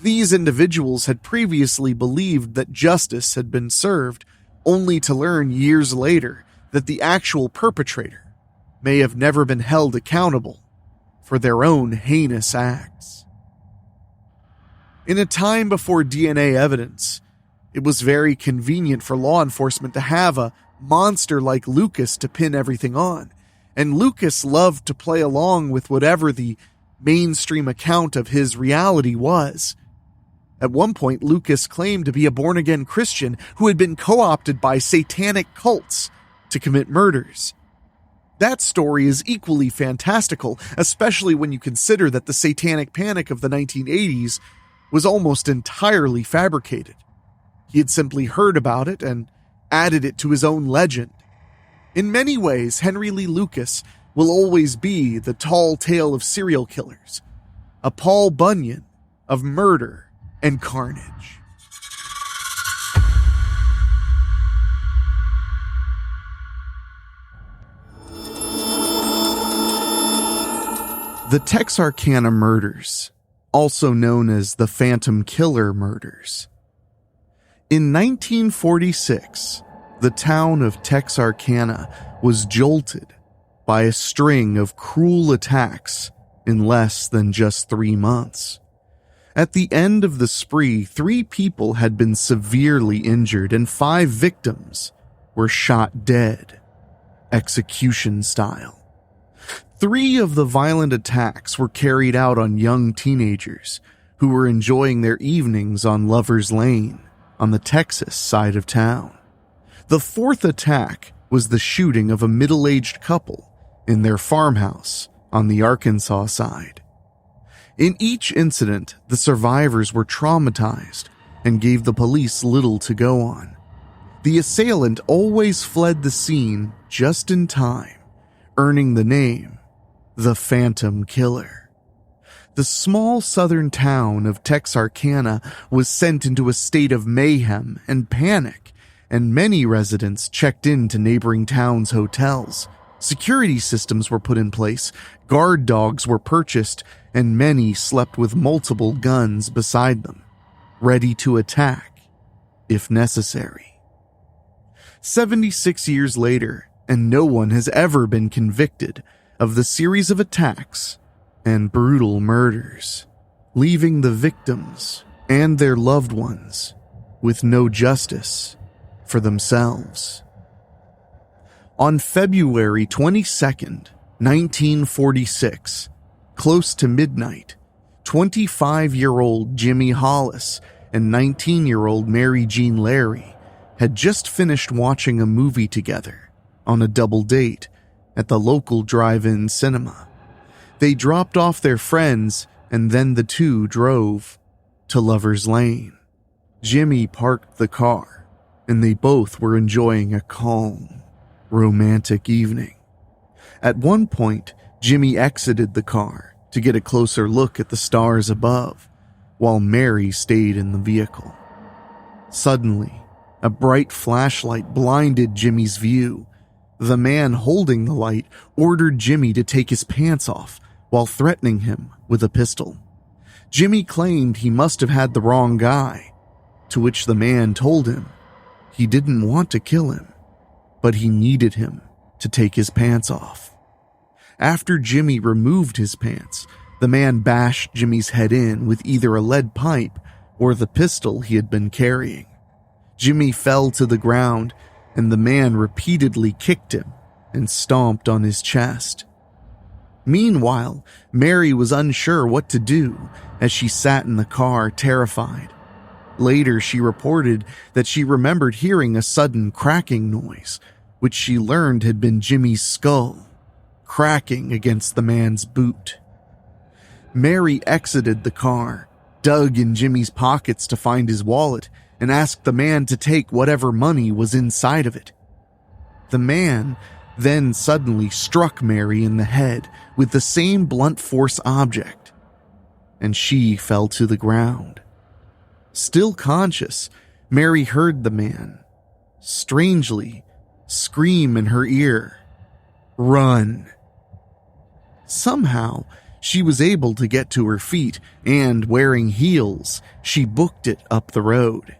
These individuals had previously believed that justice had been served, only to learn years later that the actual perpetrator may have never been held accountable for their own heinous acts. In a time before DNA evidence, it was very convenient for law enforcement to have a monster like Lucas to pin everything on, and Lucas loved to play along with whatever the mainstream account of his reality was. At one point, Lucas claimed to be a born-again Christian who had been co-opted by satanic cults to commit murders. That story is equally fantastical, especially when you consider that the satanic panic of the 1980s was almost entirely fabricated. He had simply heard about it and added it to his own legend. In many ways, Henry Lee Lucas will always be the tall tale of serial killers, a Paul Bunyan of murder and carnage. The Texarkana murders, also known as the Phantom Killer murders. In 1946, the town of Texarkana was jolted by a string of cruel attacks in less than just 3 months. At the end of the spree, 3 people had been severely injured and 5 victims were shot dead, execution style. 3 of the violent attacks were carried out on young teenagers who were enjoying their evenings on Lover's Lane on the Texas side of town. The 4th attack was the shooting of a middle-aged couple in their farmhouse on the Arkansas side. In each incident, the survivors were traumatized and gave the police little to go on. The assailant always fled the scene just in time, earning the name the Phantom Killer. The small southern town of Texarkana was sent into a state of mayhem and panic, and many residents checked into neighboring towns' hotels. Security systems were put in place, guard dogs were purchased, and many slept with multiple guns beside them, ready to attack if necessary. 76 years later, and no one has ever been convicted of the series of attacks and brutal murders, leaving the victims and their loved ones with no justice for themselves. On February 22nd, 1946, close to midnight, 25-year-old Jimmy Hollis and 19-year-old Mary Jean Larry had just finished watching a movie together on a double date at the local drive-in cinema. They dropped off their friends and then the two drove to Lover's Lane. Jimmy parked the car and they both were enjoying a calm, romantic evening. At one point, Jimmy exited the car to get a closer look at the stars above, while Mary stayed in the vehicle. Suddenly, a bright flashlight blinded Jimmy's view. The man holding the light ordered Jimmy to take his pants off while threatening him with a pistol. Jimmy claimed he must have had the wrong guy, to which the man told him he didn't want to kill him, but he needed him to take his pants off. After Jimmy removed his pants, the man bashed Jimmy's head in with either a lead pipe or the pistol he had been carrying. Jimmy fell to the ground, and the man repeatedly kicked him and stomped on his chest. Meanwhile, Mary was unsure what to do as she sat in the car, terrified. Later, she reported that she remembered hearing a sudden cracking noise, which she learned had been Jimmy's skull cracking against the man's boot. Mary exited the car, dug in Jimmy's pockets to find his wallet, and asked the man to take whatever money was inside of it. The man then suddenly struck Mary in the head with the same blunt force object, and she fell to the ground. Still conscious, Mary heard the man, strangely, scream in her ear, "Run!" Somehow, she was able to get to her feet, and wearing heels, she booked it up the road.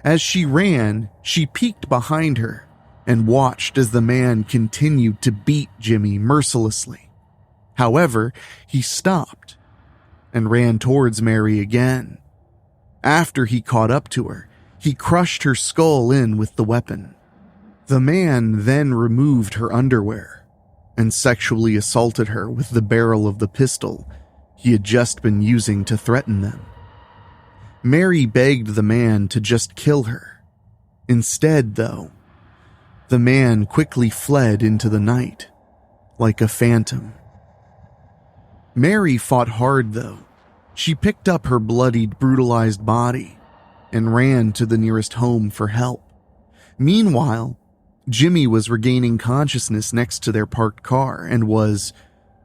As she ran, she peeked behind her and watched as the man continued to beat Jimmy mercilessly. However, he stopped and ran towards Mary again. After he caught up to her, he crushed her skull in with the weapon. The man then removed her underwear and sexually assaulted her with the barrel of the pistol he had just been using to threaten them. Mary begged the man to just kill her. Instead, though, the man quickly fled into the night, like a phantom. Mary fought hard, though. She picked up her bloodied, brutalized body and ran to the nearest home for help. Meanwhile, Jimmy was regaining consciousness next to their parked car and was,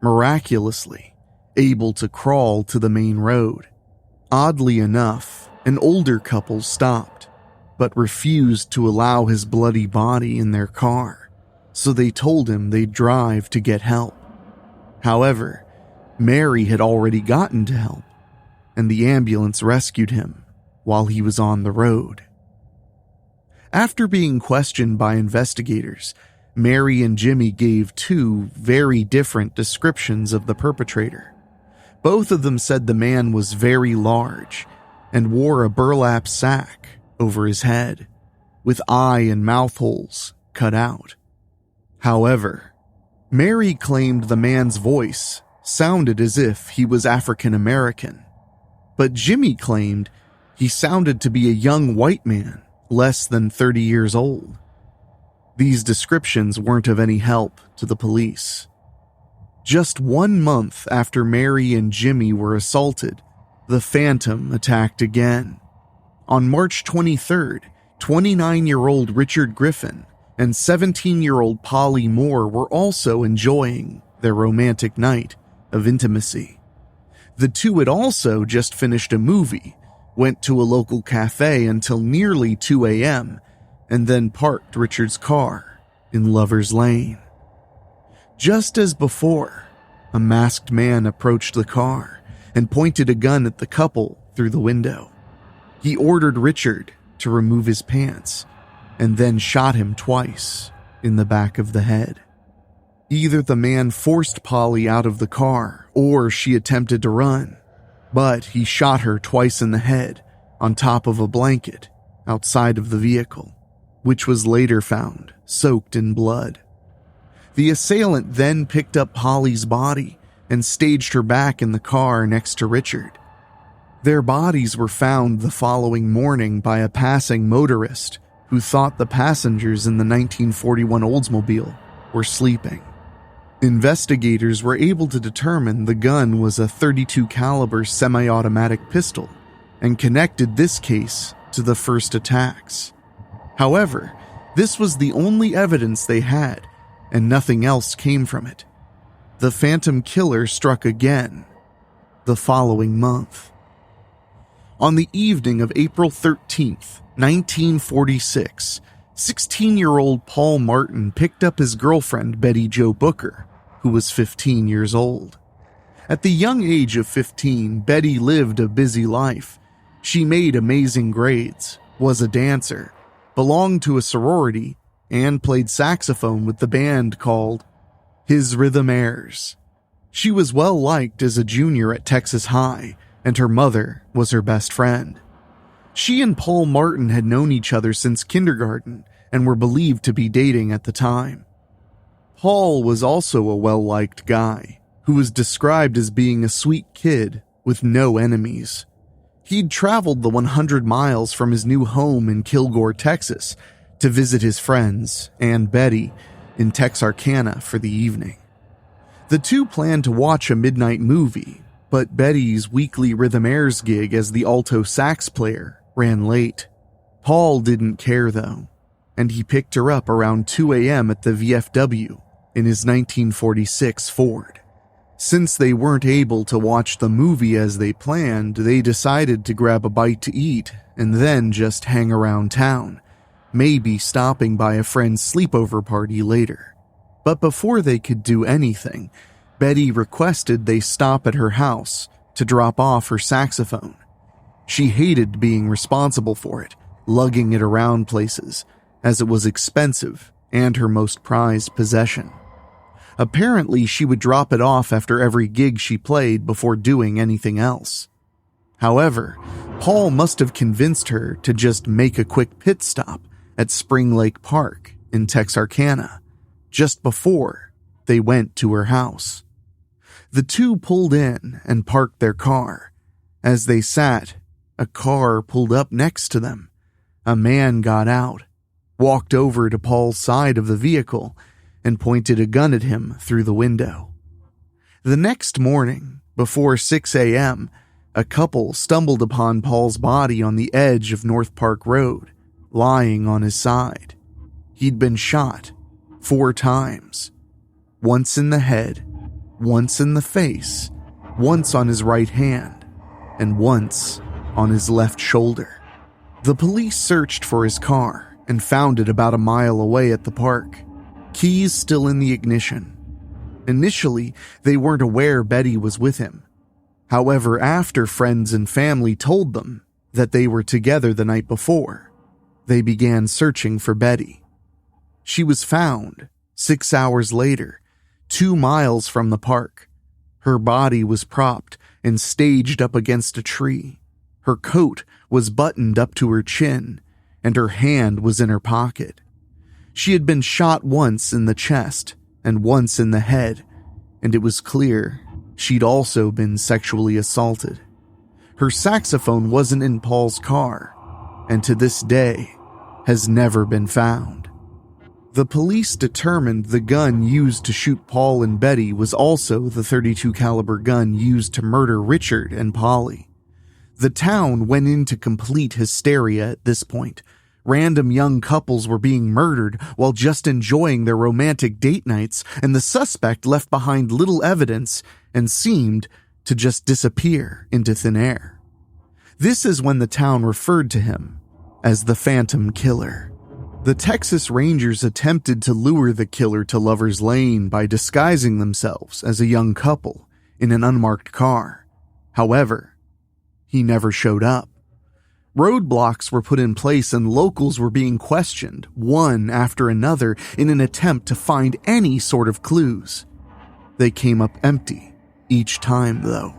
miraculously, able to crawl to the main road. Oddly enough, an older couple stopped, but refused to allow his bloody body in their car, so they told him they'd drive to get help. However, Mary had already gotten to help, and the ambulance rescued him while he was on the road. After being questioned by investigators, Mary and Jimmy gave two very different descriptions of the perpetrator. Both of them said the man was very large and wore a burlap sack over his head, with eye and mouth holes cut out. However, Mary claimed the man's voice sounded as if he was African American, but Jimmy claimed he sounded to be a young white man, less than 30 years old. These descriptions weren't of any help to the police. Just 1 month after Mary and Jimmy were assaulted, the Phantom attacked again. On March 23rd, 29-year-old Richard Griffin and 17-year-old Polly Moore were also enjoying their romantic night of intimacy. The two had also just finished a movie, went to a local cafe until nearly 2 a.m., and then parked Richard's car in Lover's Lane. Just as before, a masked man approached the car and pointed a gun at the couple through the window. He ordered Richard to remove his pants and then shot him twice in the back of the head. Either the man forced Polly out of the car or she attempted to run, but he shot her twice in the head on top of a blanket outside of the vehicle, which was later found soaked in blood. The assailant then picked up Polly's body and staged her back in the car next to Richard. Their bodies were found the following morning by a passing motorist who thought the passengers in the 1941 Oldsmobile were sleeping. Investigators were able to determine the gun was a .32 caliber semi-automatic pistol and connected this case to the first attacks. However, this was the only evidence they had, and nothing else came from it. The Phantom Killer struck again the following month. On the evening of April 13th, 1946, 16-year-old Paul Martin picked up his girlfriend Betty Jo Booker, who was 15 years old. At the young age of 15, Betty lived a busy life. She made amazing grades, was a dancer, belonged to a sorority, and played saxophone with the band called His Rhythm Airs. She was well liked as a junior at Texas High, and her mother was her best friend. She and Paul Martin had known each other since kindergarten and were believed to be dating at the time. Paul was also a well-liked guy who was described as being a sweet kid with no enemies. He'd traveled the 100 miles from his new home in Kilgore, Texas, to visit his friends and Betty in Texarkana for the evening. The two planned to watch a midnight movie, but Betty's weekly Rhythm Airs gig as the alto sax player ran late. Paul didn't care though, and he picked her up around 2 a.m. at the VFW in his 1946 Ford. Since they weren't able to watch the movie as they planned, they decided to grab a bite to eat and then just hang around town, maybe stopping by a friend's sleepover party later. But before they could do anything, Betty requested they stop at her house to drop off her saxophone. She hated being responsible for it, lugging it around places, as it was expensive and her most prized possession. Apparently, she would drop it off after every gig she played before doing anything else. However, Paul must have convinced her to just make a quick pit stop at Spring Lake Park in Texarkana, just before they went to her house. The two pulled in and parked their car. As they sat, a car pulled up next to them. A man got out, walked over to Paul's side of the vehicle, and pointed a gun at him through the window. The next morning, before 6 a.m., a couple stumbled upon Paul's body on the edge of North Park Road, lying on his side. He'd been shot 4 times, once in the head, once in the face, once on his right hand, and once on his left shoulder. The police searched for his car and found it about a mile away at the park, keys still in the ignition. Initially, they weren't aware Betty was with him. However, after friends and family told them that they were together the night before, they began searching for Betty. She was found 6 hours later, 2 miles from the park. Her body was propped and staged up against a tree. Her coat was buttoned up to her chin, and her hand was in her pocket. She had been shot once in the chest and once in the head, and it was clear she'd also been sexually assaulted. Her saxophone wasn't in Paul's car, and to this day has never been found. The police determined the gun used to shoot Paul and Betty was also the .32 caliber gun used to murder Richard and Polly. The town went into complete hysteria at this point. Random young couples were being murdered while just enjoying their romantic date nights, and the suspect left behind little evidence and seemed to just disappear into thin air. This is when the town referred to him as the Phantom Killer. The Texas Rangers attempted to lure the killer to Lover's Lane by disguising themselves as a young couple in an unmarked car. However, he never showed up. Roadblocks were put in place and locals were being questioned, one after another, in an attempt to find any sort of clues. They came up empty each time, though.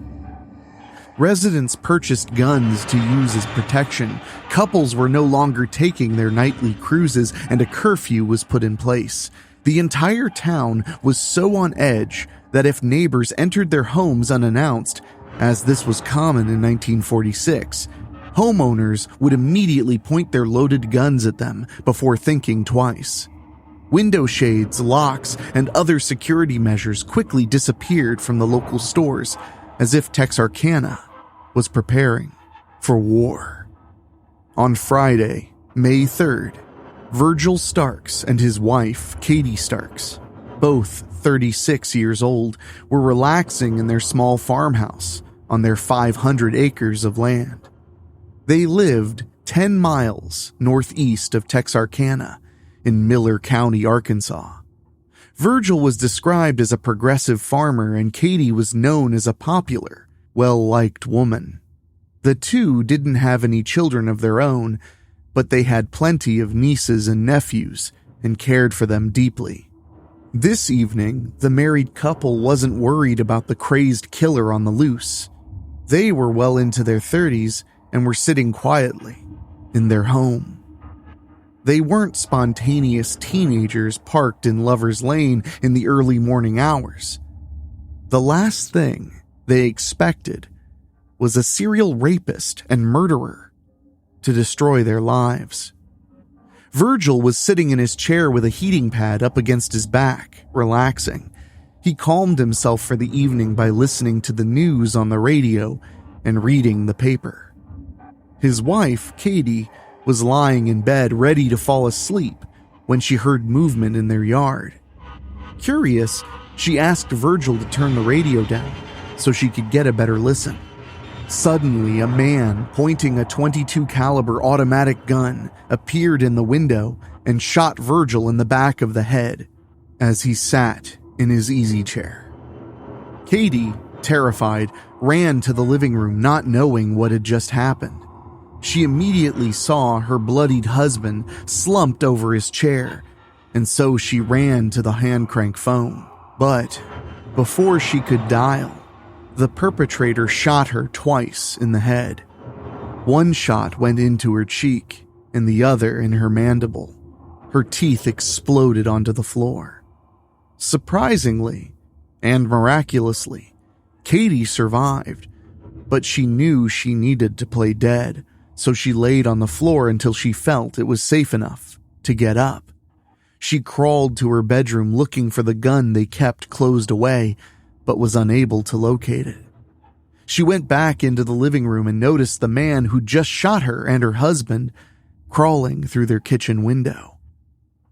Residents purchased guns to use as protection, couples were no longer taking their nightly cruises, and a curfew was put in place. The entire town was so on edge that if neighbors entered their homes unannounced, as this was common in 1946, homeowners would immediately point their loaded guns at them before thinking twice. Window shades, locks, and other security measures quickly disappeared from the local stores, as if Texarkana was preparing for war. On Friday, May 3rd, Virgil Starks and his wife, Katie Starks, both 36 years old, were relaxing in their small farmhouse on their 500 acres of land. They lived 10 miles northeast of Texarkana in Miller County, Arkansas. Virgil was described as a progressive farmer and Katie was known as a popular, well-liked woman. The two didn't have any children of their own, but they had plenty of nieces and nephews and cared for them deeply. This evening, the married couple wasn't worried about the crazed killer on the loose. They were well into their 30s and were sitting quietly in their home. They weren't spontaneous teenagers parked in Lover's Lane in the early morning hours. The last thing they expected was a serial rapist and murderer to destroy their lives. Virgil was sitting in his chair with a heating pad up against his back, relaxing. He calmed himself for the evening by listening to the news on the radio and reading the paper. His wife, Katie, was lying in bed ready to fall asleep when she heard movement in their yard. Curious, she asked Virgil to turn the radio down so she could get a better listen. Suddenly, a man pointing a .22 caliber automatic gun appeared in the window and shot Virgil in the back of the head as he sat in his easy chair. Katie, terrified, ran to the living room not knowing what had just happened. She immediately saw her bloodied husband slumped over his chair, and so she ran to the hand-crank phone. But before she could dial, the perpetrator shot her twice in the head. One shot went into her cheek, and the other in her mandible. Her teeth exploded onto the floor. Surprisingly, and miraculously, Katie survived, but she knew she needed to play dead, so she laid on the floor until she felt it was safe enough to get up. She crawled to her bedroom looking for the gun they kept closed away, but was unable to locate it. She went back into the living room and noticed the man who just shot her and her husband crawling through their kitchen window.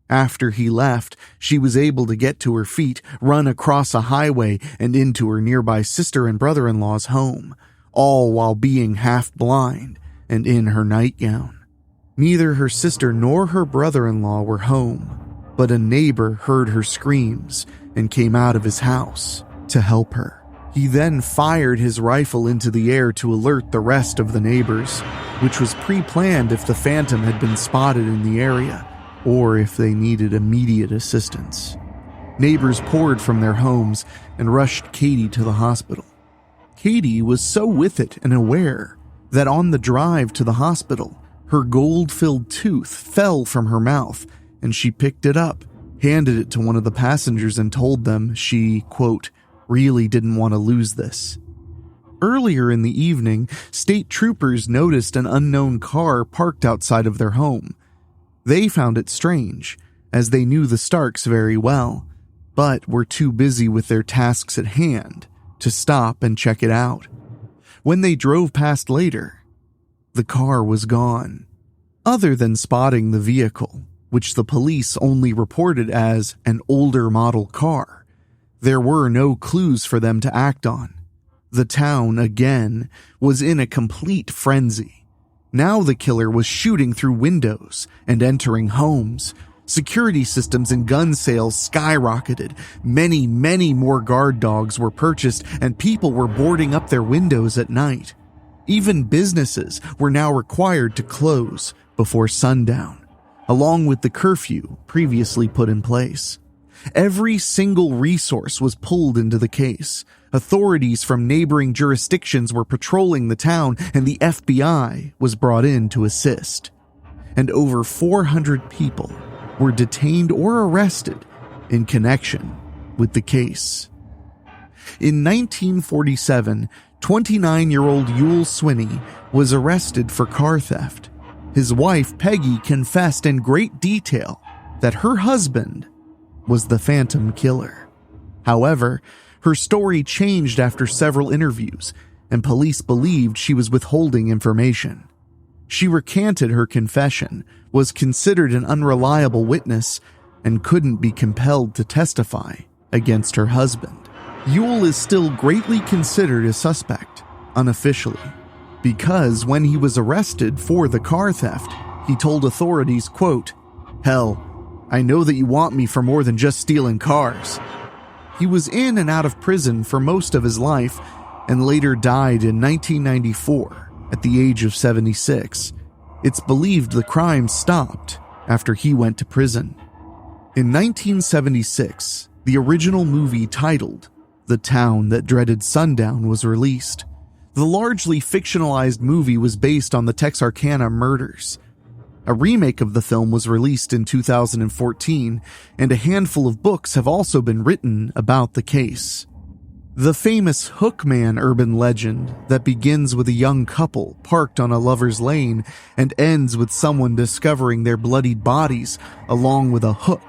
After he left, she was able to get to her feet, run across a highway and into her nearby sister and brother-in-law's home, all while being half blind and in her nightgown. Neither her sister nor her brother-in-law were home, but a neighbor heard her screams and came out of his house to help her. He then fired his rifle into the air to alert the rest of the neighbors, which was pre-planned if the phantom had been spotted in the area or if they needed immediate assistance. Neighbors poured from their homes and rushed Katie to the hospital. Katie was so with it and aware that on the drive to the hospital, her gold-filled tooth fell from her mouth and she picked it up, handed it to one of the passengers and told them she, quote, really didn't want to lose this. Earlier in the evening, state troopers noticed an unknown car parked outside of their home. They found it strange, as they knew the Starks very well, but were too busy with their tasks at hand to stop and check it out. When they drove past later, the car was gone. Other than spotting the vehicle, which the police only reported as an older model car, there were no clues for them to act on. The town, again, was in a complete frenzy. Now the killer was shooting through windows and entering homes. Security systems and gun sales skyrocketed. Many more guard dogs were purchased and people were boarding up their windows at night. Even businesses were now required to close before sundown, along with the curfew previously put in place. Every single resource was pulled into the case. Authorities from neighboring jurisdictions were patrolling the town, and the FBI was brought in to assist. And over 400 people were detained or arrested in connection with the case. In 1947, 29-year-old Yul Swinney was arrested for car theft. His wife, Peggy, confessed in great detail that her husband was the Phantom Killer. However, her story changed after several interviews, and police believed she was withholding information. She recanted her confession, was considered an unreliable witness, and couldn't be compelled to testify against her husband. Yul is still greatly considered a suspect, unofficially, because when he was arrested for the car theft, he told authorities, quote, "Hell, I know that you want me for more than just stealing cars." He was in and out of prison for most of his life and later died in 1994 at the age of 76. It's believed the crime stopped after he went to prison. In 1976, the original movie titled The Town That Dreaded Sundown was released. The largely fictionalized movie was based on the Texarkana murders. A remake of the film was released in 2014, and a handful of books have also been written about the case. The famous Hookman urban legend that begins with a young couple parked on a lover's lane and ends with someone discovering their bloodied bodies along with a hook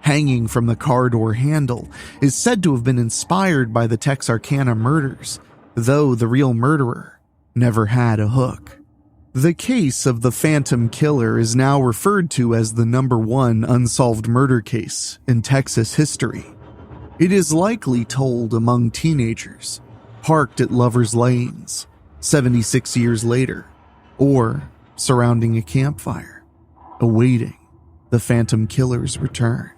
hanging from the car door handle is said to have been inspired by the Texarkana murders, though the real murderer never had a hook. The case of the Phantom Killer is now referred to as the #1 unsolved murder case in Texas history. It is likely told among teenagers, parked at lovers' lanes 76 years later, or surrounding a campfire, awaiting the Phantom Killer's return.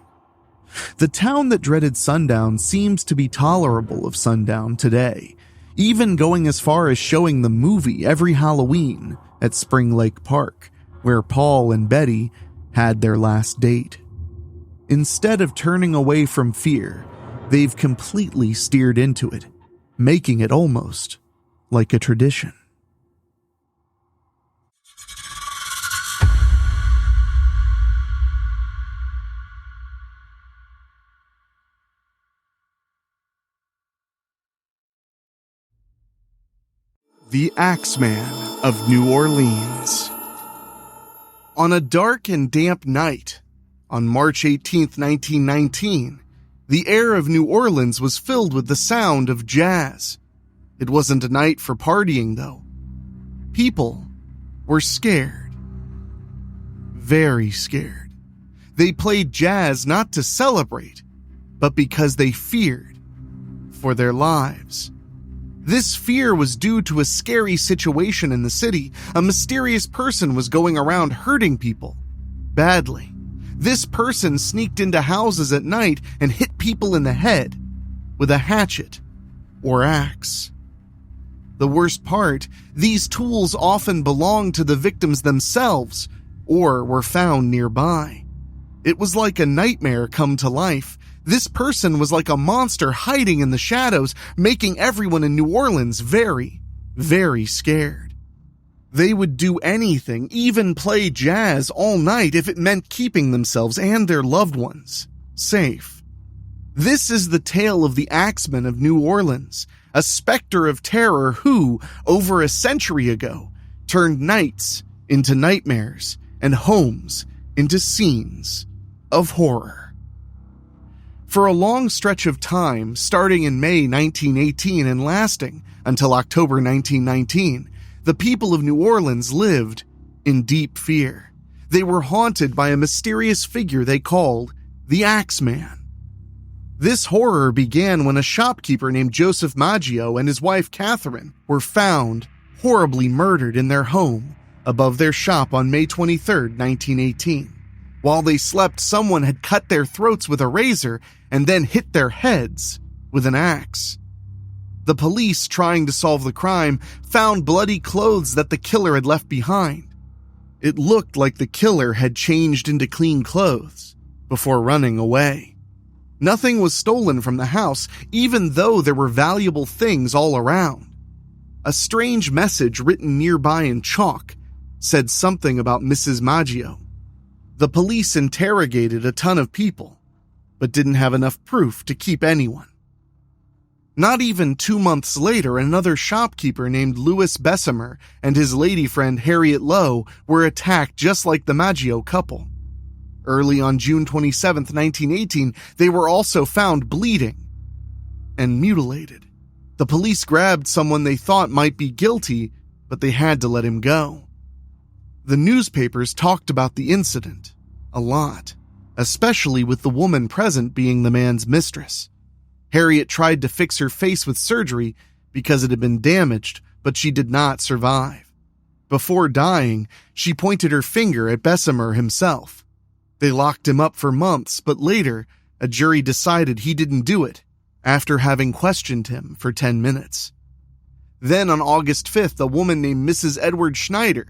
The Town That Dreaded Sundown seems to be tolerable of sundown today, even going as far as showing the movie every Halloween at Spring Lake Park, where Paul and Betty had their last date. Instead of turning away from fear, they've completely steered into it, making it almost like a tradition. The Axeman of New Orleans. On a dark and damp night, on March 18, 1919, the air of New Orleans was filled with the sound of jazz. It wasn't a night for partying, though. People were scared. Very scared. They played jazz not to celebrate, but because they feared for their lives. This fear was due to a scary situation in the city. A mysterious person was going around hurting people badly. This person sneaked into houses at night and hit people in the head with a hatchet or axe. The worst part, these tools often belonged to the victims themselves or were found nearby. It was like a nightmare come to life. This person was like a monster hiding in the shadows, making everyone in New Orleans very, very scared. They would do anything, even play jazz all night if it meant keeping themselves and their loved ones safe. This is the tale of the Axeman of New Orleans, a specter of terror who, over a century ago, turned nights into nightmares and homes into scenes of horror. For a long stretch of time, starting in May 1918 and lasting until October 1919, the people of New Orleans lived in deep fear. They were haunted by a mysterious figure they called the Axeman. This horror began when a shopkeeper named Joseph Maggio and his wife Catherine were found horribly murdered in their home above their shop on May 23, 1918. While they slept, someone had cut their throats with a razor and then hit their heads with an axe. The police, trying to solve the crime, found bloody clothes that the killer had left behind. It looked like the killer had changed into clean clothes before running away. Nothing was stolen from the house, even though there were valuable things all around. A strange message written nearby in chalk said something about Mrs. Maggio. The police interrogated a ton of people, but didn't have enough proof to keep anyone. Not even 2 months later, another shopkeeper named Louis Bessemer and his lady friend Harriet Lowe were attacked just like the Maggio couple. Early on June 27, 1918, they were also found bleeding and mutilated. The police grabbed someone they thought might be guilty, but they had to let him go. The newspapers talked about the incident a lot, especially with the woman present being the man's mistress. Harriet tried to fix her face with surgery because it had been damaged, but she did not survive. Before dying, she pointed her finger at Bessemer himself. They locked him up for months, but later, a jury decided he didn't do it after having questioned him for 10 minutes. Then on August 5th, a woman named Mrs. Edward Schneider,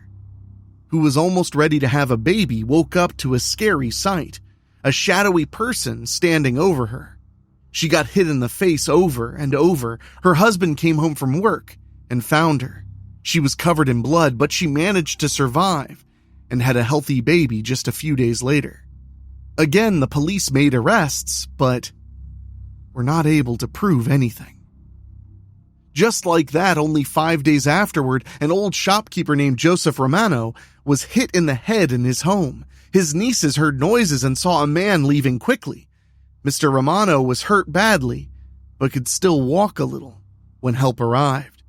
who was almost ready to have a baby, woke up to a scary sight, a shadowy person standing over her. She got hit in the face over and over. Her husband came home from work and found her. She was covered in blood, but she managed to survive and had a healthy baby just a few days later. Again, the police made arrests, but were not able to prove anything. Just like that, only 5 days afterward, an old shopkeeper named Joseph Romano was hit in the head in his home. His nieces heard noises and saw a man leaving quickly. Mr. Romano was hurt badly, but could still walk a little when help arrived.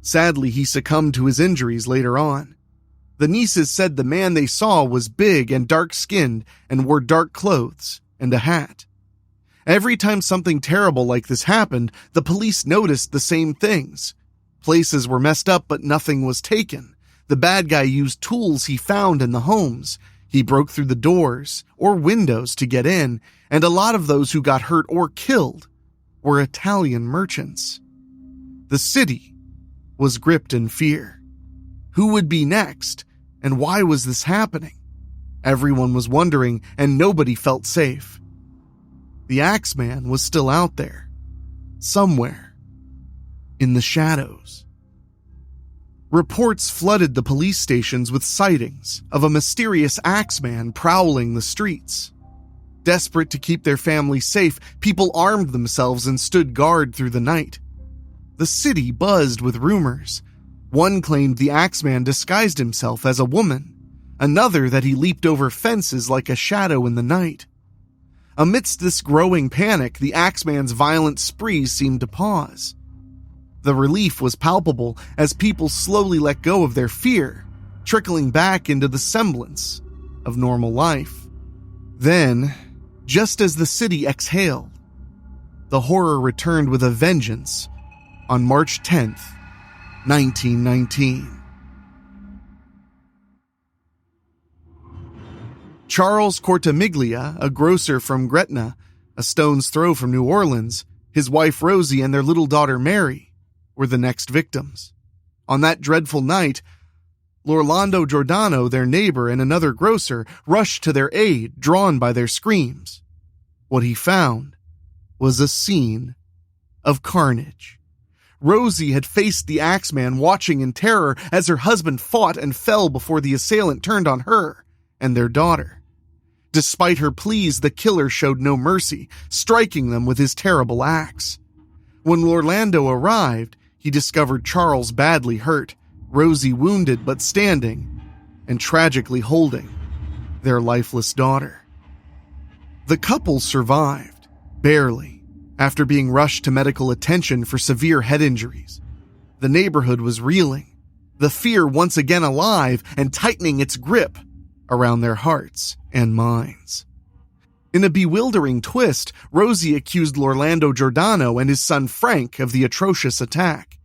Sadly, he succumbed to his injuries later on. The nieces said the man they saw was big and dark-skinned and wore dark clothes and a hat. Every time something terrible like this happened, the police noticed the same things. Places were messed up, but nothing was taken. The bad guy used tools he found in the homes. He broke through the doors or windows to get in, and a lot of those who got hurt or killed were Italian merchants. The city was gripped in fear. Who would be next, and why was this happening? Everyone was wondering, and nobody felt safe. The Axeman was still out there, somewhere, in the shadows. Reports flooded the police stations with sightings of a mysterious Axeman prowling the streets. Desperate to keep their family safe, people armed themselves and stood guard through the night. The city buzzed with rumors. One claimed the Axeman disguised himself as a woman, another that he leaped over fences like a shadow in the night. Amidst this growing panic, the Axeman's violent sprees seemed to pause. The relief was palpable as people slowly let go of their fear, trickling back into the semblance of normal life. Then, just as the city exhaled, the horror returned with a vengeance on March 10th, 1919. Charles Cortamiglia, a grocer from Gretna, a stone's throw from New Orleans, his wife Rosie and their little daughter Mary were the next victims. On that dreadful night, Lorlando Giordano, their neighbor and another grocer, rushed to their aid, drawn by their screams. What he found was a scene of carnage. Rosie had faced the Axeman, watching in terror as her husband fought and fell before the assailant turned on her and their daughter. Despite her pleas, the killer showed no mercy, striking them with his terrible axe. When Lorlando arrived, he discovered Charles badly hurt, Rosie wounded but standing, and tragically holding their lifeless daughter. The couple survived, barely, after being rushed to medical attention for severe head injuries. The neighborhood was reeling, the fear once again alive and tightening its grip around their hearts and minds. In a bewildering twist, Rosie accused Lorlando Giordano and his son Frank of the atrocious attack.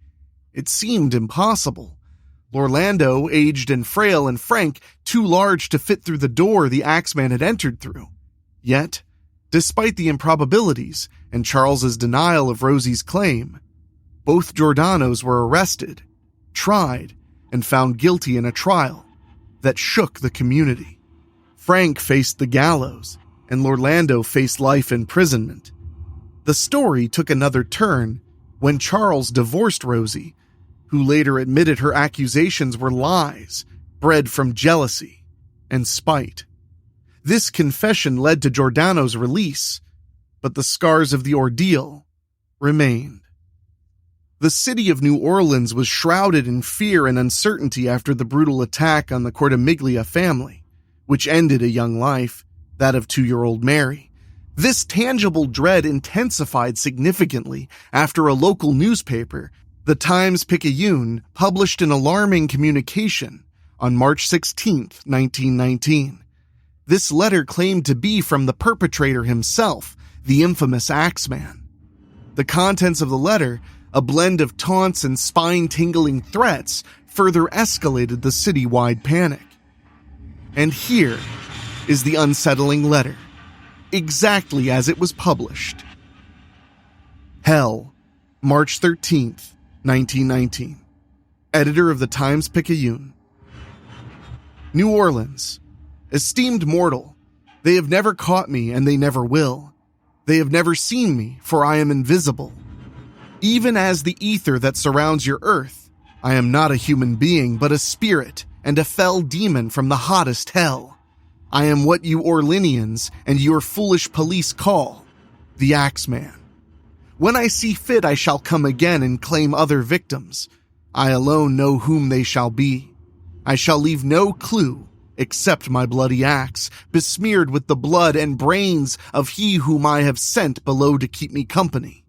It seemed impossible. Lorlando, aged and frail, and Frank, too large to fit through the door the Axeman had entered through. Yet, despite the improbabilities and Charles's denial of Rosie's claim, Both Giordanos were arrested, tried, and found guilty in a trial that shook the community. Frank faced the gallows, and Lorlando faced life imprisonment. The story took another turn when Charles divorced Rosie, who later admitted her accusations were lies bred from jealousy and spite. This confession led to Giordano's release, but the scars of the ordeal remained. The city of New Orleans was shrouded in fear and uncertainty after the brutal attack on the Cortimiglia family, which ended a young life, that of 2-year-old Mary. This tangible dread intensified significantly after a local newspaper, the Times-Picayune, published an alarming communication on March 16, 1919. This letter claimed to be from the perpetrator himself, the infamous Axeman. The contents of the letter, a blend of taunts and spine-tingling threats, further escalated the citywide panic. And here is the unsettling letter, exactly as it was published. Hell, March 13th, 1919. Editor of the Times-Picayune. New Orleans. Esteemed mortal, they have never caught me and they never will. They have never seen me, for I am invisible. Even as the ether that surrounds your earth, I am not a human being, but a spirit and a fell demon from the hottest hell. I am what you Orleanians and your foolish police call the Axeman. When I see fit, I shall come again and claim other victims. I alone know whom they shall be. I shall leave no clue except my bloody axe, besmeared with the blood and brains of he whom I have sent below to keep me company.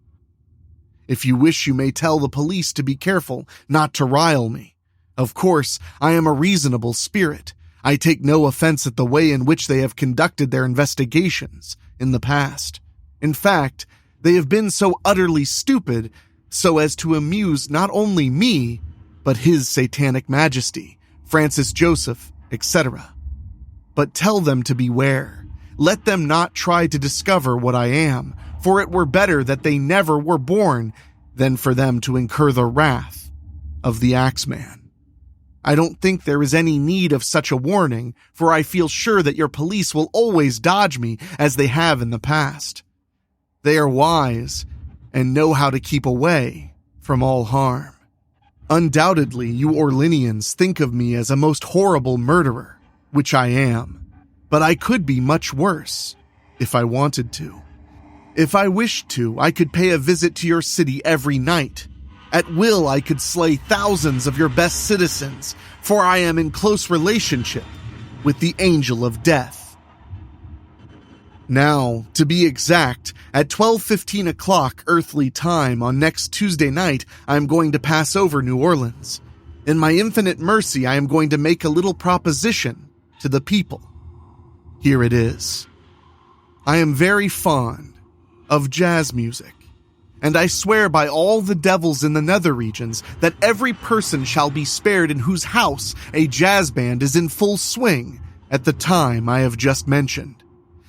If you wish, you may tell the police to be careful not to rile me. Of course, I am a reasonable spirit. I take no offense at the way in which they have conducted their investigations in the past. In fact, they have been so utterly stupid so as to amuse not only me, but His Satanic Majesty, Francis Joseph, etc. But tell them to beware. Let them not try to discover what I am, for it were better that they never were born than for them to incur the wrath of the Axeman. I don't think there is any need of such a warning, for I feel sure that your police will always dodge me as they have in the past. They are wise and know how to keep away from all harm. Undoubtedly, you Orleanians think of me as a most horrible murderer, which I am, but I could be much worse if I wanted to. If I wished to, I could pay a visit to your city every night. At will, I could slay thousands of your best citizens, for I am in close relationship with the Angel of Death. Now, to be exact, at 12:15 o'clock earthly time on next Tuesday night, I am going to pass over New Orleans. In my infinite mercy, I am going to make a little proposition to the people. Here it is. I am very fond of jazz music, and I swear by all the devils in the nether regions that every person shall be spared in whose house a jazz band is in full swing at the time I have just mentioned.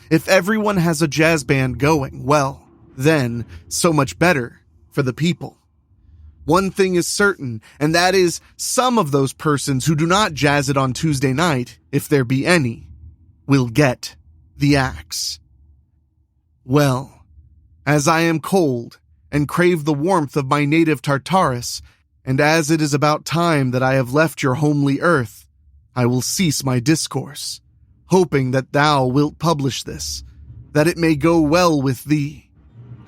If everyone has a jazz band going, well, then so much better for the people. One thing is certain, and that is some of those persons who do not jazz it on Tuesday night, if there be any, will get the axe. Well, as I am cold and crave the warmth of my native Tartarus, and as it is about time that I have left your homely earth, I will cease my discourse, hoping that thou wilt publish this, that it may go well with thee.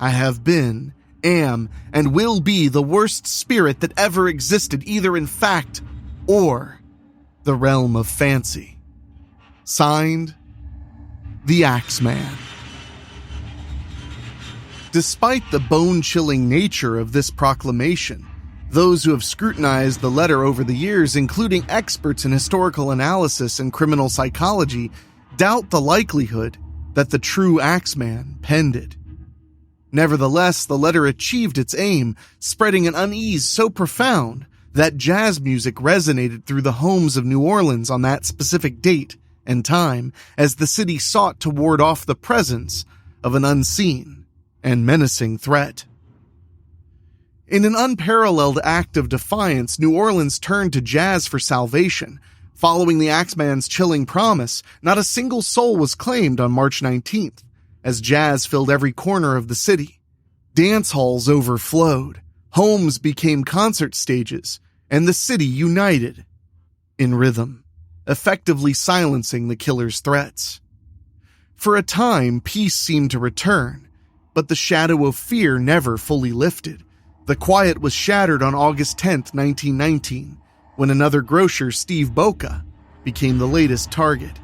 I have been, am, and will be the worst spirit that ever existed, either in fact or the realm of fancy. Signed, the Axeman. Despite the bone-chilling nature of this proclamation, those who have scrutinized the letter over the years, including experts in historical analysis and criminal psychology, doubt the likelihood that the true Axeman penned it. Nevertheless, the letter achieved its aim, spreading an unease so profound that jazz music resonated through the homes of New Orleans on that specific date and time as the city sought to ward off the presence of an unseen and menacing threat. In an unparalleled act of defiance, New Orleans turned to jazz for salvation. Following the Axeman's chilling promise, not a single soul was claimed on March 19th, as jazz filled every corner of the city. Dance halls overflowed, homes became concert stages, and the city united in rhythm, effectively silencing the killer's threats. For a time, peace seemed to return, but the shadow of fear never fully lifted. The quiet was shattered on August 10th, 1919, when another grocer, Steve Boca, became the latest target.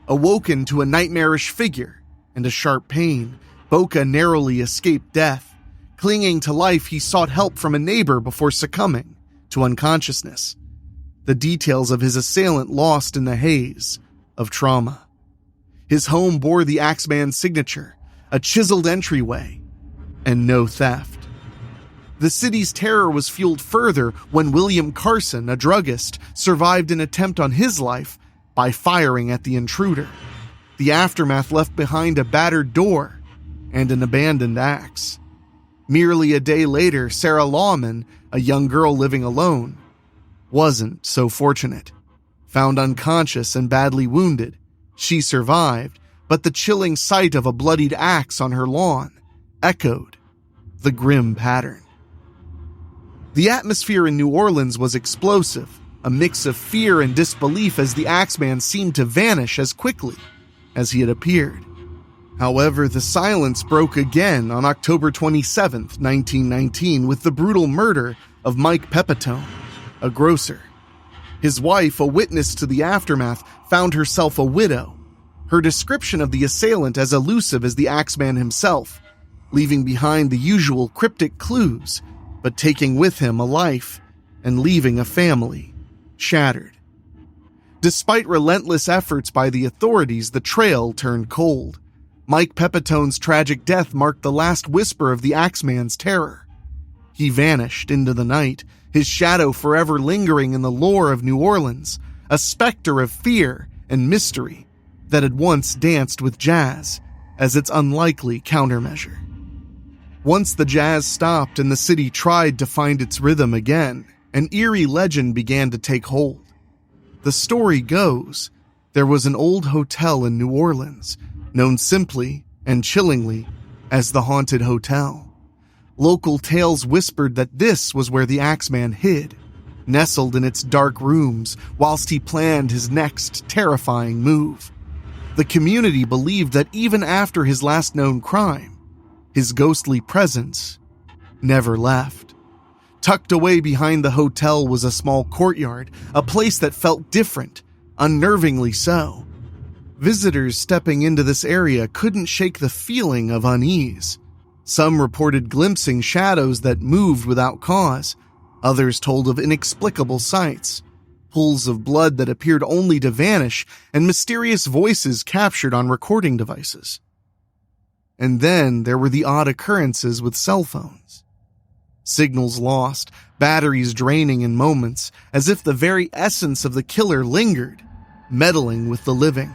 Awoken to a nightmarish figure and a sharp pain, Boca narrowly escaped death. Clinging to life, he sought help from a neighbor before succumbing to unconsciousness. The details of his assailant lost in the haze of trauma. His home bore the Axeman's signature, a chiseled entryway, and no theft. The city's terror was fueled further when William Carson, a druggist, survived an attempt on his life by firing at the intruder. The aftermath left behind a battered door and an abandoned axe. Merely a day later, Sarah Lawman, a young girl living alone, wasn't so fortunate. Found unconscious and badly wounded, she survived, but the chilling sight of a bloodied axe on her lawn echoed the grim pattern. The atmosphere in New Orleans was explosive, a mix of fear and disbelief as the Axeman seemed to vanish as quickly as he had appeared. However, the silence broke again on October 27, 1919, with the brutal murder of Mike Pepitone, a grocer. His wife, a witness to the aftermath, found herself a widow, her description of the assailant as elusive as the Axeman himself, leaving behind the usual cryptic clues, but taking with him a life and leaving a family shattered. Despite relentless efforts by the authorities, the trail turned cold. Mike Pepitone's tragic death marked the last whisper of the Axeman's terror. He vanished into the night, his shadow forever lingering in the lore of New Orleans, a specter of fear and mystery that had once danced with jazz as its unlikely countermeasure. Once the jazz stopped and the city tried to find its rhythm again, an eerie legend began to take hold. The story goes, there was an old hotel in New Orleans, known simply and chillingly as the Haunted Hotel. Local tales whispered that this was where the Axeman hid, nestled in its dark rooms whilst he planned his next terrifying move. The community believed that even after his last known crime, his ghostly presence never left. Tucked away behind the hotel was a small courtyard, a place that felt different, unnervingly so. Visitors stepping into this area couldn't shake the feeling of unease. Some reported glimpsing shadows that moved without cause. Others told of inexplicable sights, pools of blood that appeared only to vanish, and mysterious voices captured on recording devices. And then there were the odd occurrences with cell phones. Signals lost, batteries draining in moments, as if the very essence of the killer lingered, meddling with the living.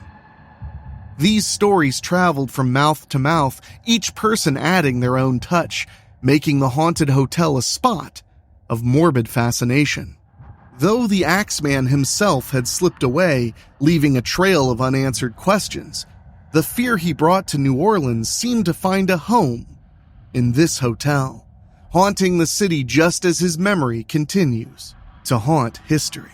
These stories traveled from mouth to mouth, each person adding their own touch, making the haunted hotel a spot of morbid fascination. Though the Axeman himself had slipped away, leaving a trail of unanswered questions, the fear he brought to New Orleans seemed to find a home in this hotel, haunting the city just as his memory continues to haunt history.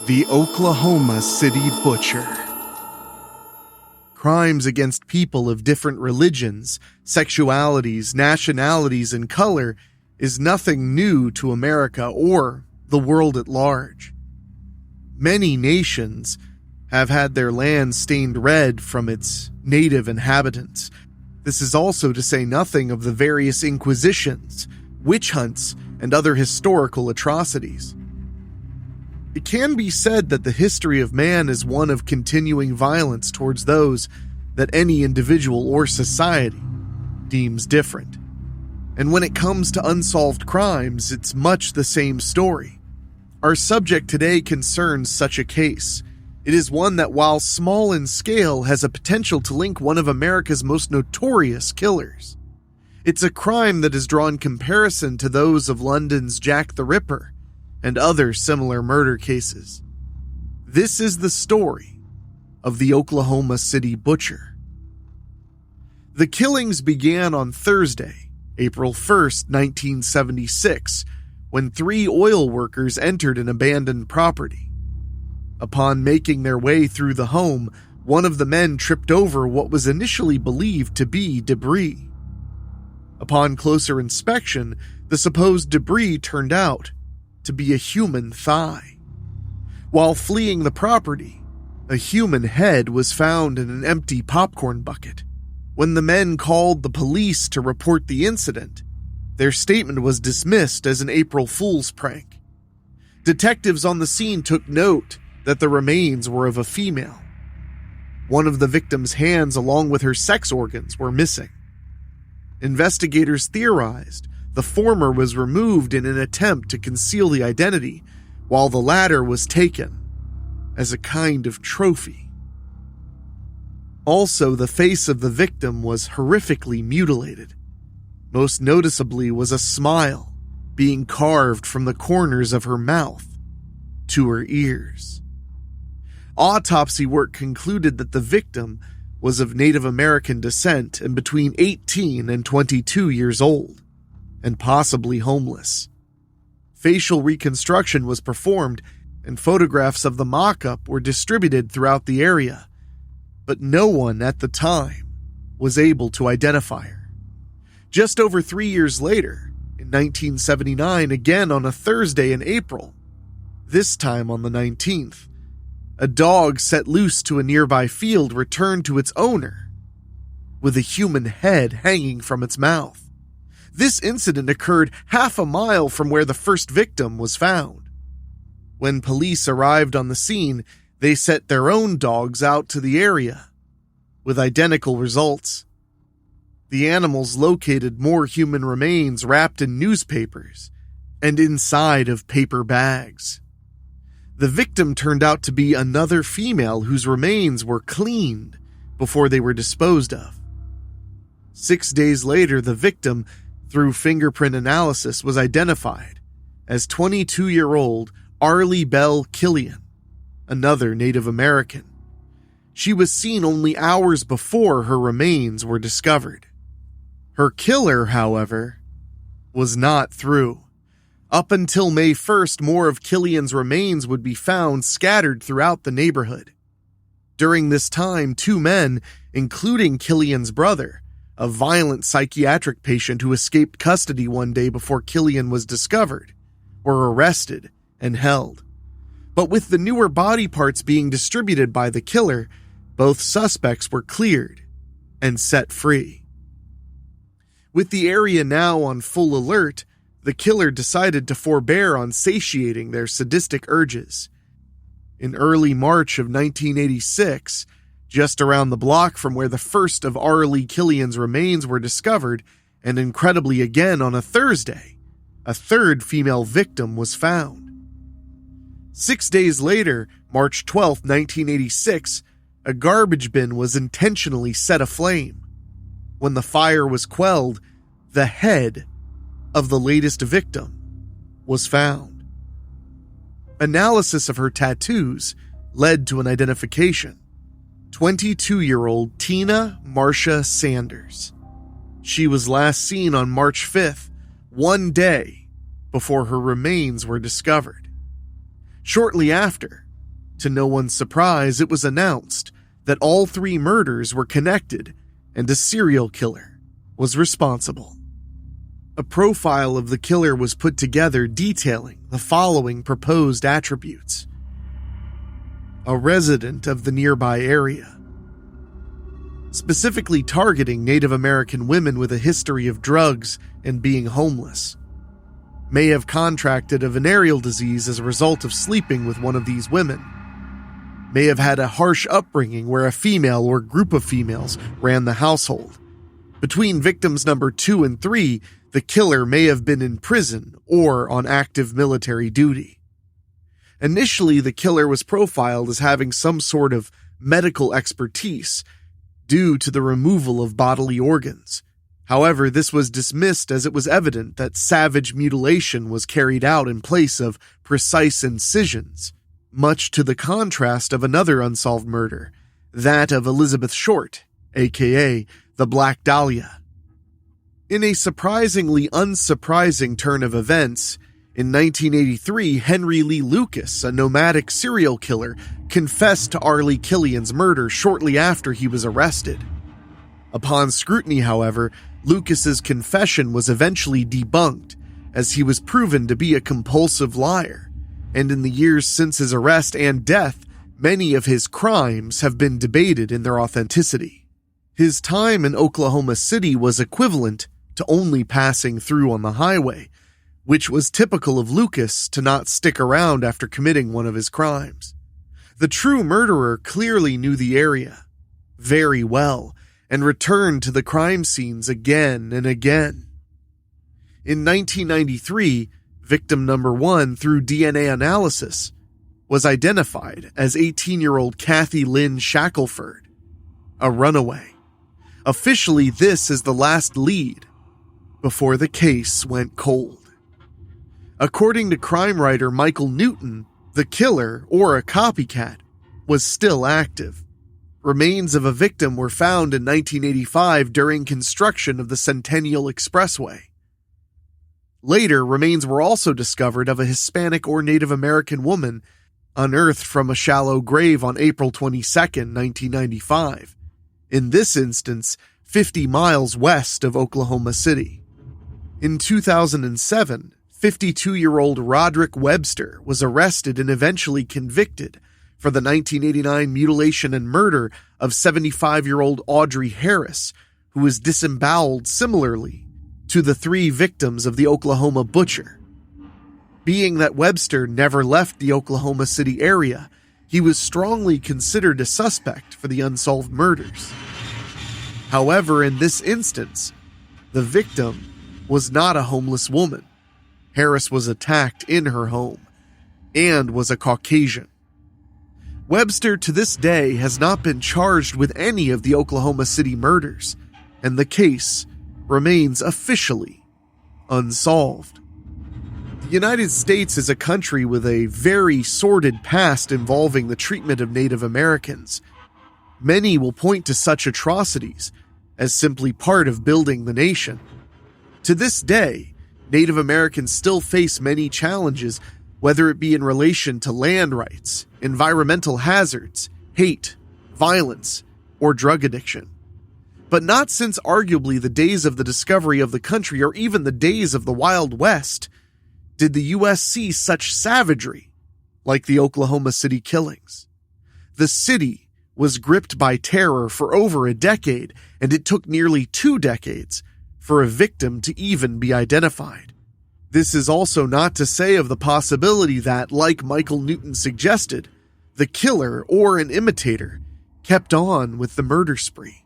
The Oklahoma City Butcher. Crimes against people of different religions, sexualities, nationalities, and color is nothing new to America or the world at large. Many nations have had their land stained red from its native inhabitants. This is also to say nothing of the various inquisitions, witch hunts, and other historical atrocities. It can be said that the history of man is one of continuing violence towards those that any individual or society deems different. And when it comes to unsolved crimes, it's much the same story. Our subject today concerns such a case. It is one that, while small in scale, has a potential to link one of America's most notorious killers. It's a crime that has drawn comparison to those of London's Jack the Ripper and other similar murder cases. This is the story of the Oklahoma City Butcher. The killings began on Thursday, April 1st, 1976, when 3 oil workers entered an abandoned property. Upon making their way through the home, one of the men tripped over what was initially believed to be debris. Upon closer inspection, the supposed debris turned out to be a human thigh. While fleeing the property, a human head was found in an empty popcorn bucket. When the men called the police to report the incident, their statement was dismissed as an April Fool's prank. Detectives on the scene took note that the remains were of a female. One of the victim's hands, along with her sex organs, were missing. Investigators theorized the former was removed in an attempt to conceal the identity, while the latter was taken as a kind of trophy. Also, the face of the victim was horrifically mutilated. Most noticeably was a smile being carved from the corners of her mouth to her ears. Autopsy work concluded that the victim was of Native American descent and between 18 and 22 years old, and possibly homeless. Facial reconstruction was performed, and photographs of the mock-up were distributed throughout the area, but no one at the time was able to identify her. Just over 3 years later, in 1979, again on a Thursday in April, this time on the 19th, a dog set loose to a nearby field returned to its owner with a human head hanging from its mouth. This incident occurred half a mile from where the first victim was found. When police arrived on the scene, they set their own dogs out to the area, with identical results. The animals located more human remains wrapped in newspapers and inside of paper bags. The victim turned out to be another female whose remains were cleaned before they were disposed of. 6 days later, the victim, through fingerprint analysis, was identified as 22-year-old Arlie Bell Killian, another Native American. She was seen only hours before her remains were discovered. Her killer, however, was not through. Up until May 1st, more of Killian's remains would be found scattered throughout the neighborhood. During this time, 2 men, including Killian's brother, a violent psychiatric patient who escaped custody one day before Killian was discovered, were arrested and held. But with the newer body parts being distributed by the killer, both suspects were cleared and set free. With the area now on full alert, the killer decided to forbear on satiating their sadistic urges. In early March of 1986, just around the block from where the first of Arlie Killian's remains were discovered, and incredibly again on a Thursday, a third female victim was found. 6 days later, March 12, 1986, a garbage bin was intentionally set aflame. When the fire was quelled, the head of the latest victim was found. Analysis of her tattoos led to an identification. 22-year-old Tina Marcia Sanders. She was last seen on March 5th, one day before her remains were discovered. Shortly after, to no one's surprise, it was announced that all 3 murders were connected and a serial killer was responsible. A profile of the killer was put together detailing the following proposed attributes. A resident of the nearby area, specifically targeting Native American women with a history of drugs and being homeless, may have contracted a venereal disease as a result of sleeping with one of these women, may have had a harsh upbringing where a female or group of females ran the household. Between victims number 2 and 3, the killer may have been in prison or on active military duty. Initially, the killer was profiled as having some sort of medical expertise due to the removal of bodily organs. However, this was dismissed as it was evident that savage mutilation was carried out in place of precise incisions, much to the contrast of another unsolved murder, that of Elizabeth Short, aka the Black Dahlia. In a surprisingly unsurprising turn of events, in 1983, Henry Lee Lucas, a nomadic serial killer, confessed to Arlie Killian's murder shortly after he was arrested. Upon scrutiny, however, Lucas's confession was eventually debunked, as he was proven to be a compulsive liar, and in the years since his arrest and death, many of his crimes have been debated in their authenticity. His time in Oklahoma City was equivalent to only passing through on the highway, which was typical of Lucas to not stick around after committing one of his crimes. The true murderer clearly knew the area very well and returned to the crime scenes again and again. In 1993, victim number 1, through DNA analysis, was identified as 18-year-old Kathy Lynn Shackelford, a runaway. Officially, this is the last lead before the case went cold. According to crime writer Michael Newton, the killer, or a copycat, was still active. Remains of a victim were found in 1985 during construction of the Centennial Expressway. Later, remains were also discovered of a Hispanic or Native American woman unearthed from a shallow grave on April 22, 1995. In this instance, 50 miles west of Oklahoma City. In 2007, 52-year-old Roderick Webster was arrested and eventually convicted for the 1989 mutilation and murder of 75-year-old Audrey Harris, who was disemboweled similarly to the 3 victims of the Oklahoma butcher. Being that Webster never left the Oklahoma City area, he was strongly considered a suspect for the unsolved murders. However, in this instance, the victim was not a homeless woman. Harris was attacked in her home and was a Caucasian. Webster to this day has not been charged with any of the Oklahoma City murders, and the case remains officially unsolved. The United States is a country with a very sordid past involving the treatment of Native Americans. Many will point to such atrocities as simply part of building the nation. To this day, Native Americans still face many challenges, whether it be in relation to land rights, environmental hazards, hate, violence, or drug addiction. But not since arguably the days of the discovery of the country or even the days of the Wild West did the U.S. see such savagery like the Oklahoma City killings. The city was gripped by terror for over a decade, and it took nearly 2 decades for a victim to even be identified. This is also not to say of the possibility that, like Michael Newton suggested, the killer or an imitator kept on with the murder spree.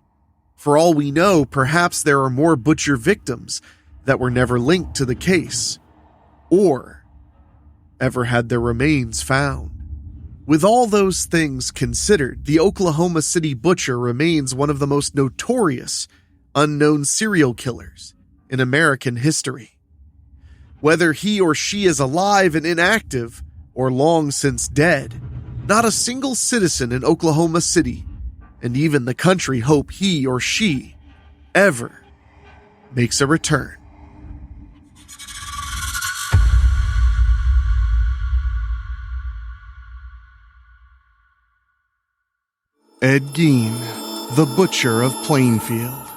For all we know, perhaps there are more butcher victims that were never linked to the case, or ever had their remains found. With all those things considered, the Oklahoma City butcher remains one of the most notorious unknown serial killers in American history. Whether he or she is alive and inactive or long since dead, not a single citizen in Oklahoma City and even the country hope he or she ever makes a return. Ed Gein, the Butcher of Plainfield.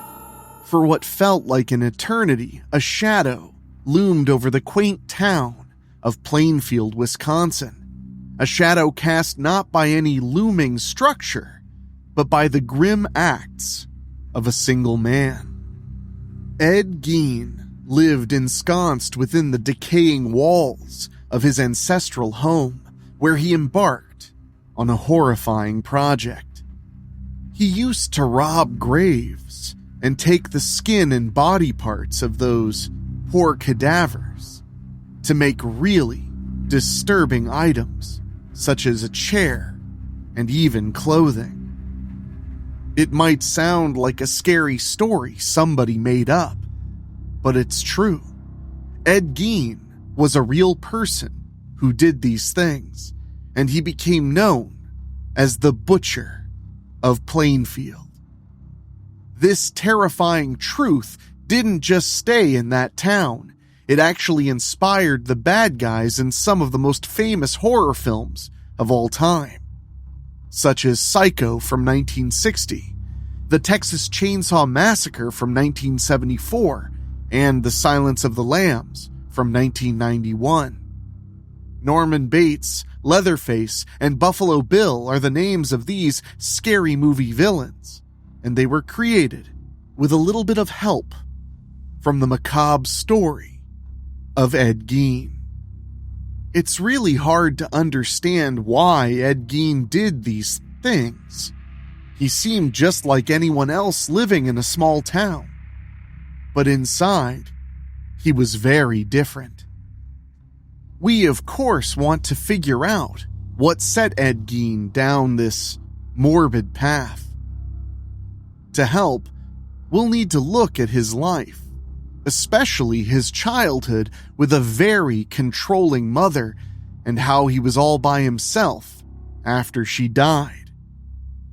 For what felt like an eternity, a shadow loomed over the quaint town of Plainfield, Wisconsin. A shadow cast not by any looming structure, but by the grim acts of a single man. Ed Gein lived ensconced within the decaying walls of his ancestral home, where he embarked on a horrifying project. He used to rob graves and take the skin and body parts of those poor cadavers to make really disturbing items such as a chair and even clothing. It might sound like a scary story somebody made up, but it's true. Ed Gein was a real person who did these things, and he became known as the Butcher of Plainfield. This terrifying truth didn't just stay in that town. It actually inspired the bad guys in some of the most famous horror films of all time, such as Psycho from 1960, the Texas Chainsaw Massacre from 1974, and The Silence of the Lambs from 1991. Norman Bates, Leatherface, and Buffalo Bill are the names of these scary movie villains, and they were created with a little bit of help from the macabre story of Ed Gein. It's really hard to understand why Ed Gein did these things. He seemed just like anyone else living in a small town, but inside, he was very different. We, of course, want to figure out what set Ed Gein down this morbid path. To help, we'll need to look at his life, especially his childhood with a very controlling mother and how he was all by himself after she died.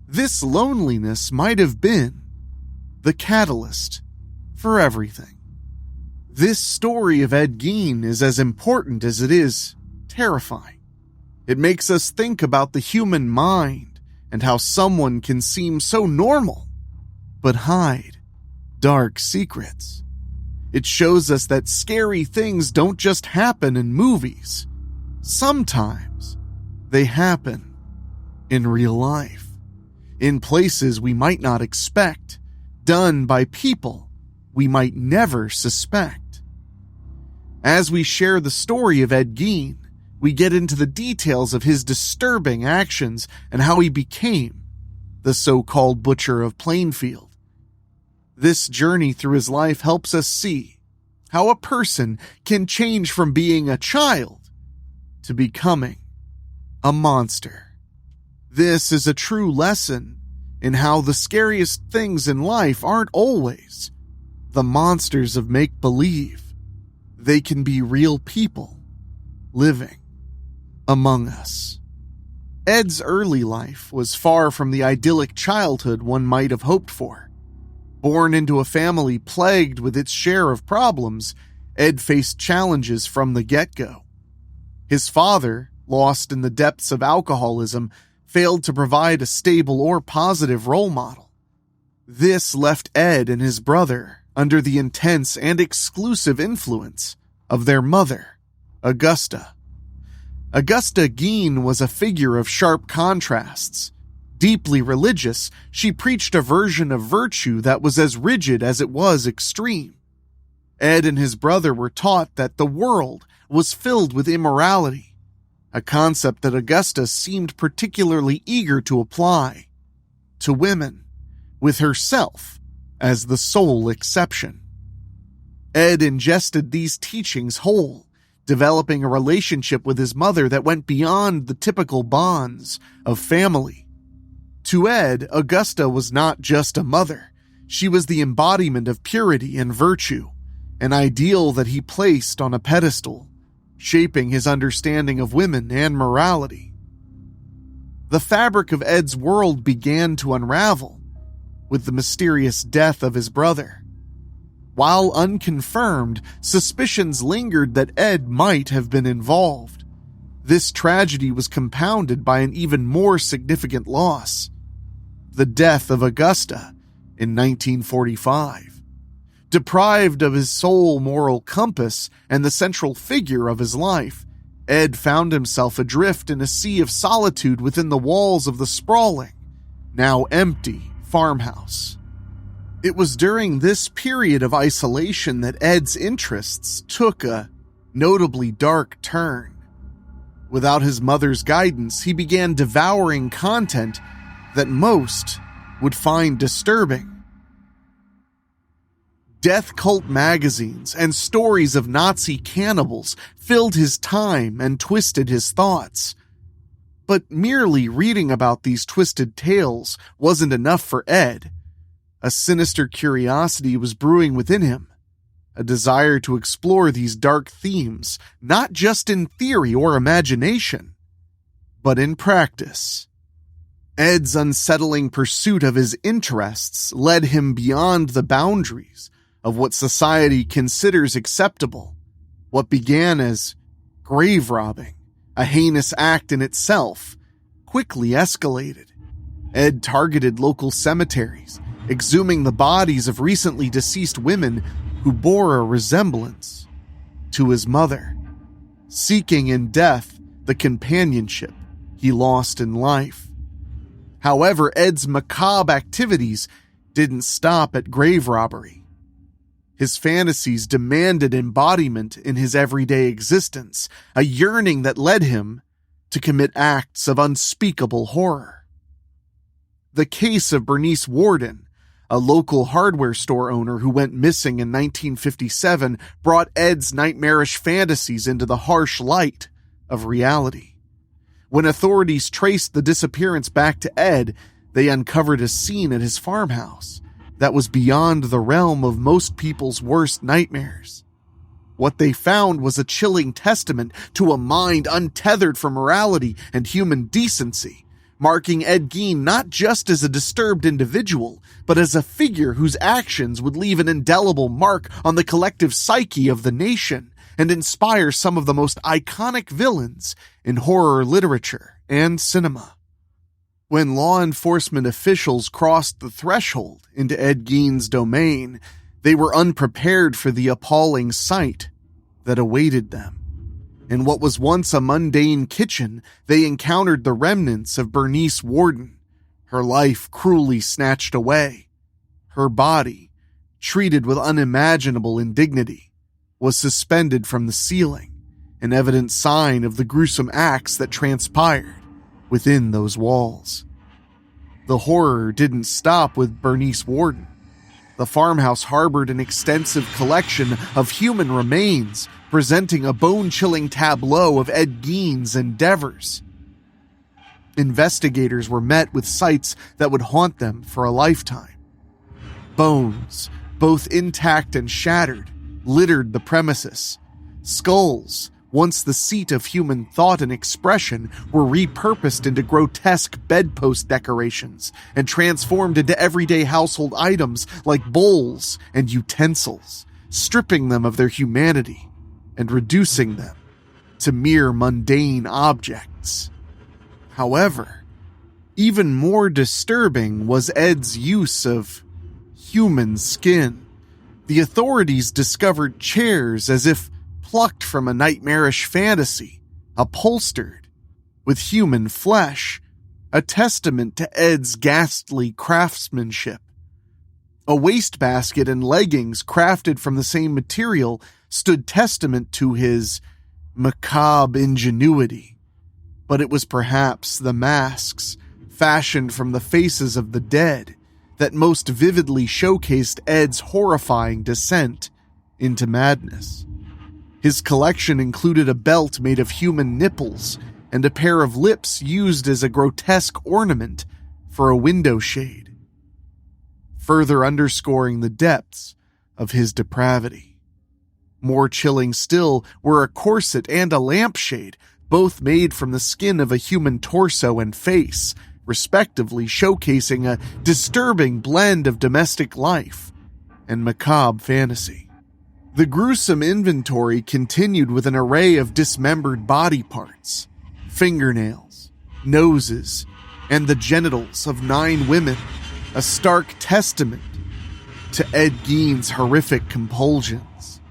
This loneliness might have been the catalyst for everything. This story of Ed Gein is as important as it is terrifying. It makes us think about the human mind and how someone can seem so normal, but hide dark secrets. It shows us that scary things don't just happen in movies. Sometimes they happen in real life, in places we might not expect, done by people we might never suspect. As we share the story of Ed Gein, we get into the details of his disturbing actions and how he became the so-called Butcher of Plainfield. This journey through his life helps us see how a person can change from being a child to becoming a monster. This is a true lesson in how the scariest things in life aren't always the monsters of make-believe. They can be real people living among us. Ed's early life was far from the idyllic childhood one might have hoped for. Born into a family plagued with its share of problems, Ed faced challenges from the get-go. His father, lost in the depths of alcoholism, failed to provide a stable or positive role model. This left Ed and his brother under the intense and exclusive influence of their mother, Augusta. Augusta Gein was a figure of sharp contrasts. Deeply religious, she preached a version of virtue that was as rigid as it was extreme. Ed and his brother were taught that the world was filled with immorality, a concept that Augusta seemed particularly eager to apply to women, with herself as the sole exception. Ed ingested these teachings whole, developing a relationship with his mother that went beyond the typical bonds of family. To Ed, Augusta was not just a mother. She was the embodiment of purity and virtue, an ideal that he placed on a pedestal, shaping his understanding of women and morality. The fabric of Ed's world began to unravel with the mysterious death of his brother. While unconfirmed, suspicions lingered that Ed might have been involved. This tragedy was compounded by an even more significant loss: the death of Augusta in 1945. Deprived of his sole moral compass and the central figure of his life, Ed found himself adrift in a sea of solitude within the walls of the sprawling, now empty, farmhouse. It was during this period of isolation that Ed's interests took a notably dark turn. Without his mother's guidance, he began devouring content that most would find disturbing. Death cult magazines and stories of Nazi cannibals filled his time and twisted his thoughts. But merely reading about these twisted tales wasn't enough for Ed. A sinister curiosity was brewing within him, a desire to explore these dark themes, not just in theory or imagination, but in practice. Ed's unsettling pursuit of his interests led him beyond the boundaries of what society considers acceptable. What began as grave robbing, a heinous act in itself, quickly escalated. Ed targeted local cemeteries, exhuming the bodies of recently deceased women who bore a resemblance to his mother, seeking in death the companionship he lost in life. However, Ed's macabre activities didn't stop at grave robbery. His fantasies demanded embodiment in his everyday existence, a yearning that led him to commit acts of unspeakable horror. The case of Bernice Worden, a local hardware store owner who went missing in 1957, brought Ed's nightmarish fantasies into the harsh light of reality. When authorities traced the disappearance back to Ed, they uncovered a scene at his farmhouse that was beyond the realm of most people's worst nightmares. What they found was a chilling testament to a mind untethered from morality and human decency, marking Ed Gein not just as a disturbed individual, but as a figure whose actions would leave an indelible mark on the collective psyche of the nation and inspire some of the most iconic villains in horror literature and cinema. When law enforcement officials crossed the threshold into Ed Gein's domain, they were unprepared for the appalling sight that awaited them. In what was once a mundane kitchen, they encountered the remnants of Bernice Worden, her life cruelly snatched away. Her body, treated with unimaginable indignity, was suspended from the ceiling, an evident sign of the gruesome acts that transpired within those walls. The horror didn't stop with Bernice Worden. The farmhouse harbored an extensive collection of human remains, presenting a bone-chilling tableau of Ed Gein's endeavors. Investigators were met with sights that would haunt them for a lifetime. Bones, both intact and shattered, littered the premises. Skulls, once the seat of human thought and expression, were repurposed into grotesque bedpost decorations and transformed into everyday household items like bowls and utensils, stripping them of their humanity and reducing them to mere mundane objects. However, even more disturbing was Ed's use of human skin. The authorities discovered chairs as if plucked from a nightmarish fantasy, upholstered with human flesh, a testament to Ed's ghastly craftsmanship. A wastebasket and leggings crafted from the same material stood testament to his macabre ingenuity, but it was perhaps the masks fashioned from the faces of the dead that most vividly showcased Ed's horrifying descent into madness. His collection included a belt made of human nipples and a pair of lips used as a grotesque ornament for a window shade, further underscoring the depths of his depravity. More chilling still were a corset and a lampshade, both made from the skin of a human torso and face, respectively showcasing a disturbing blend of domestic life and macabre fantasy. The gruesome inventory continued with an array of dismembered body parts, fingernails, noses, and the genitals of 9 women, a stark testament to Ed Gein's horrific compulsions.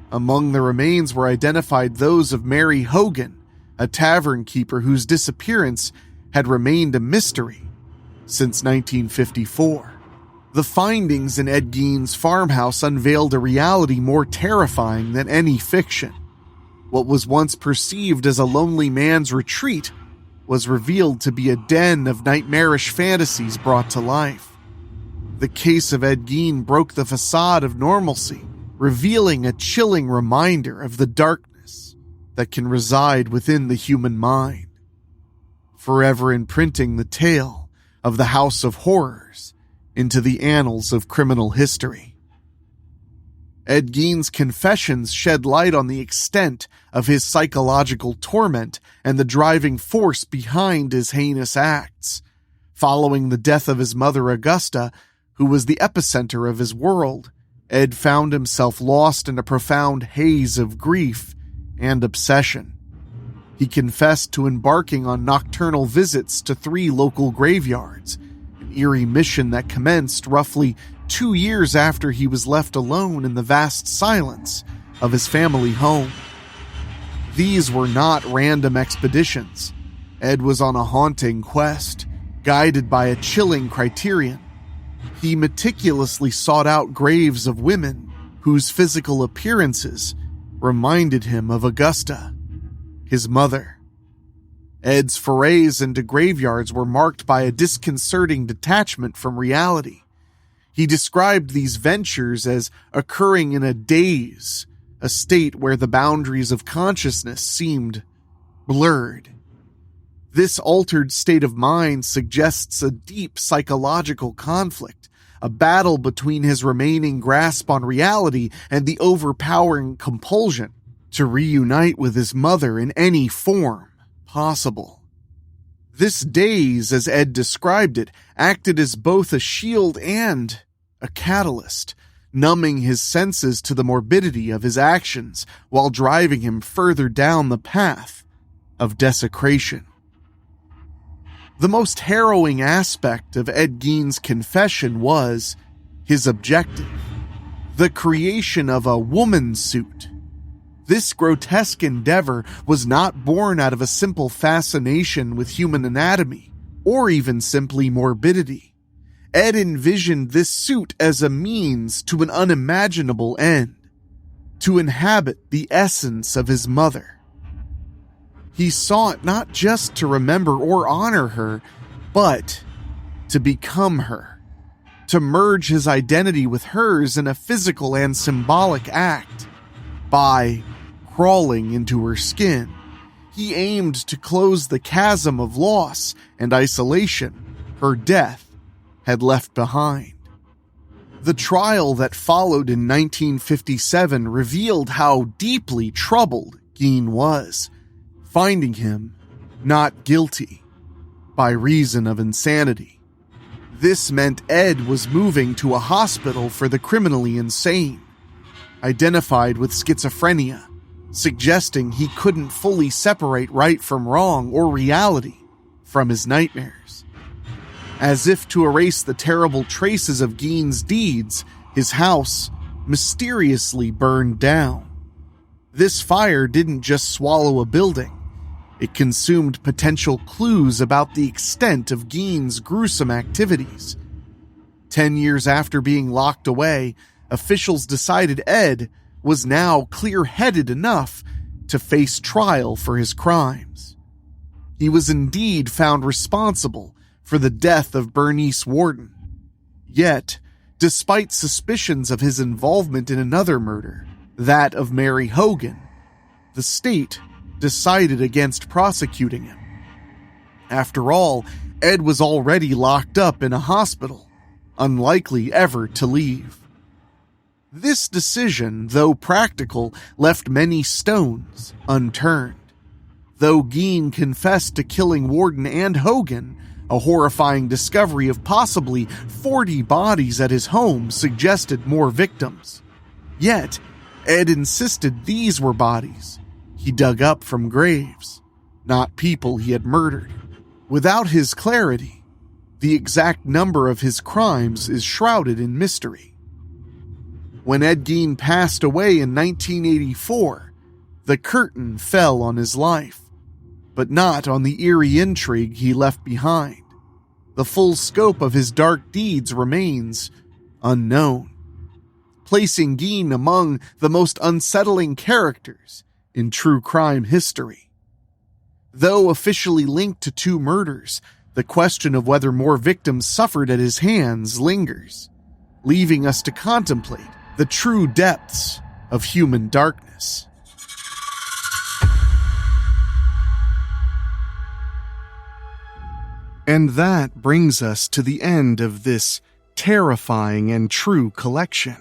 Among the remains were identified those of Mary Hogan, a tavern keeper whose disappearance had remained a mystery since 1954. The findings in Ed Gein's farmhouse unveiled a reality more terrifying than any fiction. What was once perceived as a lonely man's retreat was revealed to be a den of nightmarish fantasies brought to life. The case of Ed Gein broke the facade of normalcy, revealing a chilling reminder of the darkness that can reside within the human mind. forever imprinting the tale of the House of Horrors into the annals of criminal history. Ed Gein's confessions shed light on the extent of his psychological torment and the driving force behind his heinous acts. Following the death of his mother Augusta, who was the epicenter of his world, Ed found himself lost in a profound haze of grief and obsession. He confessed to embarking on nocturnal visits to 3 local graveyards, an eerie mission that commenced roughly 2 years after he was left alone in the vast silence of his family home. These were not random expeditions. Ed was on a haunting quest, guided by a chilling criterion. He meticulously sought out graves of women whose physical appearances reminded him of Augusta, his mother. Ed's forays into graveyards were marked by a disconcerting detachment from reality. He described these ventures as occurring in a daze, a state where the boundaries of consciousness seemed blurred. This altered state of mind suggests a deep psychological conflict, a battle between his remaining grasp on reality and the overpowering compulsion to reunite with his mother in any form possible. This daze, as Ed described it, acted as both a shield and a catalyst, numbing his senses to the morbidity of his actions while driving him further down the path of desecration. The most harrowing aspect of Ed Gein's confession was his objective, the creation of a woman suit. This grotesque endeavor was not born out of a simple fascination with human anatomy, or even simply morbidity. Ed envisioned this suit as a means to an unimaginable end, to inhabit the essence of his mother. He sought not just to remember or honor her, but to become her, to merge his identity with hers in a physical and symbolic act. By crawling into her skin, he aimed to close the chasm of loss and isolation her death had left behind. The trial that followed in 1957 revealed how deeply troubled Gein was, finding him not guilty by reason of insanity. This meant Ed was moving to a hospital for the criminally insane, identified with schizophrenia, suggesting he couldn't fully separate right from wrong or reality from his nightmares. As if to erase the terrible traces of Gein's deeds, his house mysteriously burned down. This fire didn't just swallow a building. It consumed potential clues about the extent of Gein's gruesome activities. 10 years after being locked away, officials decided Ed was now clear-headed enough to face trial for his crimes. He was indeed found responsible for the death of Bernice Worden. Yet, despite suspicions of his involvement in another murder, that of Mary Hogan, the state decided against prosecuting him. After all, Ed was already locked up in a hospital, unlikely ever to leave. This decision, though practical, left many stones unturned. Though Gein confessed to killing Worden and Hogan, a horrifying discovery of possibly 40 bodies at his home suggested more victims. Yet, Ed insisted these were bodies he dug up from graves, not people he had murdered. Without his clarity, the exact number of his crimes is shrouded in mystery. When Ed Gein passed away in 1984, the curtain fell on his life, but not on the eerie intrigue he left behind. The full scope of his dark deeds remains unknown, placing Gein among the most unsettling characters in true crime history. Though officially linked to 2 murders, the question of whether more victims suffered at his hands lingers, leaving us to contemplate the true depths of human darkness. And that brings us to the end of this terrifying and true collection.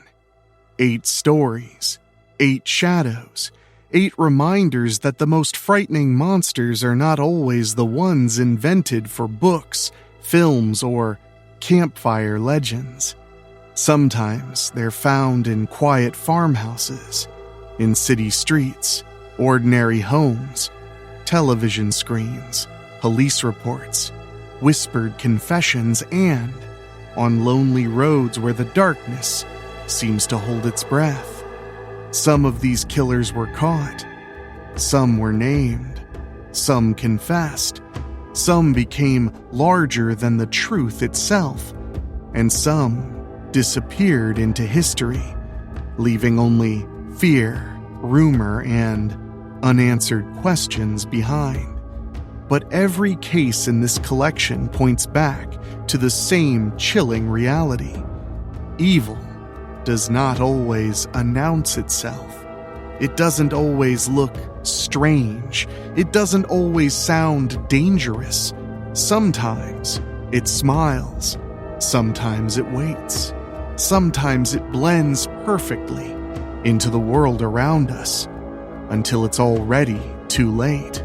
8 stories, 8 shadows, 8 reminders that the most frightening monsters are not always the ones invented for books, films, or campfire legends. Sometimes they're found in quiet farmhouses, in city streets, ordinary homes, television screens, police reports, whispered confessions, and on lonely roads where the darkness seems to hold its breath. Some of these killers were caught. Some were named. Some confessed. Some became larger than the truth itself. And some disappeared into history, leaving only fear, rumor, and unanswered questions behind. But every case in this collection points back to the same chilling reality. Evil does not always announce itself. It doesn't always look strange. It doesn't always sound dangerous. Sometimes it smiles. Sometimes it waits. Sometimes it blends perfectly into the world around us until it's already too late.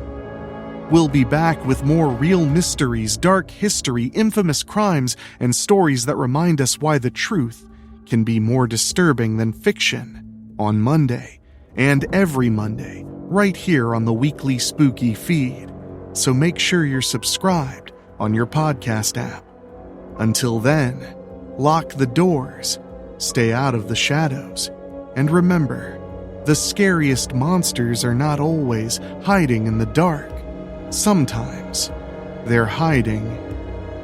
We'll be back with more real mysteries, dark history, infamous crimes, and stories that remind us why the truth can be more disturbing than fiction on Monday, and every Monday, right here on the Weekly Spooky feed. So make sure you're subscribed on your podcast app. Until then, lock the doors, stay out of the shadows, and remember, the scariest monsters are not always hiding in the dark. Sometimes they're hiding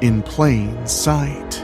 in plain sight.